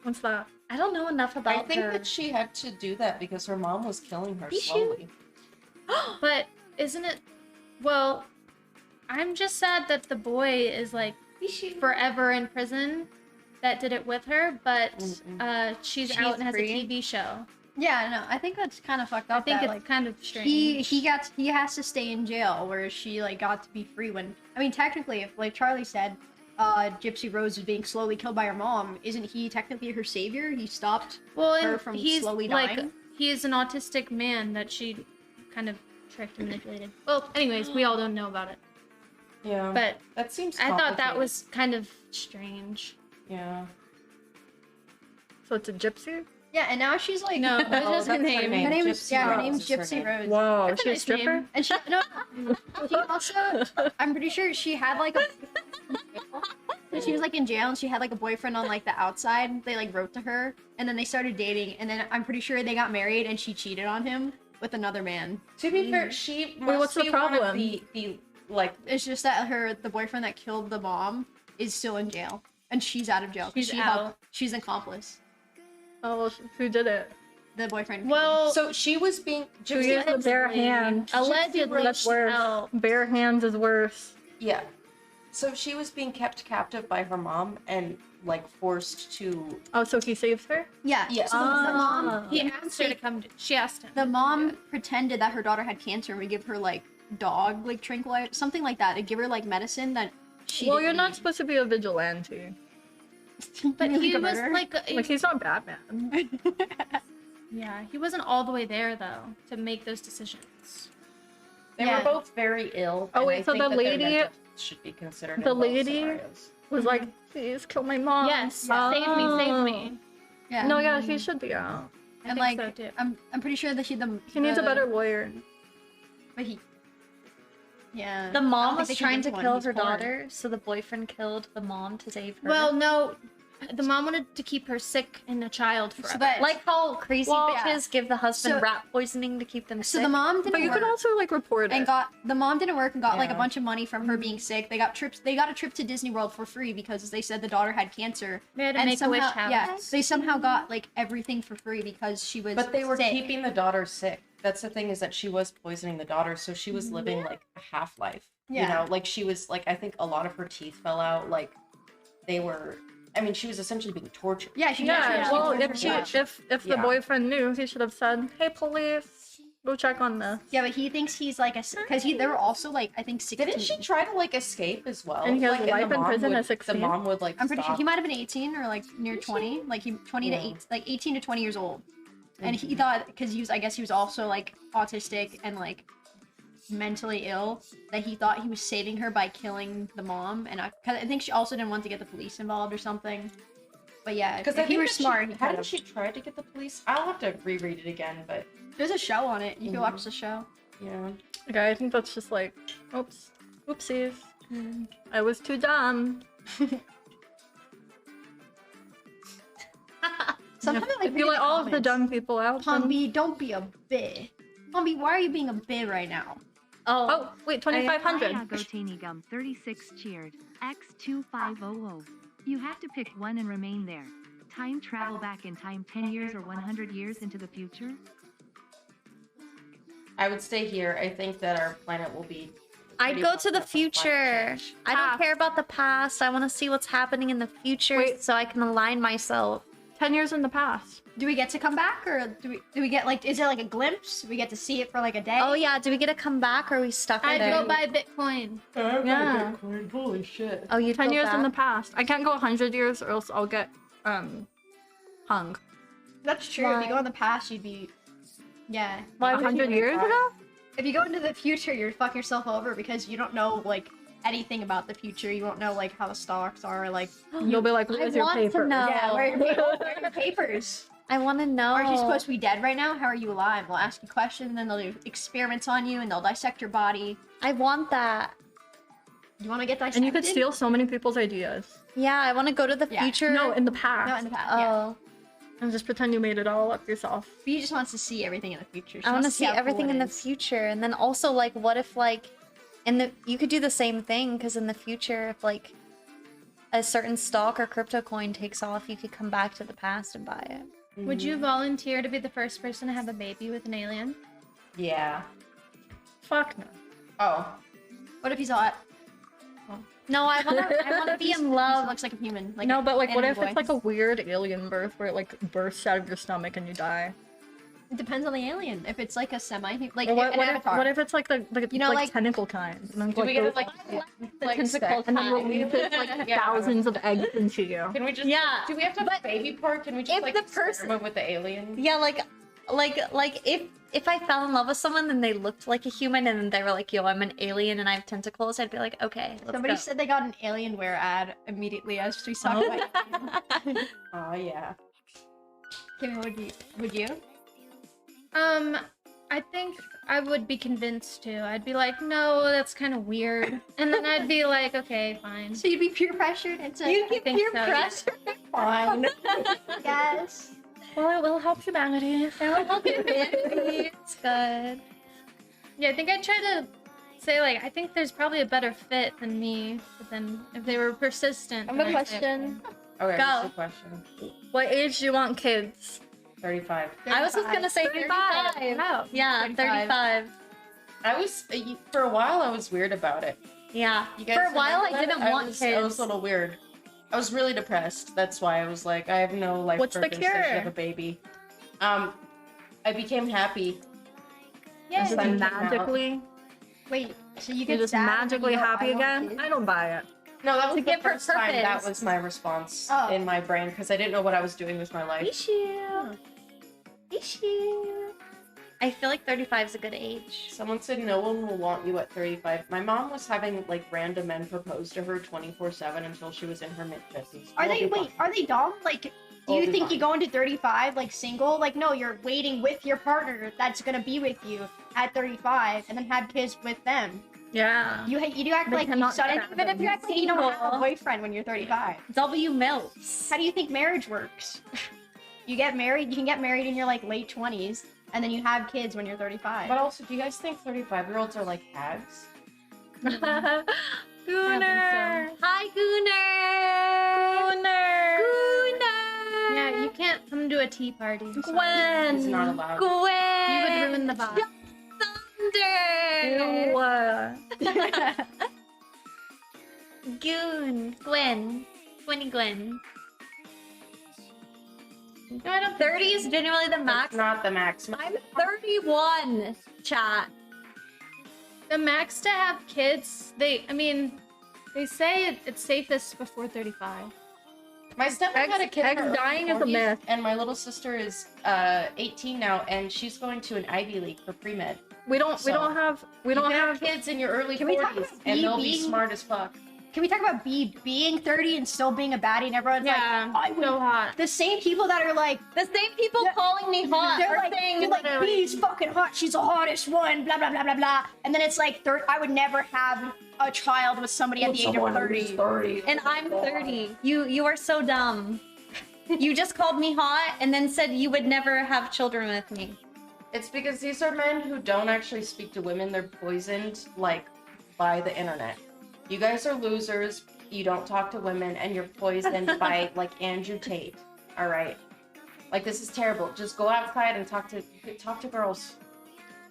What's that?
I don't know enough about
I think
her.
that she had to do that because her mom was killing her
Did she?
slowly.
But isn't it? Well, I'm just sad that the boy is like forever in prison that did it with her, but she's out and has
free.
a TV show.
Yeah, no, I think that's kind of fucked up.
I think
that,
it's
like,
kind of strange.
he has to stay in jail, whereas she like got to be free when. I mean, technically, if like Charlie said, Gypsy Rose is being slowly killed by her mom, isn't he technically her savior? He stopped her from
he's
slowly
like
dying.
he's an autistic man that she kind of tricked and manipulated. Well, anyways, we all don't know about it.
Yeah.
But
that seems
I thought that
complicated.
was kind of strange.
Yeah.
So it's a gypsy?
Yeah, and now she's like
No, that was her name.
Her name is
Gypsy
her
Rose
name's
is her
Gypsy
name.
Rose.
Whoa,
That's a
she's a
nice
stripper?
name.
And she she also I'm pretty sure she had like a she was like in jail and she had like a boyfriend on like the outside. They like wrote to her and then they started dating and then I'm pretty sure they got married and she cheated on him with another man.
To be fair, she must
what's the
be one of
problem?
the like.
It's just that the boyfriend that killed the mom is still in jail and she's out of jail. 'Cause
She's
she
out.
helped, she's an accomplice.
Oh, well, who did it?
The boyfriend.
Well,
So she was being.
Who used the bare hand?
allegedly,
That's
she's
worse.
out.
Bare hands is worse.
Yeah. So she was being kept captive by her mom and like forced to.
Oh, so he saved her?
Yeah.
Yeah.
So the mom
He asked her to come. She asked him.
the mom pretended that her daughter had cancer and would give her like dog like tranquilizer something like that to give her like medicine that she
Well,
didn't
you're not
need.
supposed to be a vigilante.
But
You mean
he
like a
was
murderer?
like,
Like, he's not Batman.
yeah, he wasn't all the way there though to make those decisions.
They
Yeah.
were both very ill.
Oh,
and
wait,
I
so
think
the
that their
lady-
mental health should be considered. in
the
both
lady-
scenarios.
Was like, please kill my mom.
Yes, save me, save me.
Yeah.
No, yeah, he should be out.
I
and
think
like
so too.
I'm pretty sure that
He needs a better lawyer.
But he. Yeah.
The
I
mom
don't think
was
they can
trying
give
to
him one,
kill
he's
her
poor.
daughter, so the boyfriend killed the mom to save her.
Well, no, the mom wanted to keep her sick and a child forever.
So that
like how crazy
Well,
bitches give the husband
so-
rat poisoning to keep them
so
sick.
the mom didn't
But you
work
could also, like, report
and
it.
got the mom didn't work and got like a
Yeah.
bunch of money from her being sick. They got a trip to Disney World for free because they said the daughter had cancer.
They had to
And
make a wish
somehow,
happen.
yeah, they somehow got like everything for free because she was.
But they were
sick.
keeping the daughter sick. That's the thing, is that she was poisoning the daughter, so she was living like a half life.
Yeah.
You know, like she was like, I think a lot of her teeth fell out. Like they were. I mean, she was essentially being tortured.
Yeah, she.
Yeah,
she
well,
tortured
if she,
her.
if the
Yeah.
boyfriend knew, he should have said, "Hey, police, go check on this."
Yeah, but he thinks he's like a because they were also like I think 16.
Didn't she try to like escape as well?
And he has
like,
life
the
in
mom
prison
would,
at 16?
The mom would like.
I'm pretty sure
stop.
he might have been 18 or like near 20, like he 20
Yeah.
to 8, like 18 to 20 years old. And
Mm-hmm.
he thought because I guess he was also like autistic and like mentally ill that he thought he was saving her by killing the mom. And I think she also didn't want to get the police involved or something. But yeah,
Because
if he were smart, he
hadn't
could've.
she tried to get the police? I'll have to reread it again, but
There's a show on it. You can watch the show.
yeah.
Okay, I think that's just like, oops, oopsies. I was too dumb.
Sometimes I
If you let all of the dumb people out, then...
Pombi, don't be a bit. Pombi, why are you being a bit right now?
Oh, wait, 2,500.
Hiya, Gotani Gum 36 cheered. X2500. You have to pick one and remain there. Time travel back in time 10 years or 100 years into the future?
I would stay here. I think that our planet will be.
I'd
pretty
go
fucked
to the
up with climate
future.
change.
I don't care about the past. I want to see what's happening in the future
Wait.
so I can align myself.
10 years in the past.
Do we get to come back, or do we get like? Is there like a glimpse? Do we get to see it for like a day?
Oh yeah, do we get to come back or are we stuck in
I'd
there?
go buy Bitcoin.
Yeah.
Holy shit.
Oh, you
10 years in the past. I can't go 100 years or else I'll get, hung.
That's true. If you go in the past, you'd be. Yeah.
Why
100 years ago?
If you go into the future, you'd fuck yourself over because you don't know like anything about the future. You won't know like how the stocks are. Like,
You'll be like, where's your
want
paper?
to know.
yeah, where are your papers?
I want to know.
Aren't you supposed to be dead right now? How are you alive? They'll ask you questions, and then they'll do experiments on you, and they'll dissect your body.
I want that.
You want to get dissected?
And you could steal so many people's ideas.
Yeah, I want to go to the
Yeah.
future.
No, in the past.
No, in the past. Yeah.
Oh,
And just pretend you made it all up yourself.
He just wants to see everything in the future. She
I want to
wants
see
how cool
everything
it
in the
is.
future, and then also like, what if like, you could do the same thing because in the future, if like a certain stock or crypto coin takes off, you could come back to the past and buy it.
Would you volunteer to be the first person to have a baby with an alien?
Yeah.
Fuck no.
Oh.
What if he's hot?
No, I want to be in
He
love.
looks like a human. Like
No, but like, what
anime
if
boy.
it's like a weird alien birth where it like bursts out of your stomach and you die?
It depends on the alien. If it's like a semi, like
Or
an avatar.
what if it's like the
You know,
like,
like-
tentacle kind? And then,
Do we get like
The
like
tentacle
and then
kind.
releases like
Yeah.
thousands of eggs into you.
Can we just?
Yeah,
Do we have to have a baby part? Can we just
if
like
the person-
experiment with the alien?
Yeah, like if I fell in love with someone and they looked like a human and they were like, "Yo, I'm an alien and I have tentacles," I'd be like, "Okay, let's
Somebody
go."
said they got an Alienware ad immediately as we talked about.
Oh yeah.
Kimmy, would you?
I think I would be convinced to. I'd be like, no, that's kind of weird. And then I'd be like, okay, fine.
So you'd be peer pressured into
You get
think
peer
so, yeah.
pressure.
fine. Yes.
Well, it will help humanity.
It will help you. It's good.
Yeah, I think I'd try to say, like, I think there's probably a better fit than me. But then if they were persistent.
I have
then
a
I'd say,
question.
Okay,
Go.
what's the question?
What age do you want kids?
35.
I was just gonna say 35.
Wow.
Yeah, 35.
I was for a while. I was weird about it.
Yeah.
You guys
For a while, I
remember that?
didn't want
I was
kids.
a little weird. I was really depressed. That's why I was like, I have no life
What's the
purpose. I should
cure?
have a baby. I became happy.
Yeah.
Just magically,
Wait, so you
you're
get
just
sad when
magically
you go,
happy
"I want
again?
kids"?
I don't buy it.
No, that was
To
the
give her
first time. That
purpose.
was my response
Oh.
in my brain because I didn't know what I was doing with my life.
I feel like 35 is a good age.
Someone said no one will want you at 35. My mom was having like random men propose to her 24/7 until she was in her mid-50s.
Are they Are they dumb? Like, do
We'll
you
be
think
fine.
you go into 35 like single? Like, no, you're waiting with your partner that's gonna be with you at 35, and then have kids with them.
Yeah.
You do act
They
like you
cannot
suddenly,
fathom.
even if you act like you don't have a
Single.
boyfriend when you're 35.
W milfs.
How do you think marriage works? You get married. You can get married in your like late 20s, and then you have kids when you're 35.
But also, do you guys think 35-year-olds are like hags?
Gooner.
Hi, Gooner. Gooner.
Yeah, you can't come to a tea party. I'm sorry.
Gwen.
It's not allowed.
Gwen.
You would ruin the vibe.
Thunder.
Ew.
Goon. Gwen. Gwen.
No, I don't
30 is generally the max.
That's not the max.
I'm 31, chat.
The max to have kids, they say it's safest before 35.
My stepmom had a kid. in her early
dying is a
40s,
myth.
And my little sister is 18 now, and she's going to an Ivy League for pre-med.
We don't have
kids in your early
Can we talk
40s,
about
and they'll be
being-
smart as fuck.
Can we talk about being 30 and still being a baddie, and everyone's
Yeah,
like, I would.
so hot.
The same people that are like,
The same people
Yeah.
calling me hot
they're
are
like,
saying
B's fucking hot. She's the hottest one. Blah blah blah blah blah. And then it's like, I would never have a child with somebody at the age of 30.
and I'm 30. You are so dumb. You just called me hot and then said you would never have children with me.
It's because these are men who don't actually speak to women. They're poisoned, like, by the internet. You guys are losers. You don't talk to women, and you're poisoned by, like, Andrew Tate. All right. Like, this is terrible. Just go outside and talk to girls.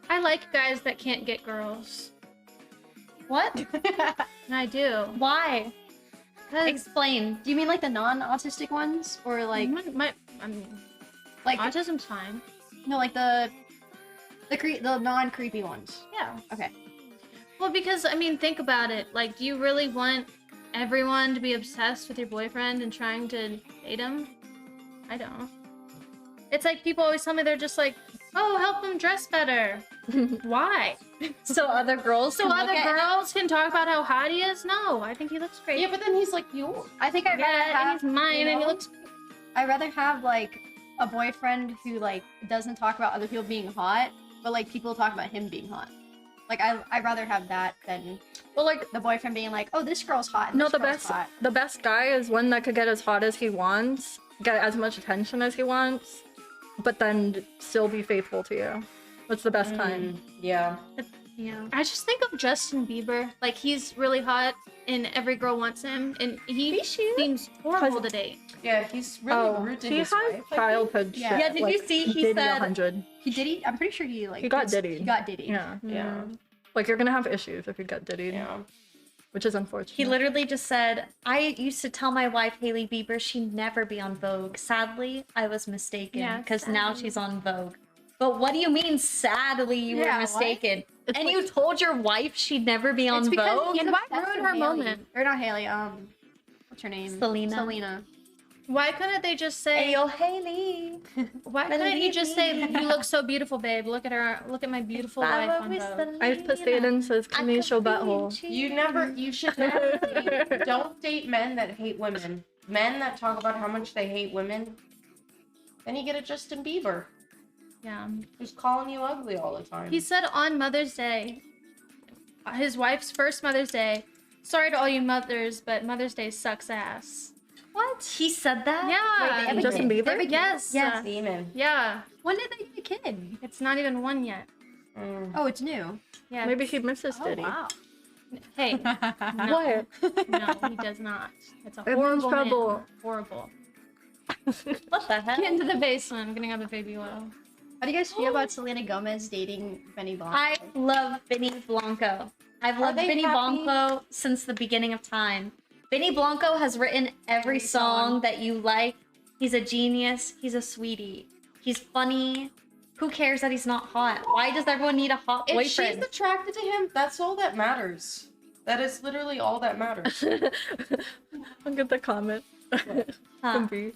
I like guys that can't get girls.
What?
And I do.
Why?
'Cause
Explain.
Do you mean like the non-autistic ones, or like
I mean,
like
autism's fine.
no, like the non-creepy ones?
Yeah.
Okay.
Well, because I mean, think about it. Like, do you really want everyone to be obsessed with your boyfriend and trying to date him? I don't. It's like people always tell me they're just like, oh, help him dress better. Why?
So other girls
So
can
other
look at him?
girls can talk about how hot he is? No, I think he looks great.
Yeah, but then he's like yours.
I think I'd rather
Yeah,
have,
and he's mine,
you
and he
know,
looks.
I'd rather have like a boyfriend who like doesn't talk about other people being hot, but like people talk about him being hot. Like I'd rather have that than
well, like,
the boyfriend being like, oh, this girl's hot. And
no,
this
the
girl's hot.
best guy is one that could get as hot as he wants, get as much attention as he wants, but then still be faithful to you. What's the best kind?
Yeah.
Yeah.
I just think of Justin Bieber. Like, he's really hot, and every girl wants him, and he seems horrible to date.
Yeah, he's really rude to
he
his
has
wife.
childhood
Yeah.
shit.
Yeah, did you see he
Diddy
said-
100.
He did he? I'm pretty sure he like
He got diddied.
He got diddy.
Yeah.
Yeah.
Like, you're gonna have issues if you get diddied,
Yeah.
which is unfortunate.
He literally just said, I used to tell my wife, Hailey Bieber, she'd never be on Vogue. Sadly, I was mistaken
Yeah,
because now she's on Vogue. But what do you mean, sadly, you
Yeah,
were
what?
mistaken?
It's
And
like-
you told your wife she'd never be on
It's because
Vogue?
he's
Why
obsessed
ruin
with
her
Haley.
moment?
Or not Haley, what's her name?
Selena.
Selena.
Why couldn't they just say?
Ayo, Hailey.
Why couldn't he just say, "You look so beautiful, babe. Look at her. Look at my beautiful wife on Vogue."
I've Poseidon says, Kamisho butthole.
You should never don't date men that hate women. Men that talk about how much they hate women, Then you get a Justin Bieber
Yeah.
who's calling you ugly all the time.
He said on Mother's Day, his wife's first Mother's Day, sorry to all you mothers, but Mother's Day sucks ass.
What? He said that?
Yeah.
Wait,
Justin Bieber?
Yes.
Yes.
Demon.
Yeah.
When did they get a kid?
It's not even one yet.
Oh, it's new.
Yeah.
Maybe he misses
Oh,
Diddy.
wow.
Hey. No.
What?
No, he does not. It's a
I'm in
horrible
trouble.
man. Horrible.
What the heck?
Get into the basement. I'm getting out the baby oil.
How do you guys feel about Selena Gomez dating Benny Blanco?
I love Benny Blanco. I've
Are
loved
they
Benny
happy?
Blanco since the beginning of time. Benny Blanco has written every song that you like. He's a genius. He's a sweetie. He's funny. Who cares that he's not hot? Why does everyone need a hot
If
boyfriend?
she's attracted to him, that's all that matters. That is literally all that matters.
Look at the comment.
Huh.
B.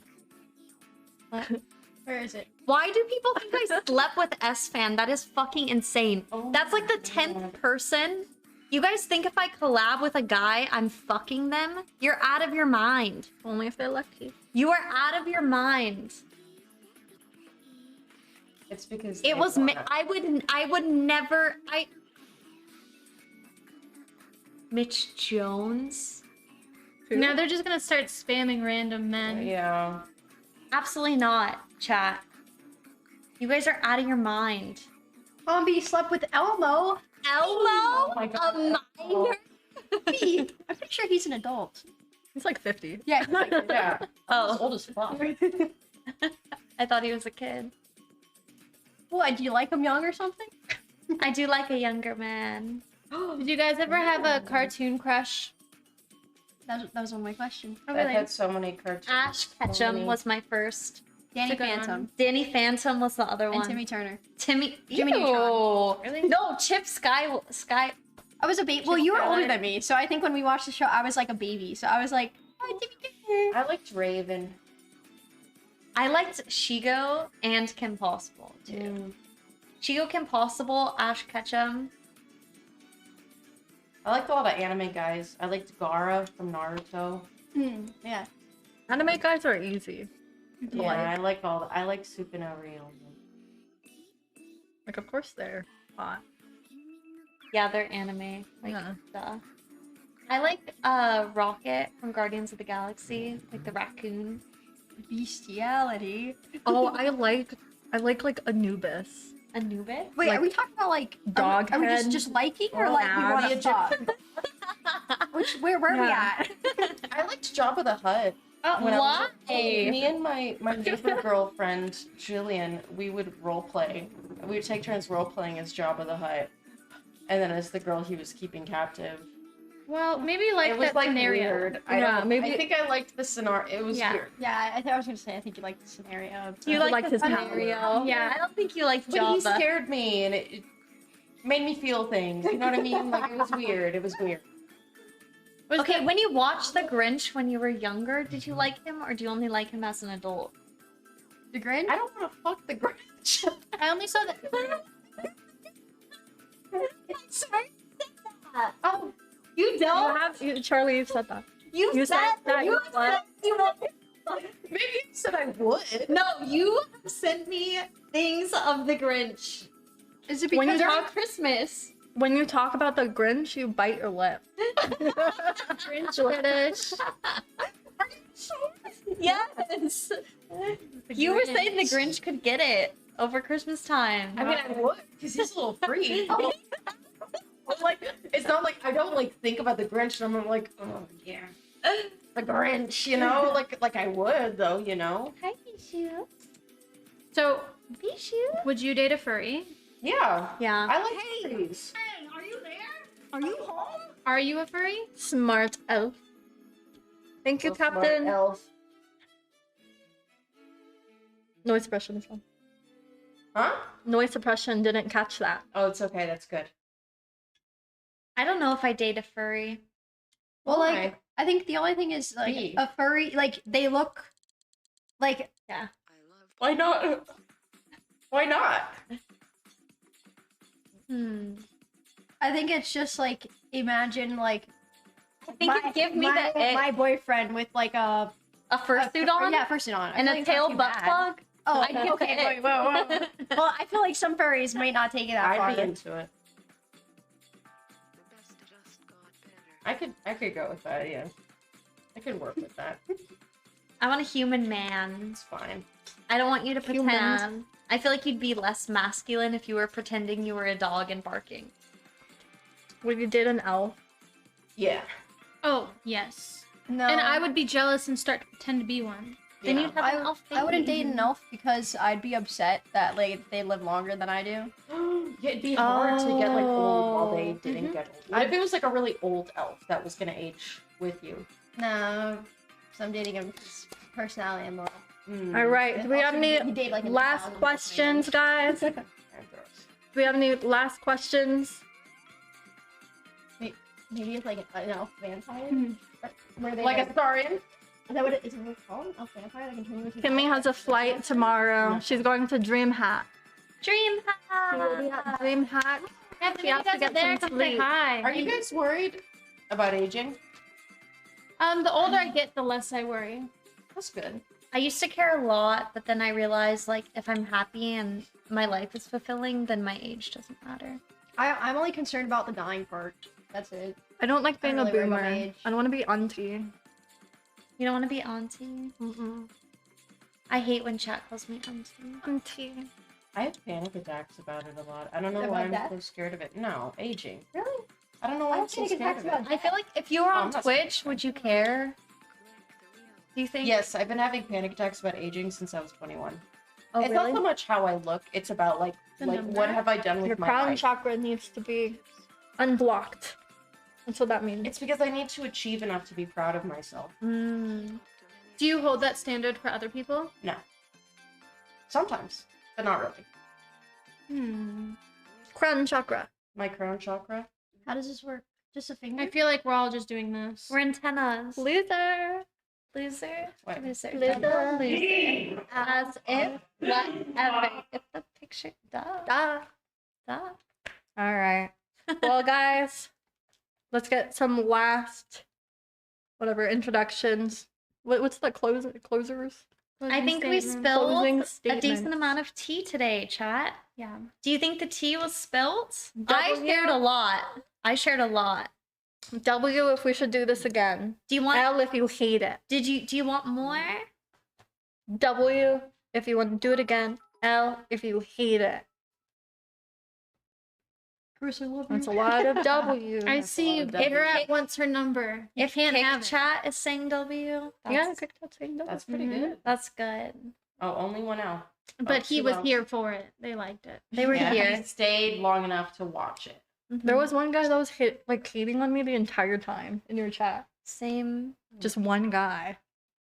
Where is it?
Why do people think I slept with S-Fan? That is fucking insane.
Oh
That's like the
my
10th
God.
person. You guys think if I collab with a guy, I'm fucking them? You're out of your mind.
Only if they're lucky.
You are out of your mind.
It's because
It was I would never Mitch Jones?
Now they're just gonna start spamming random men.
Yeah.
Absolutely not, chat. You guys are out of your mind.
Zombie slept with Elmo.
Elmo?
my God.
A minor?
I'm pretty sure he's an adult.
He's like 50.
Yeah. he's like-
Yeah.
Oh,
Old as fuck.
I thought he was a kid.
What? Do you like him young or something?
I do like a younger man.
Did you guys ever have a cartoon crush?
That was one of my questions.
Oh,
I've
really?
had so many cartoons.
Ash Ketchum was my first.
Danny
It's a good
Phantom
one.
Danny Phantom was the other
and
one.
Timmy Turner.
Jimmy
Neutron.
Ew.
Really?
No, Chip Sky.
I was a baby. Well, you were older than me, so I think when we watched the show, I was like a baby. So I was like, oh, Timmy Turner.
I liked Raven.
I liked Shigo and Kim Possible too. Shigo, Kim Possible, Ash Ketchum.
I liked all the anime guys. I liked Gaara from Naruto.
Yeah.
Anime guys are easy.
Yeah, I like I like Sukuna Ryo.
Like, of course they're hot.
Yeah, they're anime. Like,
Yeah.
duh. I like Rocket from Guardians of the Galaxy, like the raccoon.
Bestiality.
Oh, I like Anubis.
Anubis?
Wait,
Like,
are we talking about like
dog
Are we
head?
just liking or
Or
like we want to
ass.
talk? Where are we
Yeah.
at?
I liked Jabba the Hutt. When I was-
Why?
Me and my neighbor girlfriend Jillian, we would role play. We would take turns role playing as Jabba the Hutt, and then as the girl he was keeping captive.
Well, maybe like
It was
that
like
scenario.
weird.
Yeah, maybe-
I think I liked the scenario. It was
Yeah.
weird.
Yeah, I was gonna say I think you like the scenario.
You
like
like the
his power.
scenario?
Yeah.
I don't think you like
But he
Jabba.
scared me, and it made me feel things. You know what I mean? Like it was weird. It was weird.
Okay, when you watched The Grinch when you were younger, did you like him or do you only like him as an adult?
The Grinch?
I don't want to fuck the Grinch.
I only saw that.
Oh, you don't?
Charlie, you said that.
You
You
said
said that you
said you wanted-
Maybe you said I would.
No, you sent me things of The Grinch
Is it
When
because
you
during Christmas.
When you talk about the Grinch, you bite your lip.
Grinch fetish.
Yes. You were saying The Grinch could get it over Christmas time.
I mean, I would, because he's a little freak. I'm like, it's not like I don't like think about the Grinch, and I'm like, oh yeah, the Grinch, you know, like I would though, you know.
Hi, Bishu.
So,
Bishu.
would you date a furry?
Yeah,
Yeah.
I like furries.
Hey, are you there? Are you home?
Are you a furry?
Smart elf. Thank you,
So smart
Captain.
elf.
Noise suppression is on.
Huh?
Noise suppression didn't catch that.
Oh, it's okay. That's good.
I don't know if I date a furry.
Well,
Why?
like I think the only thing is like
Be.
a furry, like they look like
Why not? Why not?
I think it's just like imagine like
I think it'd give me
my,
the ick.
my boyfriend with like a
A fursuit on?
Yeah, fursuit on. I
And
feel
a
like it's not
tail
too
butt
bad.
plug?
Oh,
I get
okay.
it.
Wait, whoa. Well, I feel like some furries might not take it that far.
I'd be into it. I could go with that, yeah. I could work with that.
I want a human man.
It's fine.
I don't want you to pretend.
Humans.
I feel like you'd be less masculine if you were pretending you were a dog and barking.
Would you date an elf?
Yeah.
Oh, yes.
No.
And I would be jealous and start to pretend to be one.
Then
Yeah.
you'd have an elf baby.
I wouldn't date an elf because I'd be upset that like they live longer than I do.
Yeah, it'd be hard to get like old while they didn't
Mhm.
get old. What if it was like a really old elf that was gonna age with you?
No, so I'm dating his personality and love.
All right. Do we have any
You date, like, a
last
2000
questions, guys? Do we have any last questions?
Maybe it's like an elf vampire. Where they
Like a Starian?
Is that what it is? What it's called? Elf vampire? Like,
Kimmy has a flight tomorrow. She's going to DreamHack.
DreamHack.
DreamHack.
Yeah,
She has to get some
come say
sleep.
hi.
Are you guys worried about aging?
The older I get, the less I worry.
That's good.
I used to care a lot, but then I realized, like, if I'm happy and my life is fulfilling, then my age doesn't matter.
I'm only concerned about the dying part. That's it.
I don't like being
I
a
really worry about
boomer.
my age.
I don't want to be auntie.
You don't want to be auntie?
Mm-mm.
I hate when chat calls me auntie.
Auntie.
I have panic attacks about it a lot. I don't know
About
why I'm
that?
so scared of it. No, aging.
Really?
I don't know why I'm so scared of it.
I feel like if you were
Oh,
on
I'm not
Twitch,
scared.
would you care? Do you think?
Yes, I've been having panic attacks about aging since I was 21.
Oh,
It's
really?
not so much how I look, it's about like what have I done with
Your
my
crown
life?
chakra needs to be unblocked. That's what that means.
It's because I need to achieve enough to be proud of myself.
Mm.
Do you hold that standard for other people?
No. Sometimes, but not really.
Crown chakra.
My crown chakra.
How does this work? Just a finger?
I feel like we're all just doing this.
We're antennas.
Loser.
Loser.
What?
Loser.
Loser.
Double loser. As if whatever. If the picture
Ah.
duh.
All right. Well, guys, let's get some last, whatever, introductions. What's the closers?
I think we
statement.
spilled
Closing
a
statement.
decent amount of tea today, chat.
Yeah.
Do you think the tea was spilt? I
W?
shared a lot.
W if we should do this again.
Do you want?
L if you hate it.
Do you want more?
W if you want to do it again. L if you hate it.
Chris, I love
That's a lot of W.
I see you.
If
Garrett wants her number. You
If
can't
Kick
have it.
chat is saying W,
Yeah,
that's,
good. That's saying W.
That's pretty
Mhm.
good.
That's good.
Oh, only one L.
But
Oh,
he
two
was
Ls.
here for it. They liked it.
They were
Yeah,
here.
he stayed long enough to watch it.
There was one guy that was hating on me the entire time in your chat.
Same.
Just one guy.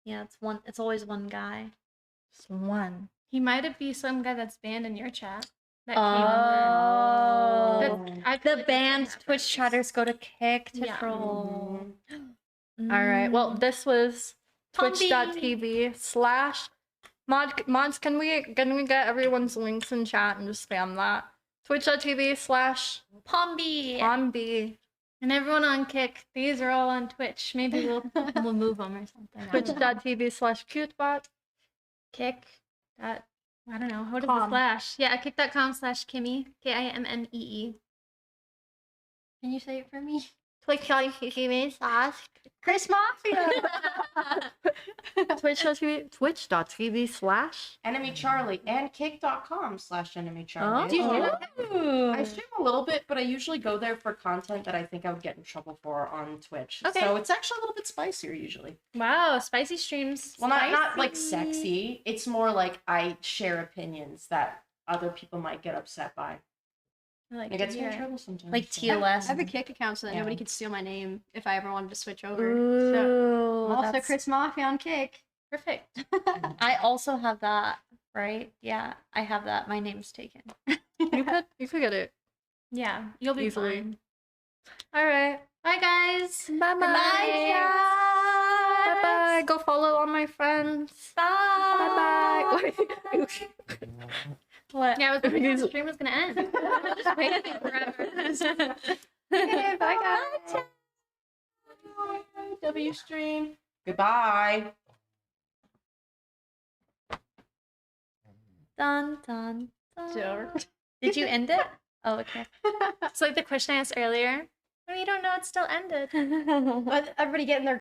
Yeah, it's always one guy.
Just one.
He might be some guy that's banned in your chat. That
Oh.
came over.
The banned Twitch chatters go to Kick to
Yeah.
troll.
All right. Well, this was
Pombi.
twitch.tv/mods. Can we get everyone's links in chat and just spam that? Twitch.tv/Pombi.
And everyone on Kick, these are all on Twitch. Maybe we'll move them or something. I don't know.
Twitch.tv/cutebot.
Kick. I don't know. What is the
Com.
slash? Yeah, kick.com/Kimmy. KIMMEE.
Can you say it for me?
Twitch.tv/.
Chris Mafia!
Twitch.tv/.
Enemy Charlie and kick.com/enemy Charlie.
Do you
I stream a little bit, but I usually go there for content that I think I would get in trouble for on Twitch.
Okay.
So it's actually a little bit spicier usually.
Wow, spicy streams.
Well, not like sexy. It's more like I share opinions that other people might get upset by.
I like
It gets
to
me in
hear it.
trouble sometimes.
Like
so.
TOS.
I have a Kick account so that
Yeah.
nobody could steal my name if I ever wanted to switch over.
Ooh,
Also,
that's-
Chris Mafia on Kick.
Perfect.
I also have that, right? Yeah, I have that. My name's taken.
You could get it.
Yeah, you'll be
Easily.
fine.
All right.
Bye, guys.
Bye bye. Go follow all my friends. Bye bye.
What?
Yeah, I was thinking the stream was gonna end. Just waiting forever.
Okay, bye guys.
W stream. Goodbye.
Dun dun dun.
Joke.
Did you end it? Oh, okay.
It's like the question I asked earlier. Oh, you don't know it still ended.
Everybody getting their